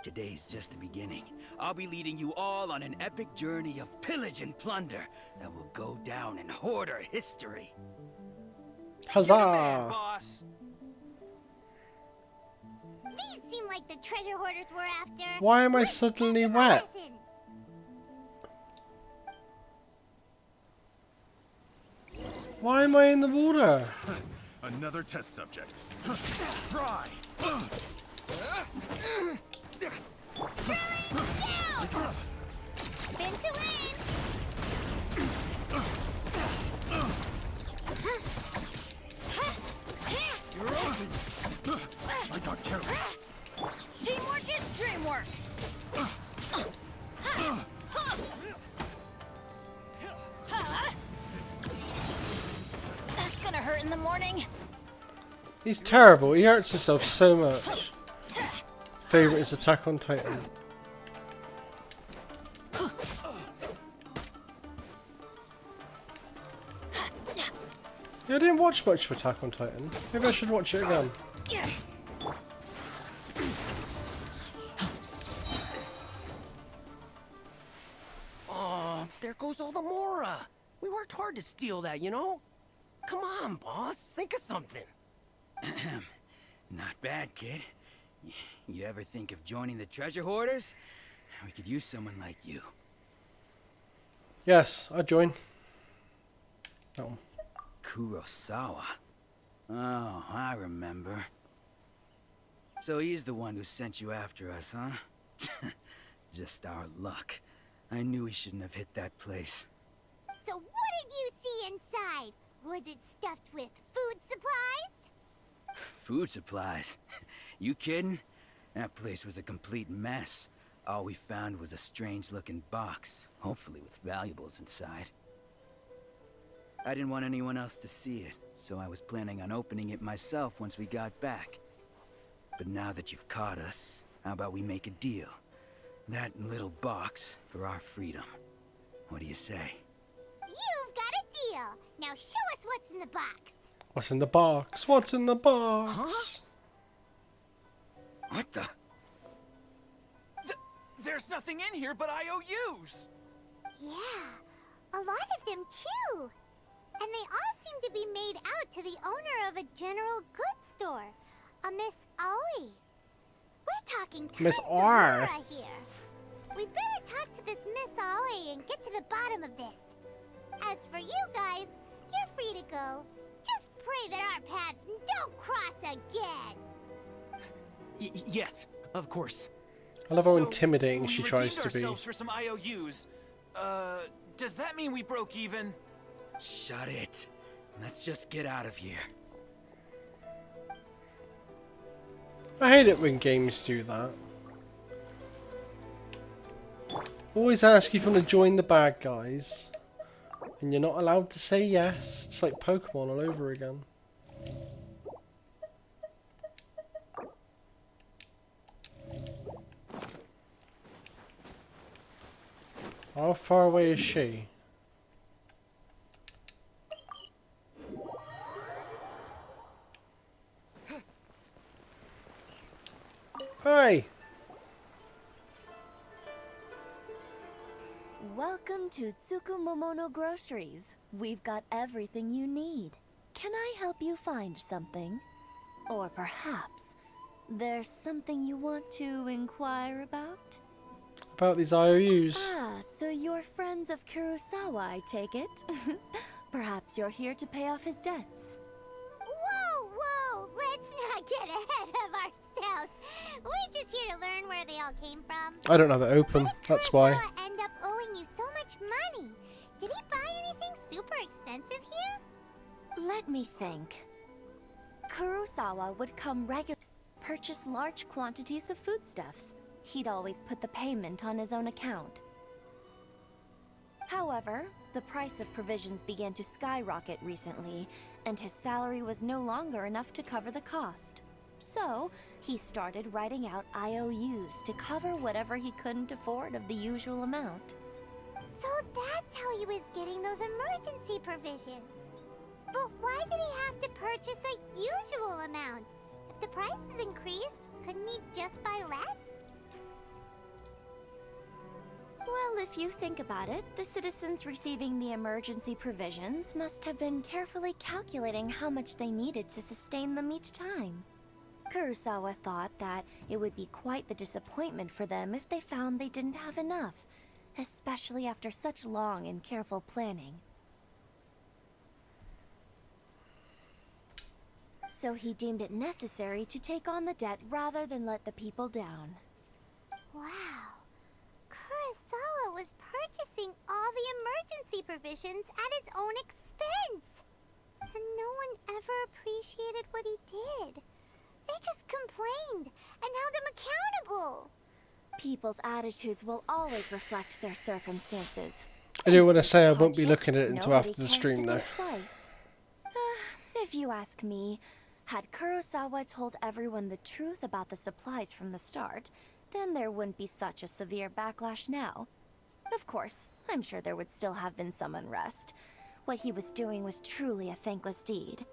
Today's just the beginning. I'll be leading you all on an epic journey of pillage and plunder that will go down in hoarder history. Huzzah! You're the man, boss. These seem like the treasure hoarders we're after. Why am I suddenly wet? Why am I in the water? Another test subject. Try! Spin to win! You're open! I got carried. Teamwork is dreamwork. That's gonna hurt in the morning. He's terrible. He hurts himself so much. Favorite is Attack on Titan. Yeah, I didn't watch much of Attack on Titan. Maybe I should watch it again. Oh, there goes all the Mora. We worked hard to steal that, you know? Come on, boss. Think of something. Not bad, kid. You ever think of joining the treasure hoarders? We could use someone like you. Yes, I'd join. Oh. Kurosawa. Oh, I remember. So he's the one who sent you after us, huh? Just our luck. I knew he shouldn't have hit that place. So what did you see inside? Was it stuffed with food supplies? Food supplies? You kidding? That place was a complete mess. All we found was a strange-looking box, hopefully with valuables inside. I didn't want anyone else to see it, so I was planning on opening it myself once we got back. But now that you've caught us, how about we make a deal? That little box for our freedom. What do you say? You've got a deal. Now show us what's in the box. What's in the box? What's in the box? Huh? What the? There's nothing in here but IOUs! Yeah, a lot of them too. And they all seem to be made out to the owner of a general goods store, a Miss Aoi. We're talking Miss tons of R. Mora here. We better talk to this Miss Aoi and get to the bottom of this. As for you guys, you're free to go. Just pray that our paths don't cross again. Yes, of course. I love how intimidating she We tries to redeemed be. ourselves for some IOUs. Does that mean we broke even? Shut it. Let's just get out of here. I hate it when games do that. Always ask if you want to join the bad guys, and you're not allowed to say yes. It's like Pokemon all over again. How far away is she? Hi! Welcome to Tsukumomono Groceries. We've got everything you need. Can I help you find something? Or perhaps There's something you want to inquire about? About these IOUs. Ah, so you're friends of Kurosawa, I take it? Perhaps you're here to pay off his debts. Whoa, whoa! Let's not get ahead of ourselves. We're just here to learn where they all came from. I don't have it open, that's why. Kurosawa end up owing you so much money. Did he buy anything super expensive here? Let me think. Kurosawa would come regularly to purchase large quantities of foodstuffs. He'd always put the payment on his own account. However, the price of provisions began to skyrocket recently, and his salary was no longer enough to cover the cost. So, he started writing out IOUs to cover whatever he couldn't afford of the usual amount. So that's how he was getting those emergency provisions. But why did he have to purchase a usual amount? If the price is increased, couldn't he just buy less? Well, if you think about it, the citizens receiving the emergency provisions must have been carefully calculating how much they needed to sustain them each time. Kurosawa thought that it would be quite the disappointment for them if they found they didn't have enough, especially after such long and careful planning. So he deemed it necessary to take on the debt rather than let the people down. Wow. Kurosawa was purchasing all the emergency provisions at his own expense. And no one ever appreciated what he did. They just complained and held him accountable. People's attitudes will always reflect their circumstances. I do want to say I won't be looking at it until Nobody after the cares stream to though. think twice. If you ask me, had Kurosawa told everyone the truth about the supplies from the start, then there wouldn't be such a severe backlash now. Of course, I'm sure there would still have been some unrest. What he was doing was truly a thankless deed.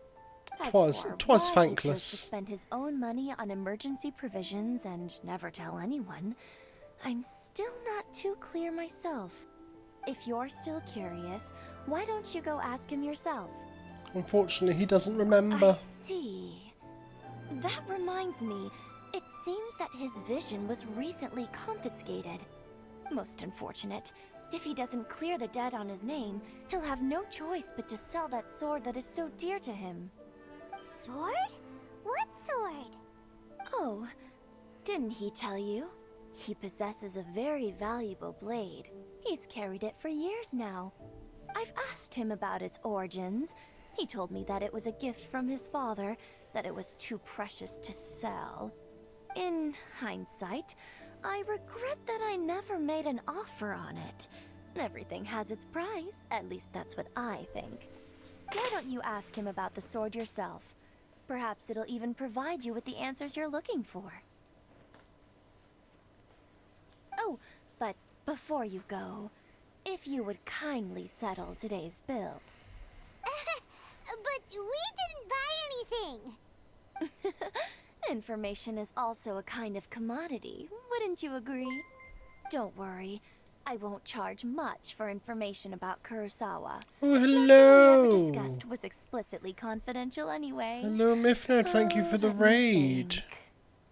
As Twas for why he chose thankless. to spend his own money on emergency provisions and never tell anyone, I'm still not too clear myself. If you're still curious, why don't you go ask him yourself? Unfortunately, he doesn't remember. I see. That reminds me, it seems that his vision was recently confiscated. Most unfortunate. If he doesn't clear the debt on his name, he'll have no choice but to sell that sword that is so dear to him. Sword? What sword? Oh, didn't he tell you? He possesses a very valuable blade. He's carried it for years now. I've asked him about its origins. He told me that it was a gift from his father, that it was too precious to sell. In hindsight, I regret that I never made an offer on it. Everything has its price, at least that's what I think. Why don't you ask him about the sword yourself? Perhaps it'll even provide you with the answers you're looking for. Oh, but before you go, if you would kindly settle today's bill. But we didn't buy anything. Information is also a kind of commodity, wouldn't you agree? Don't worry, I won't charge much for information about Kurosawa. Oh, hello! Nothing we ever discussed was explicitly confidential anyway. Hello, Mifnerd. Thank you for the raid.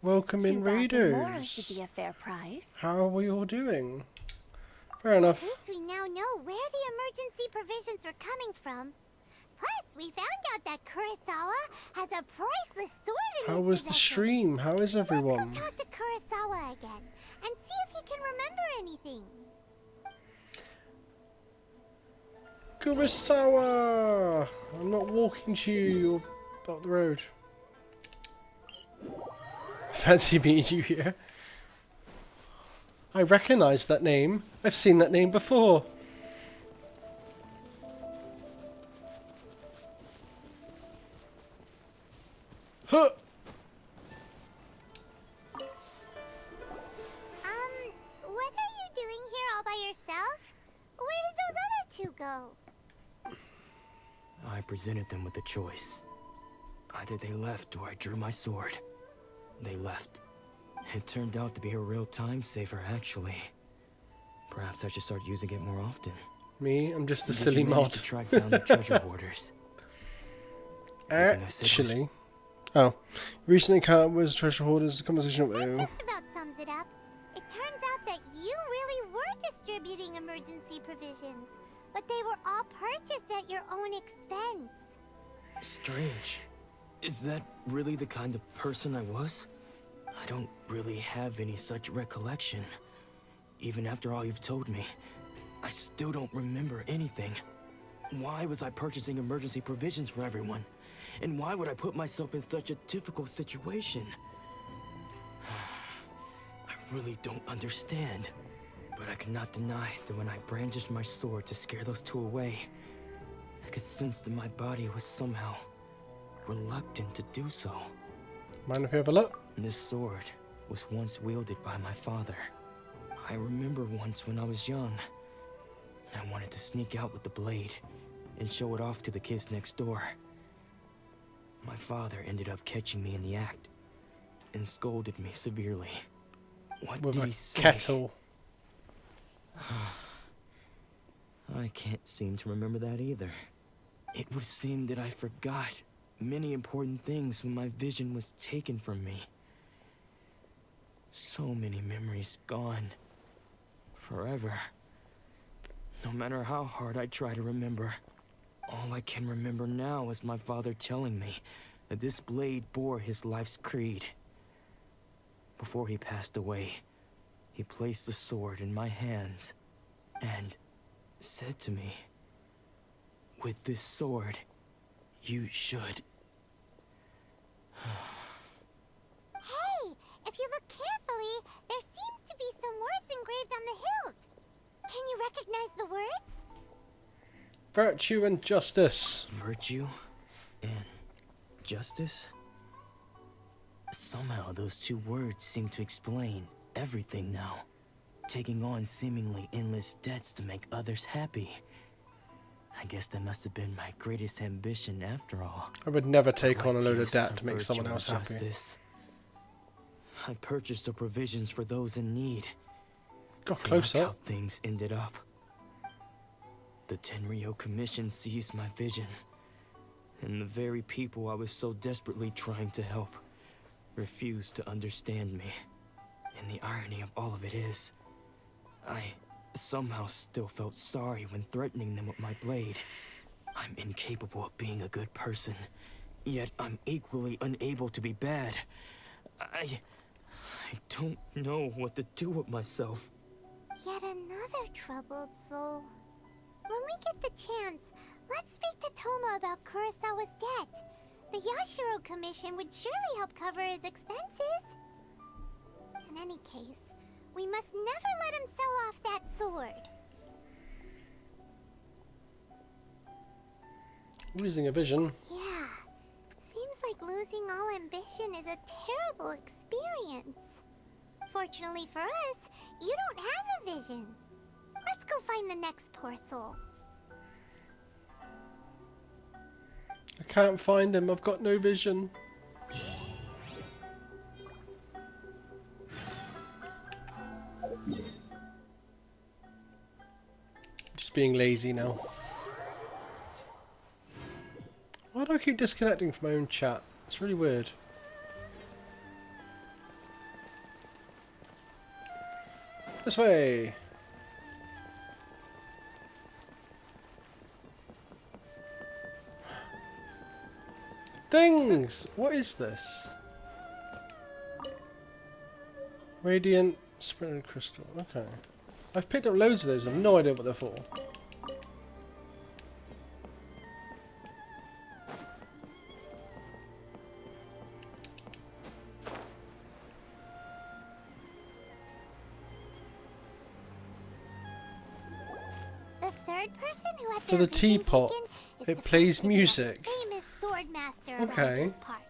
Welcome in, 2,000 more raiders. should be a fair price. How are we all doing? Fair enough. At least we now know where the emergency provisions are coming from. Plus, we found out that Kurosawa has a priceless sword in How his was the possession. stream? How is everyone? Let's go talk to Kurosawa again and see if he can remember anything. Kurosawa! I'm not walking to you. You're up the road. Fancy meeting you here. I recognise that name. I've seen that name before. Huh! What are you doing here all by yourself? Where did those other two go? I presented them with a choice. Either they left or I drew my sword. They left. It turned out to be a real time saver, actually. Perhaps I should start using it more often. Me? I'm just a Did silly you manage mod. to track down the treasure hoarders? Actually, Oh. Recent encounter with treasure hoarders, conversation with you. Just about sums it up. It turns out that you really were distributing emergency provisions, but they were all purchased at your own expense. Strange. Is that really the kind of person I was? I don't really have any such recollection. Even after all you've told me, I still don't remember anything. Why was I purchasing emergency provisions for everyone? And why would I put myself in such a difficult situation? I really don't understand. But I cannot deny that when I brandished my sword to scare those two away, I could sense that my body was somehow reluctant to do so. Mind if we have a look? This sword was once wielded by my father. I remember once when I was young, I wanted to sneak out with the blade and show it off to the kids next door. My father ended up catching me in the act and scolded me severely. What With did a he say? kettle. I can't seem to remember that either. It would seem that I forgot many important things when my vision was taken from me. So many memories gone. Forever. No matter how hard I try to remember, all I can remember now is my father telling me that this blade bore his life's creed. Before he passed away, he placed the sword in my hands and said to me, "With this sword, you should..." Hey, if you look carefully, there seems to be some words engraved on the hilt. Can you recognize the words? Virtue and justice. Virtue and justice? Somehow those two words seem to explain everything now. Taking on seemingly endless debts to make others happy. I guess that must have been my greatest ambition after all. I would never take on a load of Use debt to make virtue someone and else happy. justice. I purchased the provisions for those in need. Got And closer. look how things ended up. The Tenryo Commission seized my vision, and the very people I was so desperately trying to help refused to understand me. And the irony of all of it is, I somehow still felt sorry when threatening them with my blade. I'm incapable of being a good person, yet I'm equally unable to be bad. I don't know what to do with myself. Yet another troubled soul. When we get the chance, let's speak to Toma about Kurosawa's debt. The Yashiro Commission would surely help cover his expenses. In any case, we must never let him sell off that sword. Losing a vision. Yeah, seems like losing all ambition is a terrible experience. Fortunately for us, you don't have a vision. Let's go find the next poor soul. I can't find him. I've got no vision. Just being lazy now. Why do I keep disconnecting from my own chat? It's really weird. This way. Things! What is this? Radiant sprinted crystal. Okay. I've picked up loads of those. I have no idea what they're for. The third person who had For their the vision teapot, taken is it plays supposed to be a music. famous sword master around Okay. these parts.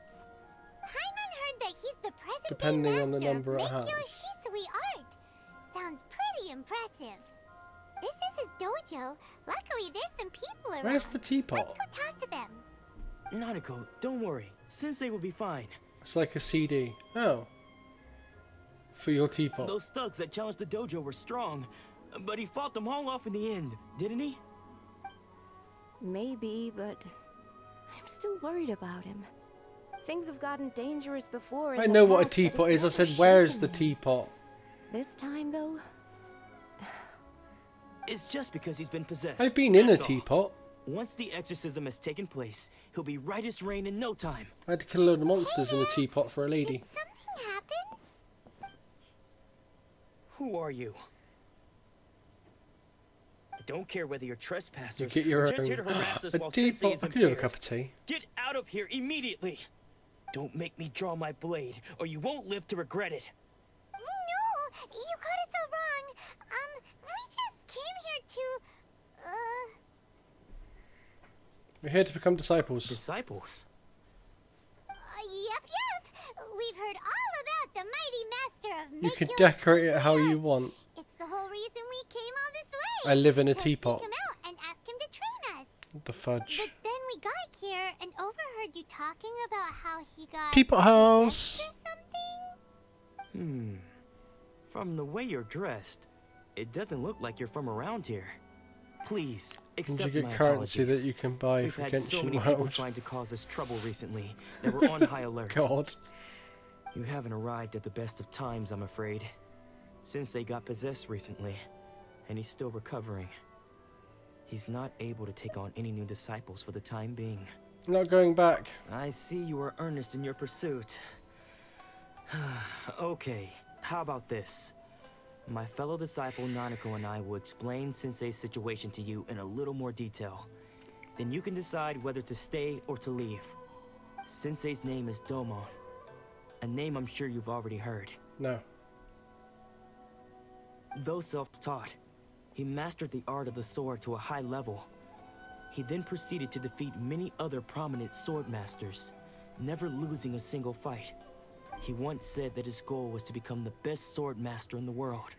Paimon heard that he's the present Depending day on the master number of it has. Meikyo Shisui art. Sounds pretty impressive. This is his dojo. Luckily, there's some people around. Where's the teapot? Let's go talk to them. Nanako, don't worry. Sensei will be fine. It's like a CD. Oh. For your teapot. Those thugs that challenged the dojo were strong, but he fought them all off in the end, didn't he? Maybe, but I'm still worried about him. Things have gotten dangerous before. I know what a teapot is. I said, where's the teapot? This time, though, It's just because he's been possessed. I've been in a that's all. teapot. Once the exorcism has taken place, he'll be right as rain in no time. I had to kill a load of monsters in a teapot for a lady. Something happened? Who are you? I don't care whether you're trespassers. You get your or just own here to harass us a while teapot. Sensei is I could have a impaired. cup of tea. Get out of here immediately! Don't make me draw my blade, or you won't live to regret it. No, you got it so wrong. We just came here to, We're here to become disciples. Disciples? Yep. We've heard all about the mighty master of You Make can Your decorate it Susie how you Art. want. It's the whole reason we came all this way. I live in a to teapot. seek him out and ask him to train us. The fudge. But then we got here and overheard you talking about how he got Teapot house. possessed or something. From the way you're dressed, it doesn't look like you're from around here. Please, And accept you my get currency apologies. that you can buy We've for had so many Genshin people World. trying to cause us trouble recently that we're on high alert. God. You haven't arrived at the best of times, I'm afraid. Sensei got possessed recently, and he's still recovering. He's not able to take on any new disciples for the time being. Not going back. I see you are earnest in your pursuit. Okay, how about this? My fellow disciple Nanako and I will explain Sensei's situation to you in a little more detail. Then you can decide whether to stay or to leave. Sensei's name is Domon, a name I'm sure you've already heard. No. Though self-taught, he mastered the art of the sword to a high level. He then proceeded to defeat many other prominent sword masters, never losing a single fight. He once said that his goal was to become the best sword master in the world.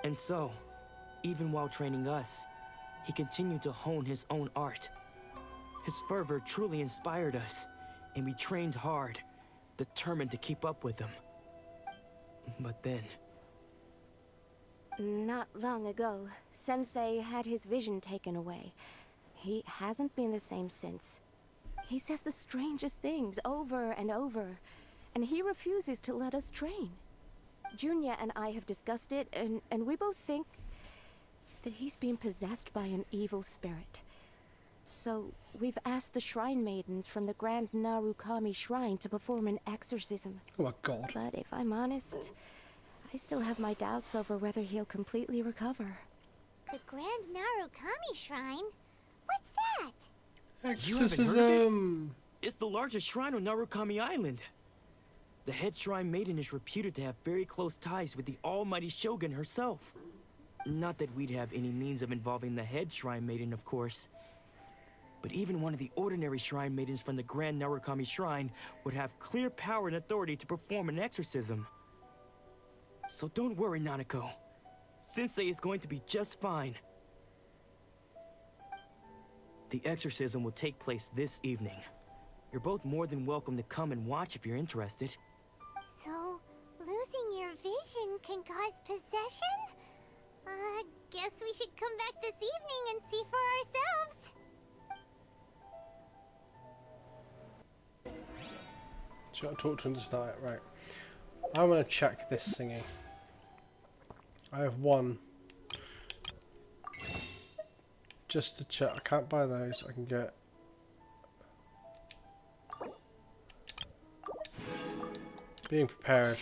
And so, even while training us, he continued to hone his own art. His fervor truly inspired us, and we trained hard, determined to keep up with him. But then... not long ago, Sensei had his vision taken away. He hasn't been the same since. He says the strangest things over and over, and he refuses to let us train. Junya and I have discussed it, and we both think that he's been possessed by an evil spirit. So, we've asked the Shrine Maidens from the Grand Narukami Shrine to perform an exorcism. Oh my god. But if I'm honest, I still have my doubts over whether he'll completely recover. The Grand Narukami Shrine? What's that? You haven't heard of it? Exorcism. It's the largest shrine on Narukami Island. The head shrine maiden is reputed to have very close ties with the almighty Shogun herself. Not that we'd have any means of involving the head shrine maiden, of course. But even one of the ordinary shrine maidens from the Grand Narukami Shrine would have clear power and authority to perform an exorcism. So don't worry, Nanako. Sensei is going to be just fine. The exorcism will take place this evening. You're both more than welcome to come and watch if you're interested. So, losing your vision can cause possession? Guess we should come back this evening and see for ourselves. Should I talk to him to start it? Right. I want to check this thingy. I have one. Just to check. I can't buy those. I can get... being prepared.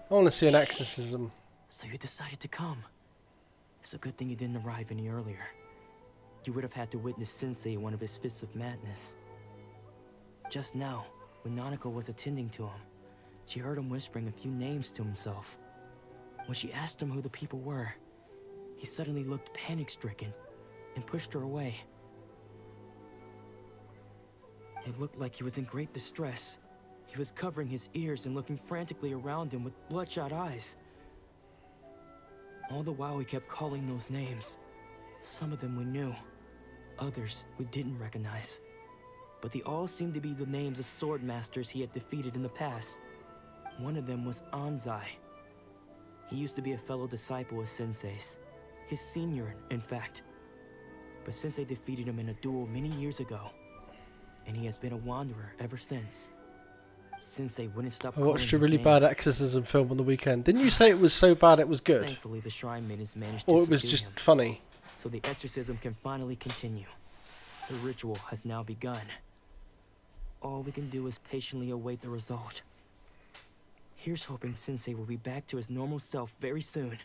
I want to see an exorcism. So you decided to come. It's a good thing you didn't arrive any earlier. You would have had to witness Sensei in one of his fits of madness. Just now, when Nanako was attending to him, she heard him whispering a few names to himself. When she asked him who the people were, he suddenly looked panic-stricken and pushed her away. It looked like he was in great distress. He was covering his ears and looking frantically around him with bloodshot eyes. All the while he kept calling those names. Some of them we knew, others we didn't recognize. But they all seemed to be the names of sword masters he had defeated in the past. One of them was Anzai. He used to be a fellow disciple of Sensei's. His senior, in fact. But Sensei defeated him in a duel many years ago. and he has been a wanderer ever since. Since they wouldn't stop I calling watched a his really name. bad exorcism film on the weekend. Didn't you say it was so bad it was good? Thankfully, the shrine maidens managed to Or it was subdue just him, funny? so the exorcism can finally continue. The ritual has now begun. All we can do is patiently await the result. Here's hoping Sensei will be back to his normal self very soon.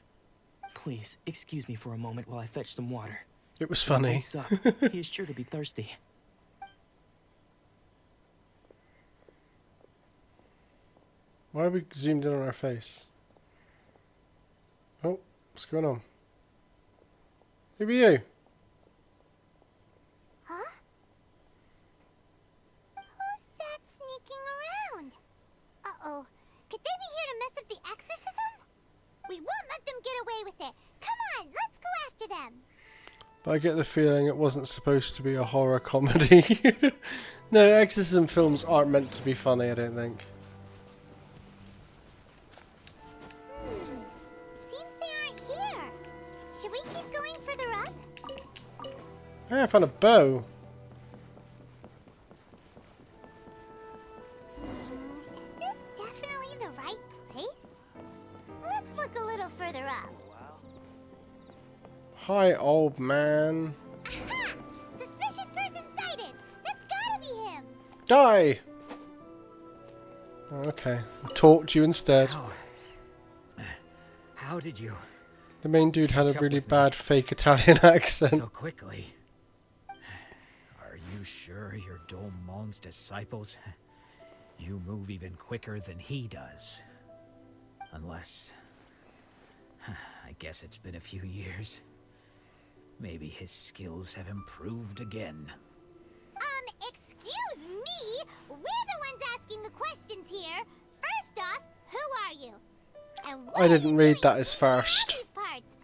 Please, excuse me for a moment while I fetch some water. It was When he funny. wakes up, he is sure to be thirsty. Why are we zoomed in on our face? Oh, what's going on? Who are you? Huh? Who's that sneaking around? Uh-oh. Could they be here to mess up the exorcism? We won't let them get away with it. Come on, let's go after them. But I get the feeling it wasn't supposed to be a horror comedy. No, exorcism films aren't meant to be funny, I don't think. Seems they aren't here. Should we keep going further up? Hey, I found a bow. Is this definitely the right place? Let's look a little further up. Hi, old man. Aha! Suspicious person sighted! That's gotta be him! Die! Oh, okay, I'll talk to you instead. How did you The main dude had a catch up really with me bad fake Italian accent. so quickly? Are you sure you're Domon's disciples? You move even quicker than he does. Unless... I guess it's been a few years. Maybe his skills have improved again. Excuse me? We're the ones asking the questions here. First off, who are you? And what I are didn't you read doing that as sneaking around first. these parts?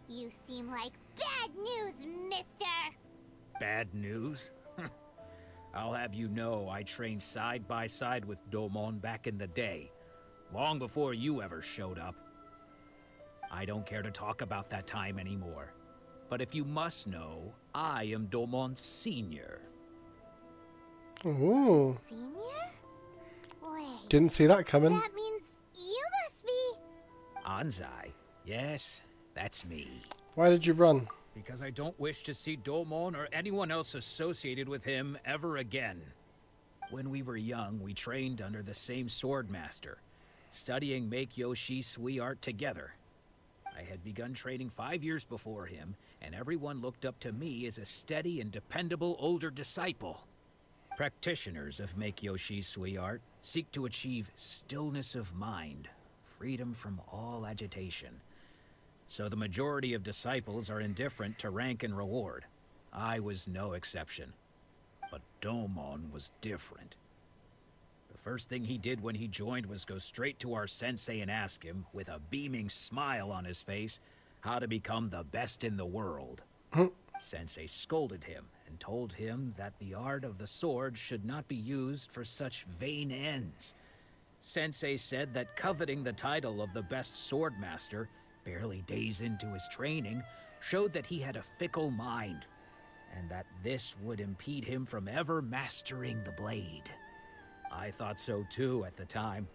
You seem like bad news, mister. Bad news? I'll have you know I trained side by side with Domon back in the day, long before you ever showed up. I don't care to talk about that time anymore. But if you must know, I am Domon's senior. Ooh. Senior? Wait. Didn't see that coming. That means you must be... Anzai? Yes, that's me. Why did you run? Because I don't wish to see Domon or anyone else associated with him ever again. When we were young, we trained under the same swordmaster, studying Make-Yoshi Sui art together. I had begun training 5 years before him, and everyone looked up to me as a steady and dependable older disciple. Practitioners of Make-Yoshi Sui art seek to achieve stillness of mind, freedom from all agitation. So the majority of disciples are indifferent to rank and reward. I was no exception. But Domon was different. The first thing he did when he joined was go straight to our sensei and ask him, with a beaming smile on his face, how to become the best in the world. Sensei scolded him and told him that the art of the sword should not be used for such vain ends. Sensei said that coveting the title of the best swordmaster, barely days into his training, showed that he had a fickle mind, and that this would impede him from ever mastering the blade. I thought so too at the time,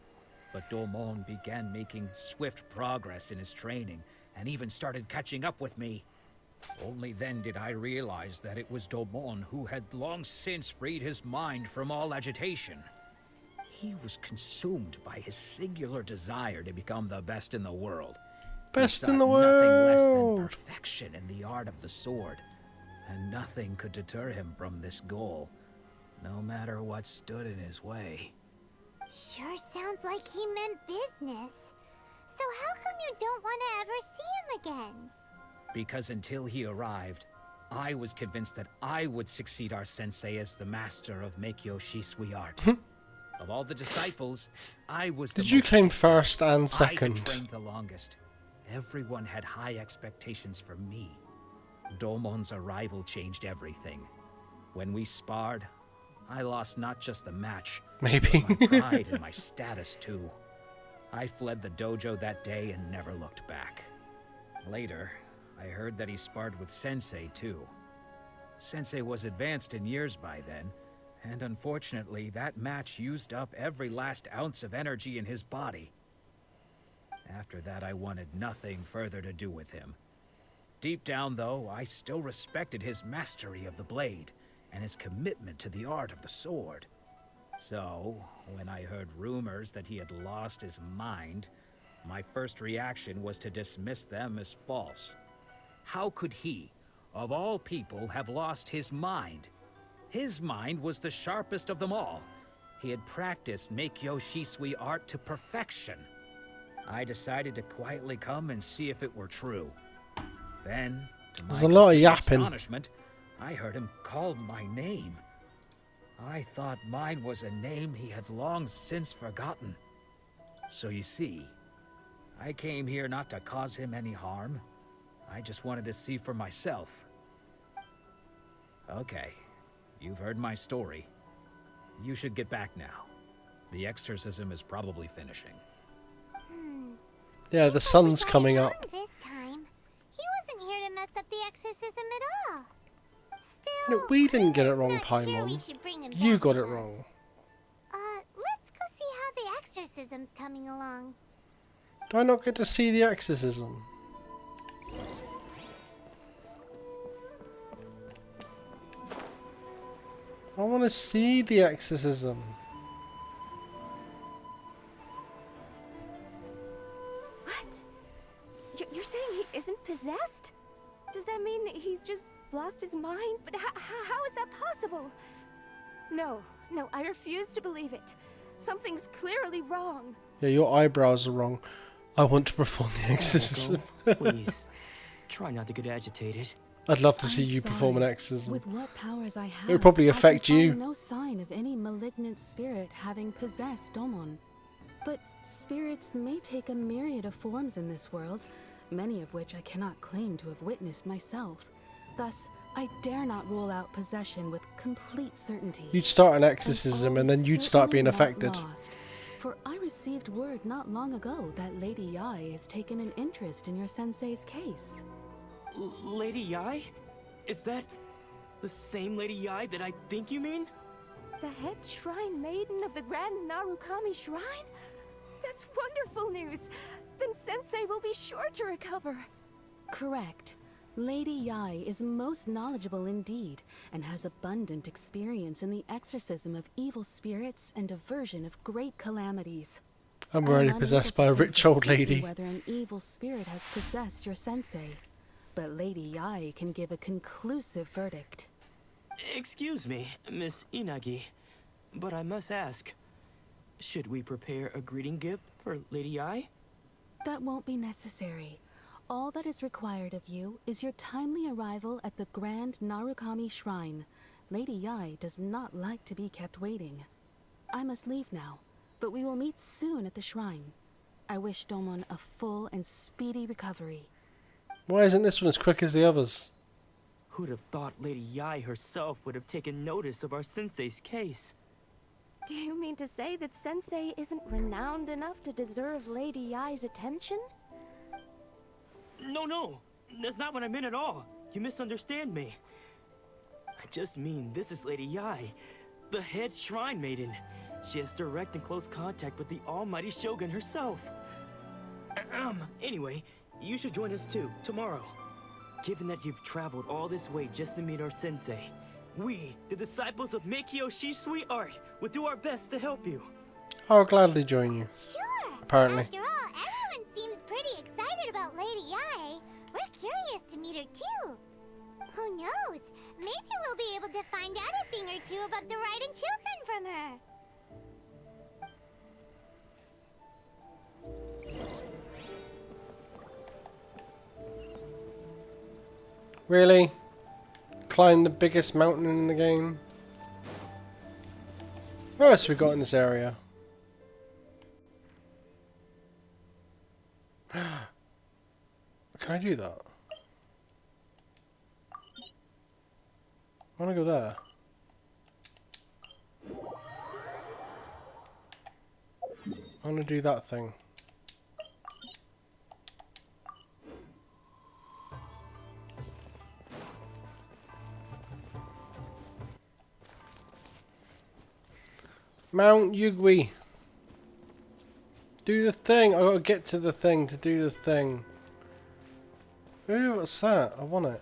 but Domon began making swift progress in his training, and even started catching up with me. Only then did I realize that it was Domon who had long since freed his mind from all agitation. He was consumed by his singular desire to become the best in the world. Best He in the sought nothing less than world. perfection in the art of the sword, and nothing could deter him from this goal, no matter what stood in his way. Sure sounds like he meant business. So how come you don't want to ever see him again? Because until he arrived, I was convinced that I would succeed our sensei as the master of Make-Yoshi Sui art. Of all the disciples, I was the Did you most claim gifted. first and I had second? trained the longest. Everyone had high expectations from me. Domon's arrival changed everything. When we sparred, I lost not just the match, Maybe. but my pride and my status too. I fled the dojo that day and never looked back. Later, I heard that he sparred with Sensei too. Sensei was advanced in years by then, and unfortunately, that match used up every last ounce of energy in his body. After that, I wanted nothing further to do with him. Deep down, though, I still respected his mastery of the blade and his commitment to the art of the sword. So, when I heard rumors that he had lost his mind, my first reaction was to dismiss them as false. How could he, of all people, have lost his mind? His mind was the sharpest of them all. He had practiced Meikyo Shisui art to perfection. I decided to quietly come and see if it were true. Then, to There's my a lot of complete yapping. astonishment, I heard him call my name. I thought mine was a name he had long since forgotten. So you see, I came here not to cause him any harm. I just wanted to see for myself. Okay, you've heard my story. You should get back now. The exorcism is probably finishing. Yeah, the sun's coming up. This time, he wasn't here to mess up the exorcism at all. No, we didn't get it wrong, Not sure we Paimon. should bring him You back got it with us. wrong. Let's go see how the exorcism's coming along. Do I not get to see the exorcism? I want to see the exorcism. You're saying he isn't possessed? Does that mean he's just lost his mind? But how is that possible? No, I refuse to believe it. Something's clearly wrong. Yeah, your eyebrows are wrong. I want to perform the exorcism. Please, try not to get agitated. I'd love to see you perform an exorcism. With what powers I have, It would probably I can affect find you. no sign of any malignant spirit having possessed Domon. But spirits may take a myriad of forms in this world, many of which I cannot claim to have witnessed myself. Thus, I dare not rule out possession with complete certainty. You'd start an exorcism and then you'd start being Certainly not affected. lost, for I received word not long ago that Lady Yai has taken an interest in your sensei's case. Lady Yai? Is that the same Lady Yai that I think you mean? The head shrine maiden of the Grand Narukami Shrine? That's wonderful news. Then Sensei will be sure to recover. Correct. Lady Yai is most knowledgeable indeed, and has abundant experience in the exorcism of evil spirits and aversion of great calamities. I'm I already am possessed unable by a to say rich for old certain lady. whether an evil spirit has possessed your sensei, but Lady Yai can give a conclusive verdict. Excuse me, Miss Inagi, but I must ask, should we prepare a greeting gift for Lady Yai? That won't be necessary. All that is required of you is your timely arrival at the Grand Narukami Shrine. Lady Yai does not like to be kept waiting. I must leave now, but we will meet soon at the shrine. I wish Domon a full and speedy recovery. Why isn't this one as quick as the others? Who'd have thought Lady Yai herself would have taken notice of our sensei's case? Do you mean to say that Sensei isn't renowned enough to deserve Lady Yai's attention? No, that's not what I meant at all. You misunderstand me. I just mean this is Lady Yai, the head shrine maiden. She has direct and close contact with the almighty Shogun herself. Anyway, you should join us too, tomorrow. Given that you've traveled all this way just to meet our sensei, we, the disciples of Meikyo Shisui art, will do our best to help you. I'll gladly join you. Sure. Apparently. After all, everyone seems pretty excited about Lady Yai. We're curious to meet her too. Who knows? Maybe we'll be able to find out a thing or two about the Raiden children from her. Really? Climb the biggest mountain in the game? What else have we got in this area? Can I do that? I want to go there. I want to do that thing. Mount Yugui. Do the thing. I gotta get to the thing to do the thing. Ooh, what's that? I want it.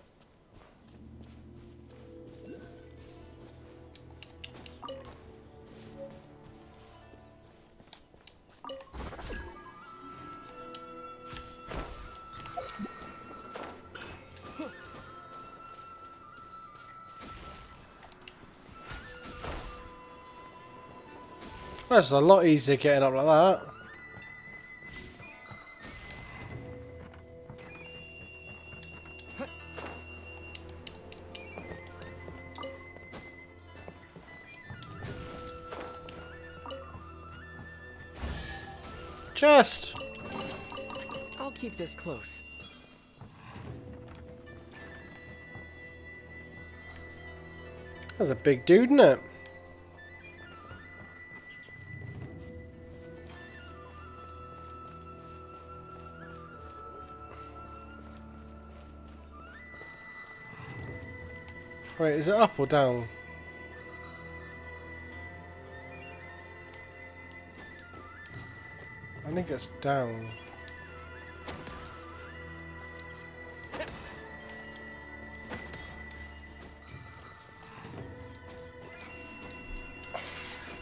That's a lot easier getting up like that. Chest! I'll keep this close. That's a big dude, isn't it? Wait, is it up or down? I think it's down.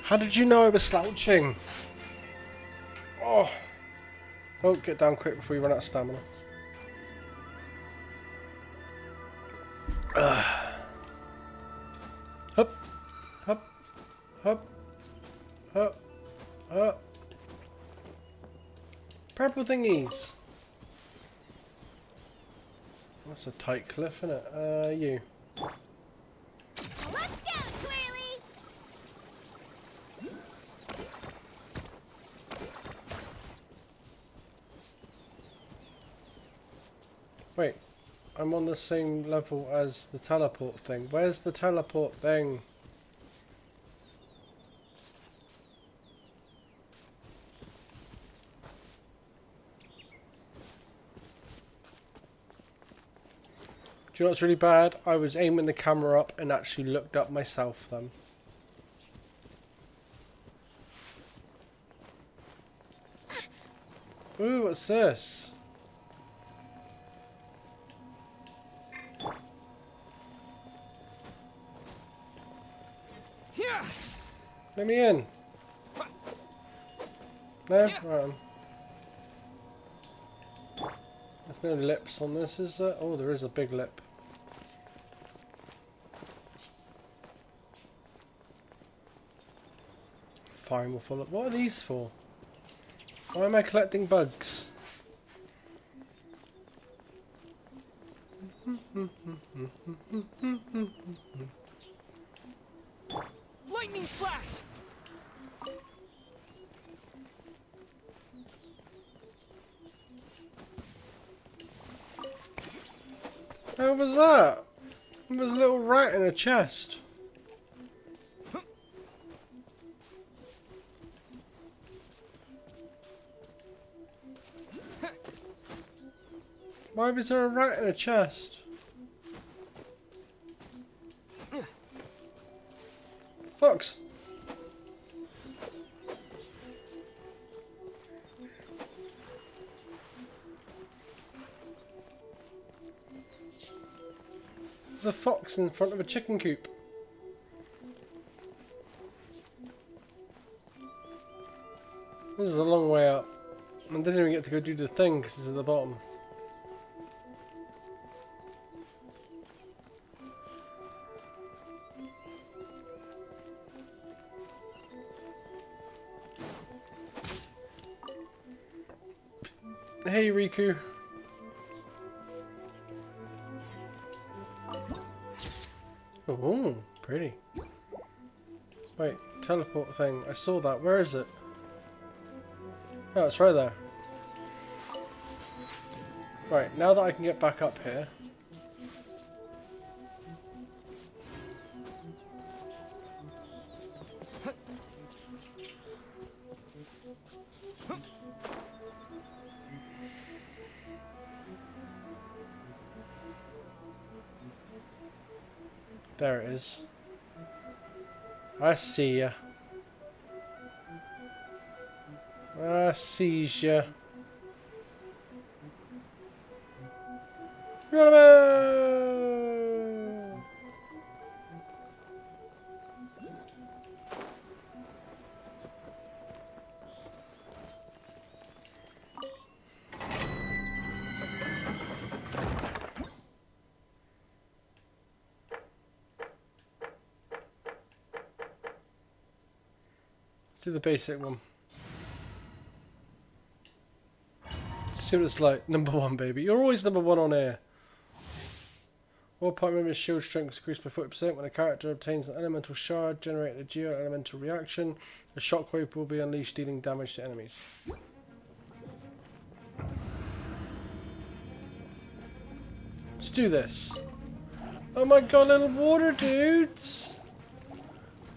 How did you know I was slouching? Oh! Oh, get down quick before you run out of stamina. Hup! Hup! Hup! Hup! Hup! Purple thingies! That's a tight cliff, isn't it? You. Let's go, Twirly! Wait, I'm on the same level as the teleport thing. Where's the teleport thing? Do you know what's really bad? I was aiming the camera up and actually looked up myself then. Ooh, what's this? Let me in. No? Right. There's no lips on this, is there? Oh, there is a big lip. Fine, we'll follow. What are these for? Why am I collecting bugs? Lightning flash! How was that? There was a little rat in a chest. Why was there a rat in a chest? Fox! There's a fox in front of a chicken coop. This is a long way up. I didn't even get to go do the thing because it's at the bottom. Hey Riku. Oh, pretty. Wait, teleport thing. I saw that. Where is it? Oh, it's right there. Right, now that I can get back up here. There it is. I see ya. Ah, seizure. Geronimo! Let's do the basic one. See what it's like. Number 1, baby. You're always number 1 on air. All party members' shield strength is increased by 40% when a character obtains an elemental shard, generating a geo-elemental reaction. A shockwave will be unleashed, dealing damage to enemies. Let's do this. Oh my god, little water dudes!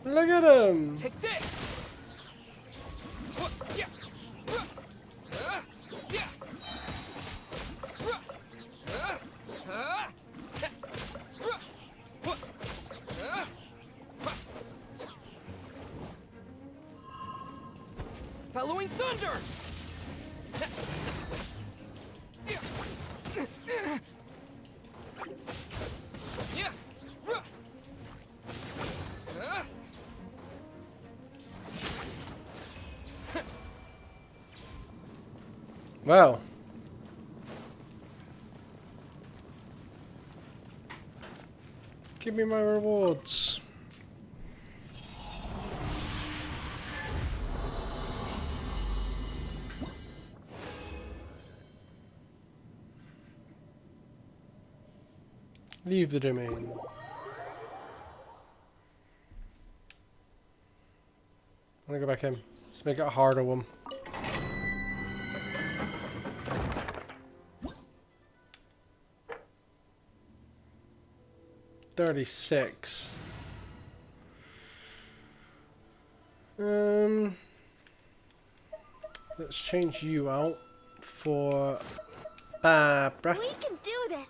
Look at them! Take this! Bellowing thunder! Wow. Give me my rewards. Leave the domain. I'm gonna go back in. Let's make it a harder one. $36. Let's change you out for Barbara. We can do this.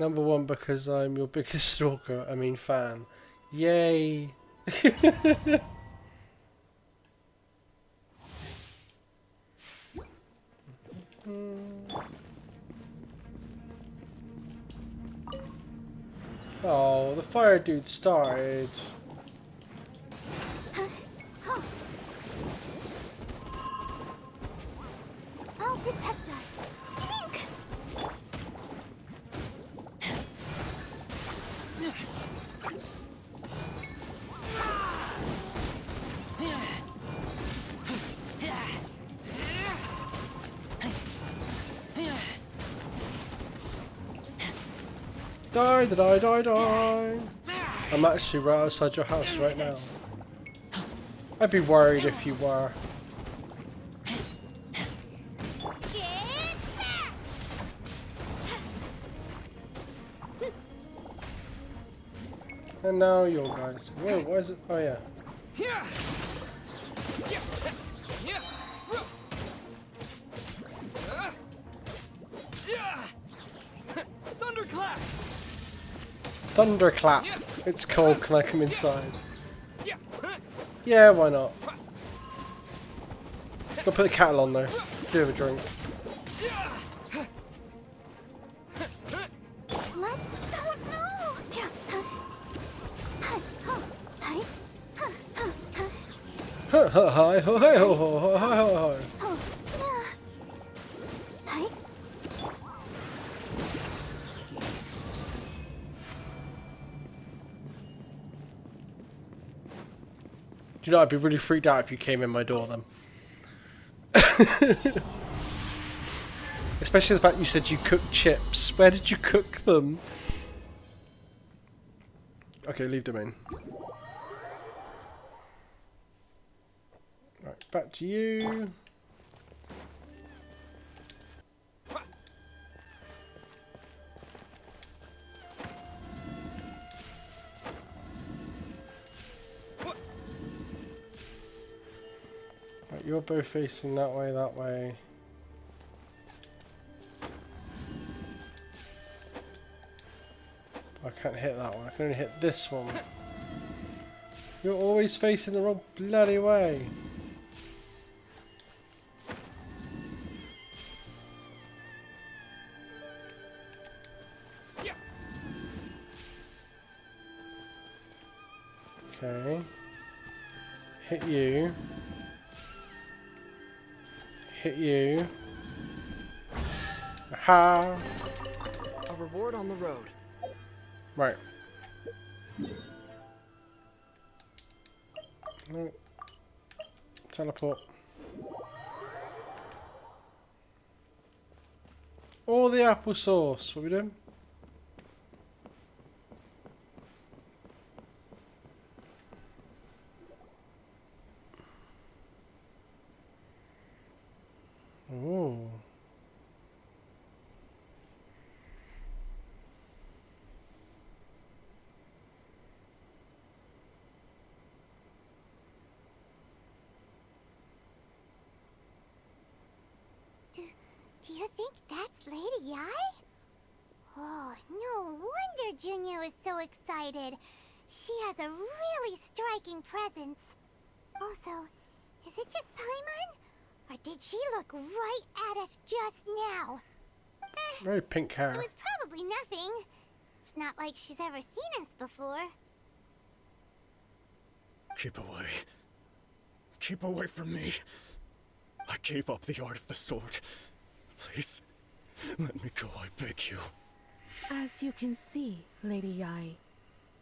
Number 1 because I'm your biggest stalker. I mean fan. Yay! Oh, the fire dude started. I'll protect us. Die, die, die, die. I'm actually right outside your house right now. I'd be worried if you were. And now your guys. Whoa, why is it? Oh yeah. Thunderclap! Thunderclap. It's cold. Can I come inside? Yeah, why not? Go put the kettle on there. Do have a drink. Let's Hi, hi, ho, hi, ho, ho, hi, ho, hi. Do you know, I'd be really freaked out if you came in my door then. Especially the fact you said you cooked chips. Where did you cook them? Okay, leave domain. Right, back to you. Right, you're both facing that way, that way. I can't hit that one. I can only hit this one. You're always facing the wrong bloody way. Hit you. Hit you. Aha! A reward on the road. Right. No. Teleport. All the applesauce. What are we doing? Oh. Do you think that's Lady Yi? Oh, no wonder Junior was so excited. She has a really striking presence. Also, is it just Paimon? Or did she look right at us just now? Very pink hair. It was probably nothing. It's not like she's ever seen us before. Keep away. Keep away from me. I gave up the art of the sword. Please, let me go, I beg you. As you can see, Lady Yi,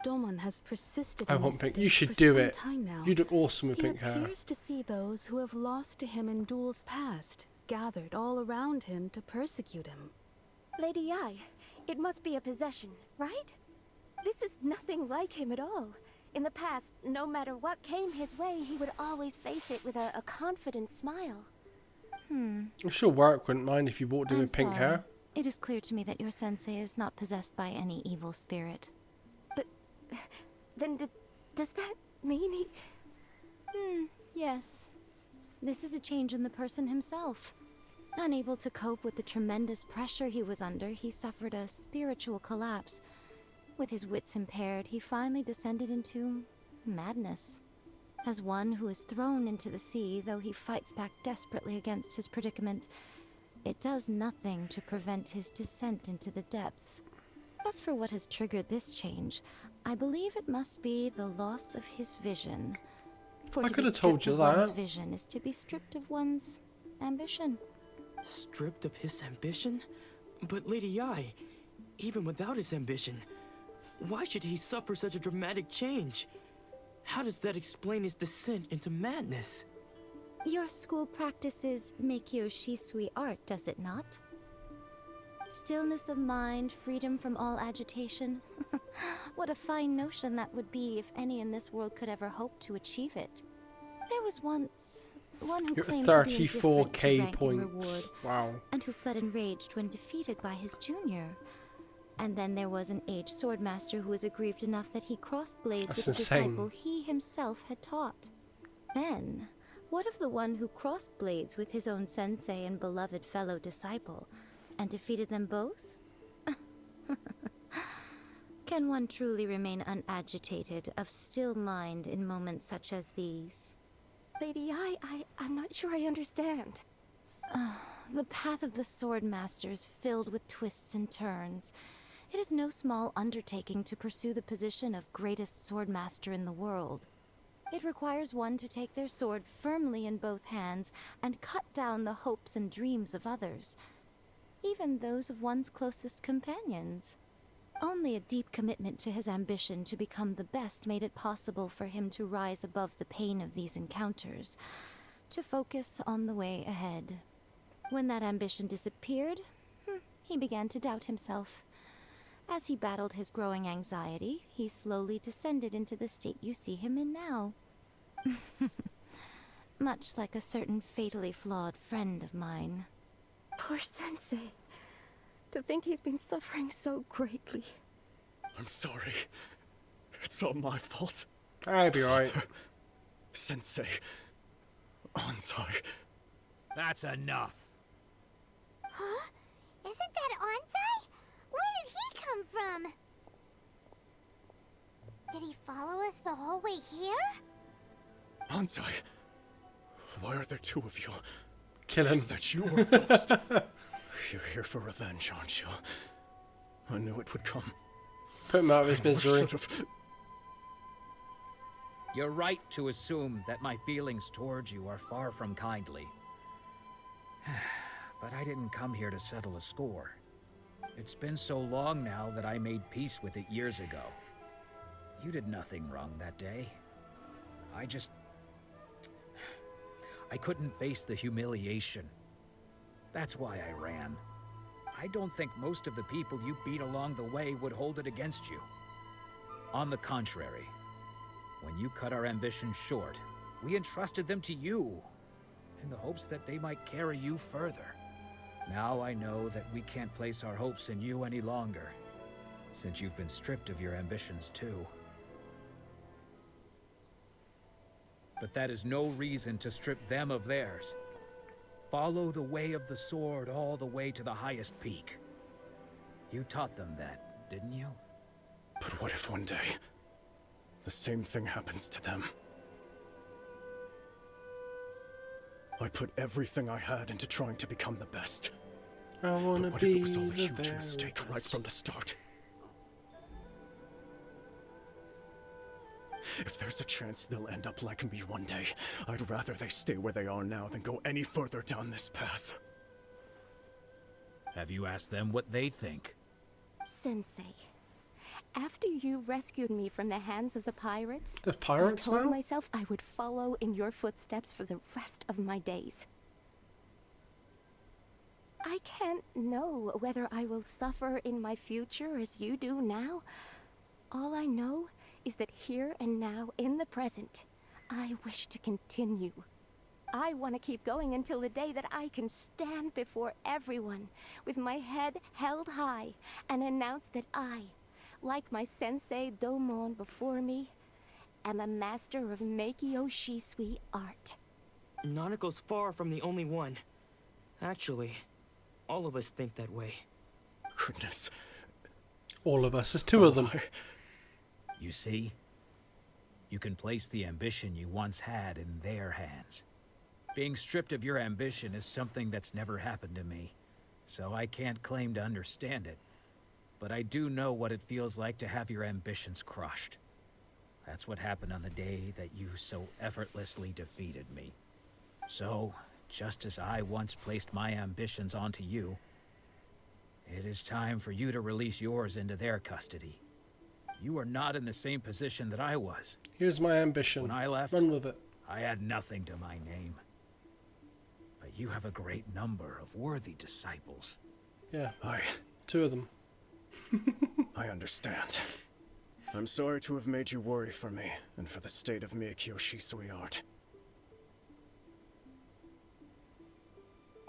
Domon has persisted I in want this pink. state You should for do some it. time now. You look awesome with He pink hair. appears to see those who have lost to him in duels past, gathered all around him to persecute him. Lady Yi, it must be a possession, right? This is nothing like him at all. In the past, no matter what came his way, he would always face it with a confident smile. I'm sure Warwick wouldn't mind if you walked in I'm with pink sorry. hair. It is clear to me that your sensei is not possessed by any evil spirit. Then does that mean he... Yes. This is a change in the person himself. Unable to cope with the tremendous pressure he was under, he suffered a spiritual collapse. With his wits impaired, he finally descended into madness. As one who is thrown into the sea, though he fights back desperately against his predicament, it does nothing to prevent his descent into the depths. As for what has triggered this change, I believe it must be the loss of his vision. For I to could be have told stripped you of one's that. vision is to be stripped of one's ambition. Stripped of his ambition? But Lady Yi, even without his ambition, why should he suffer such a dramatic change? How does that explain his descent into madness? Your school practices Meikyo Shisui art, does it not? Stillness of mind, freedom from all agitation. What a fine notion that would be if any in this world could ever hope to achieve it. There was once one who You're at claimed to be indifferent to 34k rank and points. reward, Wow. and who fled enraged when defeated by his junior. And then there was an aged swordmaster who was aggrieved enough that he crossed blades That's with a insane. disciple he himself had taught. Then, what of the one who crossed blades with his own sensei and beloved fellow disciple, and defeated them both? Can one truly remain unagitated, of still mind in moments such as these? Lady Yi, I'm not sure I understand. The path of the swordmaster is filled with twists and turns. It is no small undertaking to pursue the position of greatest swordmaster in the world. It requires one to take their sword firmly in both hands and cut down the hopes and dreams of others, even those of one's closest companions. Only a deep commitment to his ambition to become the best made it possible for him to rise above the pain of these encounters, to focus on the way ahead. When that ambition disappeared, he began to doubt himself. As he battled his growing anxiety, he slowly descended into the state you see him in now. Much like a certain fatally flawed friend of mine. Poor Sensei. To think he's been suffering so greatly. I'm sorry. It's all my fault. I'll be right. Sensei. Ansai. That's enough. Huh? Isn't that Ansai? Where did he come from? Did he follow us the whole way here? Ansai. Why are there two of you? Kill him. Is that you or a ghost? You're here for revenge, aren't you? I knew it would come. Put him out of his misery. You're right to assume that my feelings towards you are far from kindly. But I didn't come here to settle a score. It's been so long now that I made peace with it years ago. You did nothing wrong that day. I couldn't face the humiliation. That's why I ran. I don't think most of the people you beat along the way would hold it against you. On the contrary, when you cut our ambitions short, we entrusted them to you, in the hopes that they might carry you further. Now I know that we can't place our hopes in you any longer, since you've been stripped of your ambitions too. But that is no reason to strip them of theirs. Follow the way of the sword all the way to the highest peak. You taught them that, didn't you? But what if one day, the same thing happens to them? I put everything I had into trying to become the best. I wanna but what be if it was all a the huge very mistake right best. from the start? If there's a chance they'll end up like me one day, I'd rather they stay where they are now than go any further down this path. Have you asked them what they think? Sensei, after you rescued me from the hands of the pirates, The pirates I told now? myself I would follow in your footsteps for the rest of my days. I can't know whether I will suffer in my future as you do now. All I know is that here and now, in the present, I wish to continue. I want to keep going until the day that I can stand before everyone with my head held high and announce that I, like my sensei Domon before me, am a master of Meikyo Shisui art. Nanako's far from the only one. Actually, all of us think that way. Goodness. All of us. There's two of them. You see? You can place the ambition you once had in their hands. Being stripped of your ambition is something that's never happened to me, so I can't claim to understand it. But I do know what it feels like to have your ambitions crushed. That's what happened on the day that you so effortlessly defeated me. So, just as I once placed my ambitions onto you, it is time for you to release yours into their custody. You are not in the same position that I was. Here's my ambition. When I left, run with it. I had nothing to my name. But you have a great number of worthy disciples. Yeah, two of them. I understand. I'm sorry to have made you worry for me, and for the state of Meikyo Shisui art.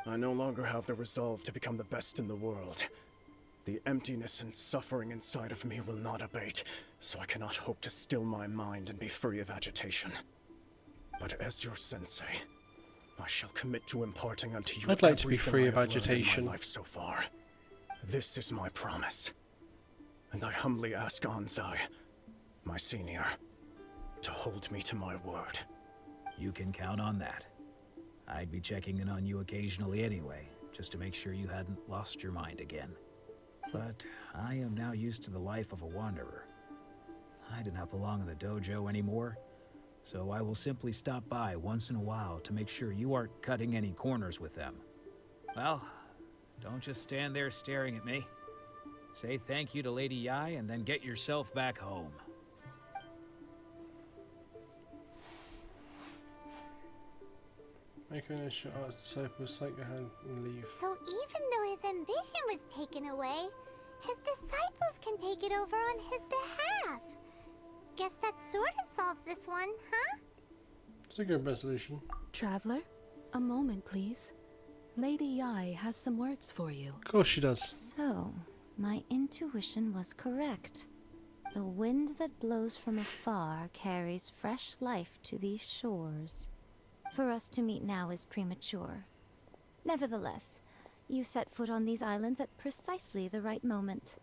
I no longer have the resolve to become the best in the world. The emptiness and suffering inside of me will not abate, so I cannot hope to still my mind and be free of agitation. But as your sensei, I shall commit to imparting unto you I'd like to be everything free I of have learned agitation. in my life so far. This is my promise, and I humbly ask Anzai, my senior, to hold me to my word. You can count on that. I'd be checking in on you occasionally anyway, just to make sure you hadn't lost your mind again. But I am now used to the life of a wanderer. I do not belong in the dojo anymore, so I will simply stop by once in a while to make sure you aren't cutting any corners with them. Well, don't just stand there staring at me. Say thank you to Lady Yai and then get yourself back home. Make an issue arts disciples like your hand and leave. So even though his ambition was taken away, his disciples can take it over on his behalf. Guess that sort of solves this one, huh? It's a good resolution. Traveler, a moment, please. Lady Yai has some words for you. Of course she does. So, my intuition was correct. The wind that blows from afar carries fresh life to these shores. For us to meet now is premature. Nevertheless, you set foot on these islands at precisely the right moment.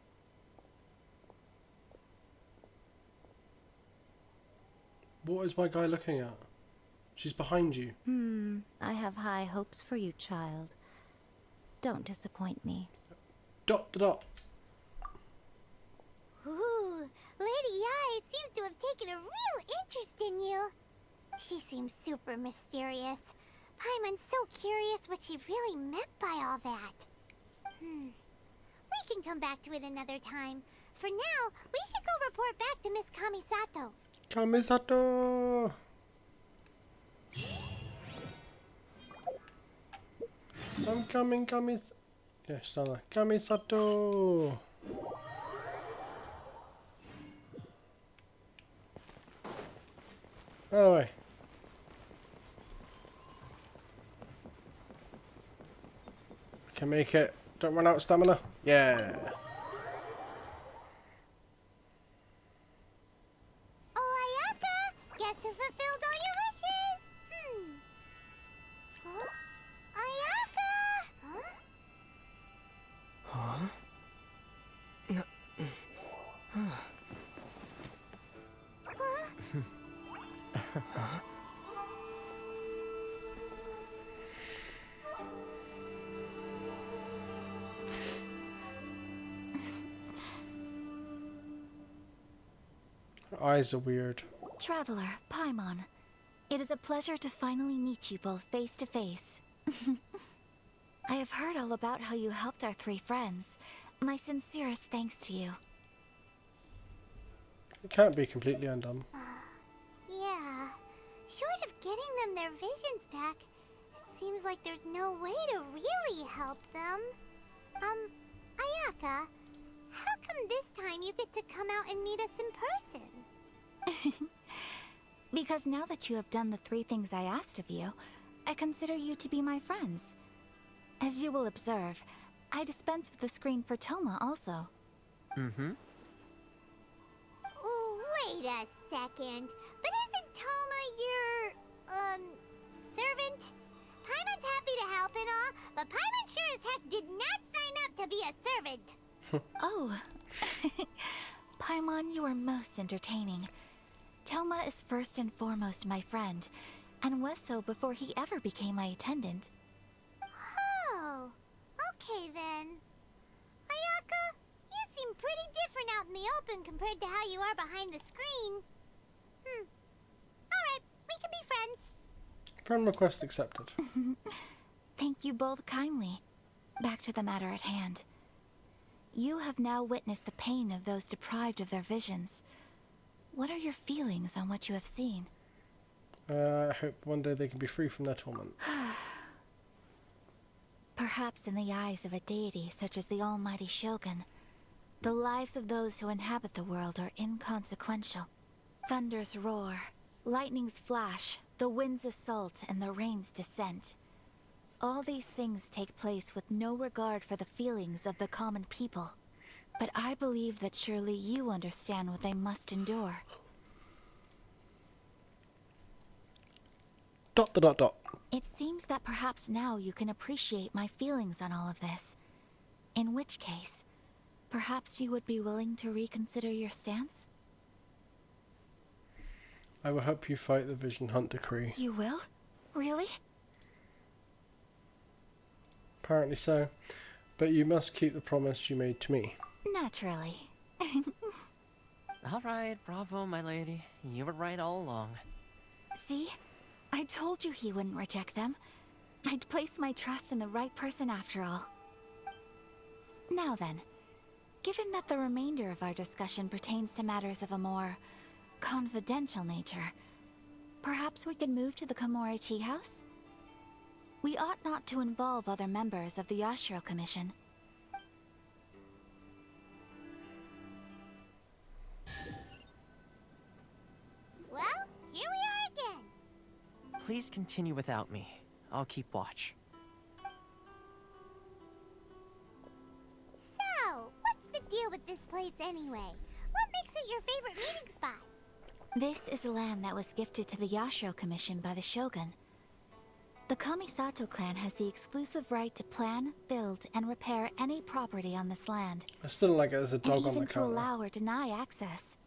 What is my guy looking at? She's behind you. I have high hopes for you, child. Don't disappoint me. Dot, dot, dot. Ooh, Lady Lady Ai seems to have taken a real interest in you. She seems super mysterious. Paimon's so curious what she really meant by all that. We can come back to it another time. For now, we should go report back to Miss Kamisato. Kamisato! I'm coming, Yes, Sana. Kamisato! Out of the way. Can make it. Don't run out of stamina. Yeah. Oh, Ayaka! Guess who fulfilled all your wishes? Huh? Ayaka! Huh? Her eyes are weird. Traveler, Paimon. It is a pleasure to finally meet you both face to face. I have heard all about how you helped our three friends. My sincerest thanks to you. It can't be completely undone. Yeah. Short of getting them their visions back, it seems like there's no way to really help them. Ayaka, how come this time you get to come out and meet us in person? Because now that you have done the three things I asked of you, I consider you to be my friends. As you will observe, I dispense with the screen for Toma also. Wait a second. But isn't Toma your, servant? Paimon's happy to help and all, but Paimon sure as heck did not sign up to be a servant. Oh. Paimon, you are most entertaining. Toma is first and foremost my friend, and was so before he ever became my attendant. Oh, okay then. Ayaka, you seem pretty different out in the open compared to how you are behind the screen. Alright, we can be friends. Friend request accepted. Thank you both kindly. Back to the matter at hand. You have now witnessed the pain of those deprived of their visions. What are your feelings on what you have seen? I hope one day they can be free from their torment. Perhaps in the eyes of a deity such as the almighty Shogun, the lives of those who inhabit the world are inconsequential. Thunders roar, lightnings flash, the winds assault, and the rains descent. All these things take place with no regard for the feelings of the common people. But I believe that surely you understand what they must endure. ... It seems that perhaps now you can appreciate my feelings on all of this. In which case, perhaps you would be willing to reconsider your stance? I will help you fight the Vision Hunt decree. You will? Really? Apparently so. But you must keep the promise you made to me. Naturally. Alright, bravo, my lady. You were right all along. See? I told you he wouldn't reject them. I'd placed my trust in the right person after all. Now then, given that the remainder of our discussion pertains to matters of a more confidential nature, perhaps we could move to the Komore Tea House? We ought not to involve other members of the Yashiro Commission. Well, here we are again. Please continue without me. I'll keep watch. So, what's the deal with this place anyway? What makes it your favorite meeting spot? This is land that was gifted to the Yashiro Commission by the Shogun. The Kamisato clan has the exclusive right to plan, build, and repair any property on this land. I still don't like it as a dog and on the even to counter. allow or deny access.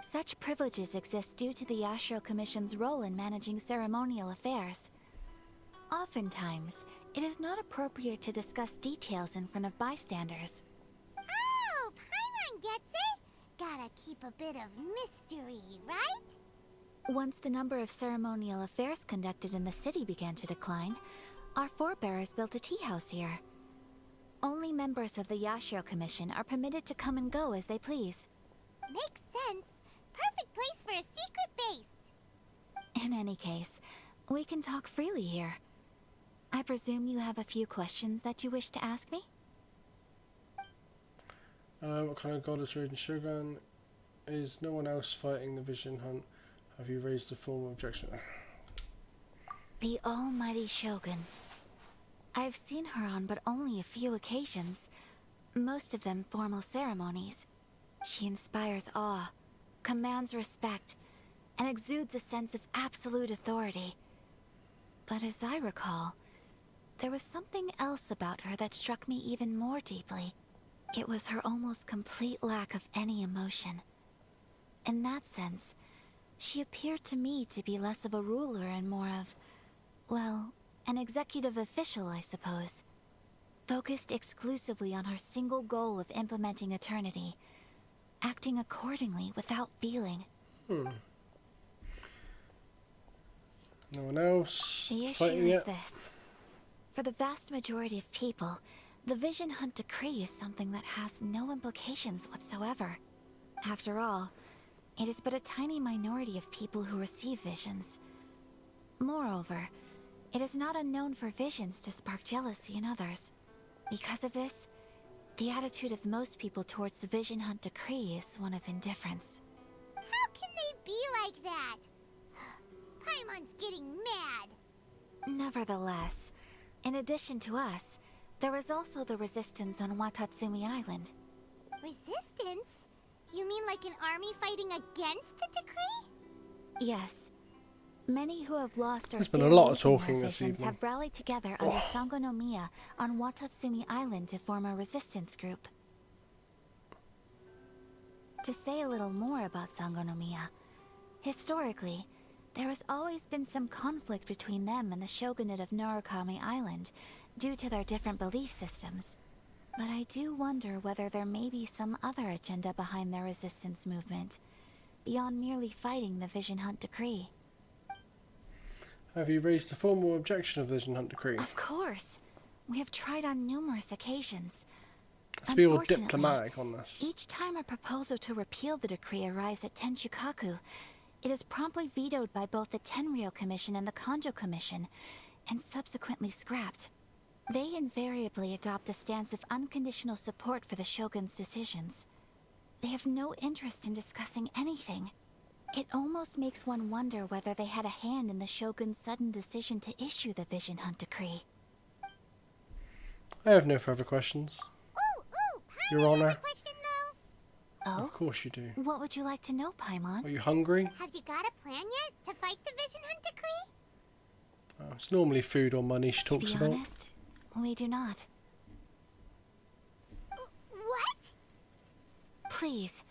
Such privileges exist due to the Yashiro Commission's role in managing ceremonial affairs. Oftentimes, it is not appropriate to discuss details in front of bystanders. Oh, Paimon gets it. gotta keep a bit of mystery, right? Once the number of ceremonial affairs conducted in the city began to decline, our forebears built a tea house here. Only members of the Yashiro Commission are permitted to come and go as they please. Makes sense. Perfect place for a secret base. In any case, we can talk freely here. I presume you have a few questions that you wish to ask me? What kind of god is raiding Shogun? Is no one else fighting the Vision Hunt? Have you raised a formal objection? The almighty Shogun. I've seen her on but only a few occasions, most of them formal ceremonies. She inspires awe, commands respect, and exudes a sense of absolute authority. But as I recall, there was something else about her that struck me even more deeply. It was her almost complete lack of any emotion. In that sense, she appeared to me to be less of a ruler and more of, well, an executive official, I suppose. Focused exclusively on her single goal of implementing eternity, acting accordingly without feeling. No one else The issue fighting is yet? this. For the vast majority of people, the Vision Hunt decree is something that has no implications whatsoever. After all, it is but a tiny minority of people who receive visions. Moreover, it is not unknown for visions to spark jealousy in others. Because of this, the attitude of most people towards the Vision Hunt decree is one of indifference. How can they be like that? Paimon's getting mad. Nevertheless, in addition to us, there is also the resistance on Watatsumi Island. Resistance? You mean like an army fighting against the decree? Yes. Many who have lost or There's been a fear lot of losing their talking this visions evening. have rallied together under Sangonomiya on Watatsumi Island to form a resistance group. To say a little more about Sangonomiya, historically, there has always been some conflict between them and the shogunate of Narukami Island due to their different belief systems. But I do wonder whether there may be some other agenda behind their resistance movement, beyond merely fighting the Vision Hunt decree. Have you raised a formal objection of the Vision Hunt decree? Of course. We have tried on numerous occasions. Let's be all Unfortunately, diplomatic on this. each time a proposal to repeal the decree arrives at Tenshukaku, it is promptly vetoed by both the Tenryou Commission and the Kanjo Commission, and subsequently scrapped. They invariably adopt a stance of unconditional support for the Shogun's decisions. They have no interest in discussing anything. It almost makes one wonder whether they had a hand in the Shogun's sudden decision to issue the Vision Hunt decree. I have no further questions. Your Honor. Oh? Of course you do. What would you like to know, Paimon? Are you hungry? Have you got a plan yet to fight the Vision Hunt decree? It's normally food or money she To talks be about. honest, we do not. What? Please,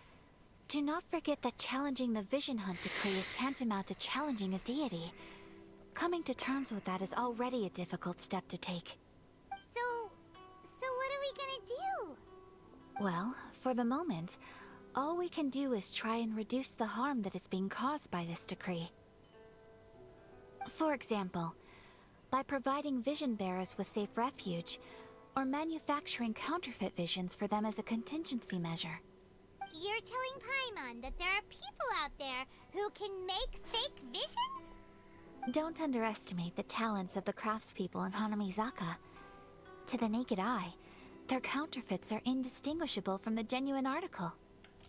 do not forget that challenging the Vision Hunt decree is tantamount to challenging a deity. Coming to terms with that is already a difficult step to take. So what are we gonna do? Well, for the moment, all we can do is try and reduce the harm that is being caused by this decree. For example, by providing vision bearers with safe refuge, or manufacturing counterfeit visions for them as a contingency measure. You're telling Paimon that there are people out there who can make fake visions? Don't underestimate the talents of the craftspeople in Hanamizaka. To the naked eye, their counterfeits are indistinguishable from the genuine article.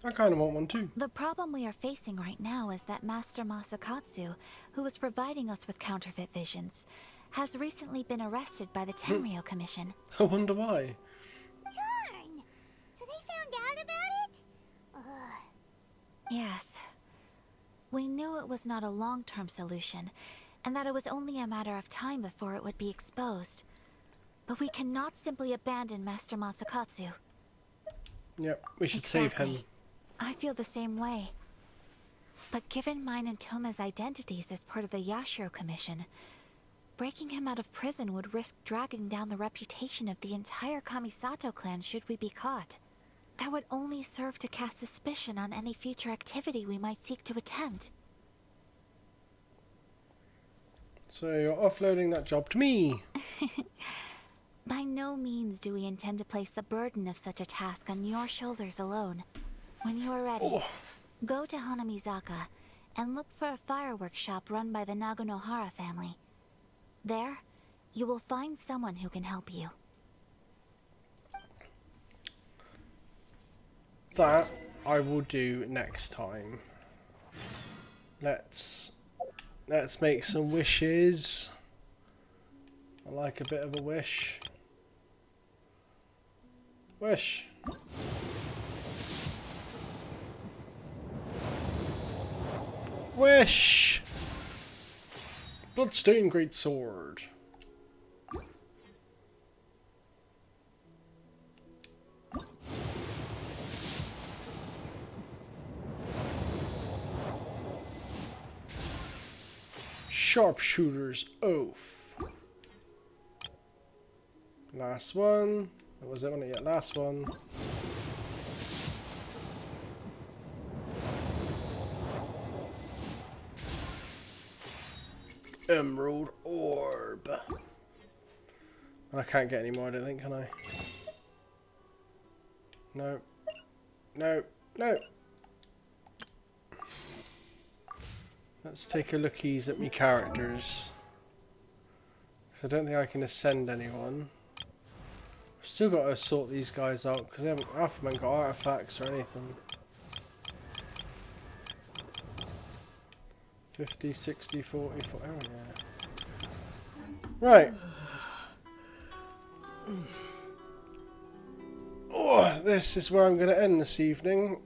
I kind of want one too. The problem we are facing right now is that Master Masakatsu, who was providing us with counterfeit visions, has recently been arrested by the Tenryou Commission. I wonder why. Darn! So they found out about it? Ugh. Yes. We knew it was not a long-term solution, and that it was only a matter of time before it would be exposed. But we cannot simply abandon Master Masakatsu. Yep, we should save him. I feel the same way. But given mine and Toma's identities as part of the Yashiro Commission, breaking him out of prison would risk dragging down the reputation of the entire Kamisato clan should we be caught. That would only serve to cast suspicion on any future activity we might seek to attempt. So you're offloading that job to me. By no means do we intend to place the burden of such a task on your shoulders alone. When you are ready, go to Hanamizaka and look for a fireworks shop run by the Nagonohara family. There, you will find someone who can help you. That I will do next time. Let's make some wishes. I like a bit of a wish. Wish. Wish. Bloodstained greatsword. Sharpshooter's Oath. Last one. Was that one yet? Last one. Emerald Orb. I can't get any more, I don't think, can I? No. No. No. Let's take a lookies at me characters. I don't think I can ascend anyone. I've still got to sort these guys out because half of them haven't got artifacts or anything. 50, 60, 40, 40. Oh yeah. Right. Oh, this is where I'm going to end this evening.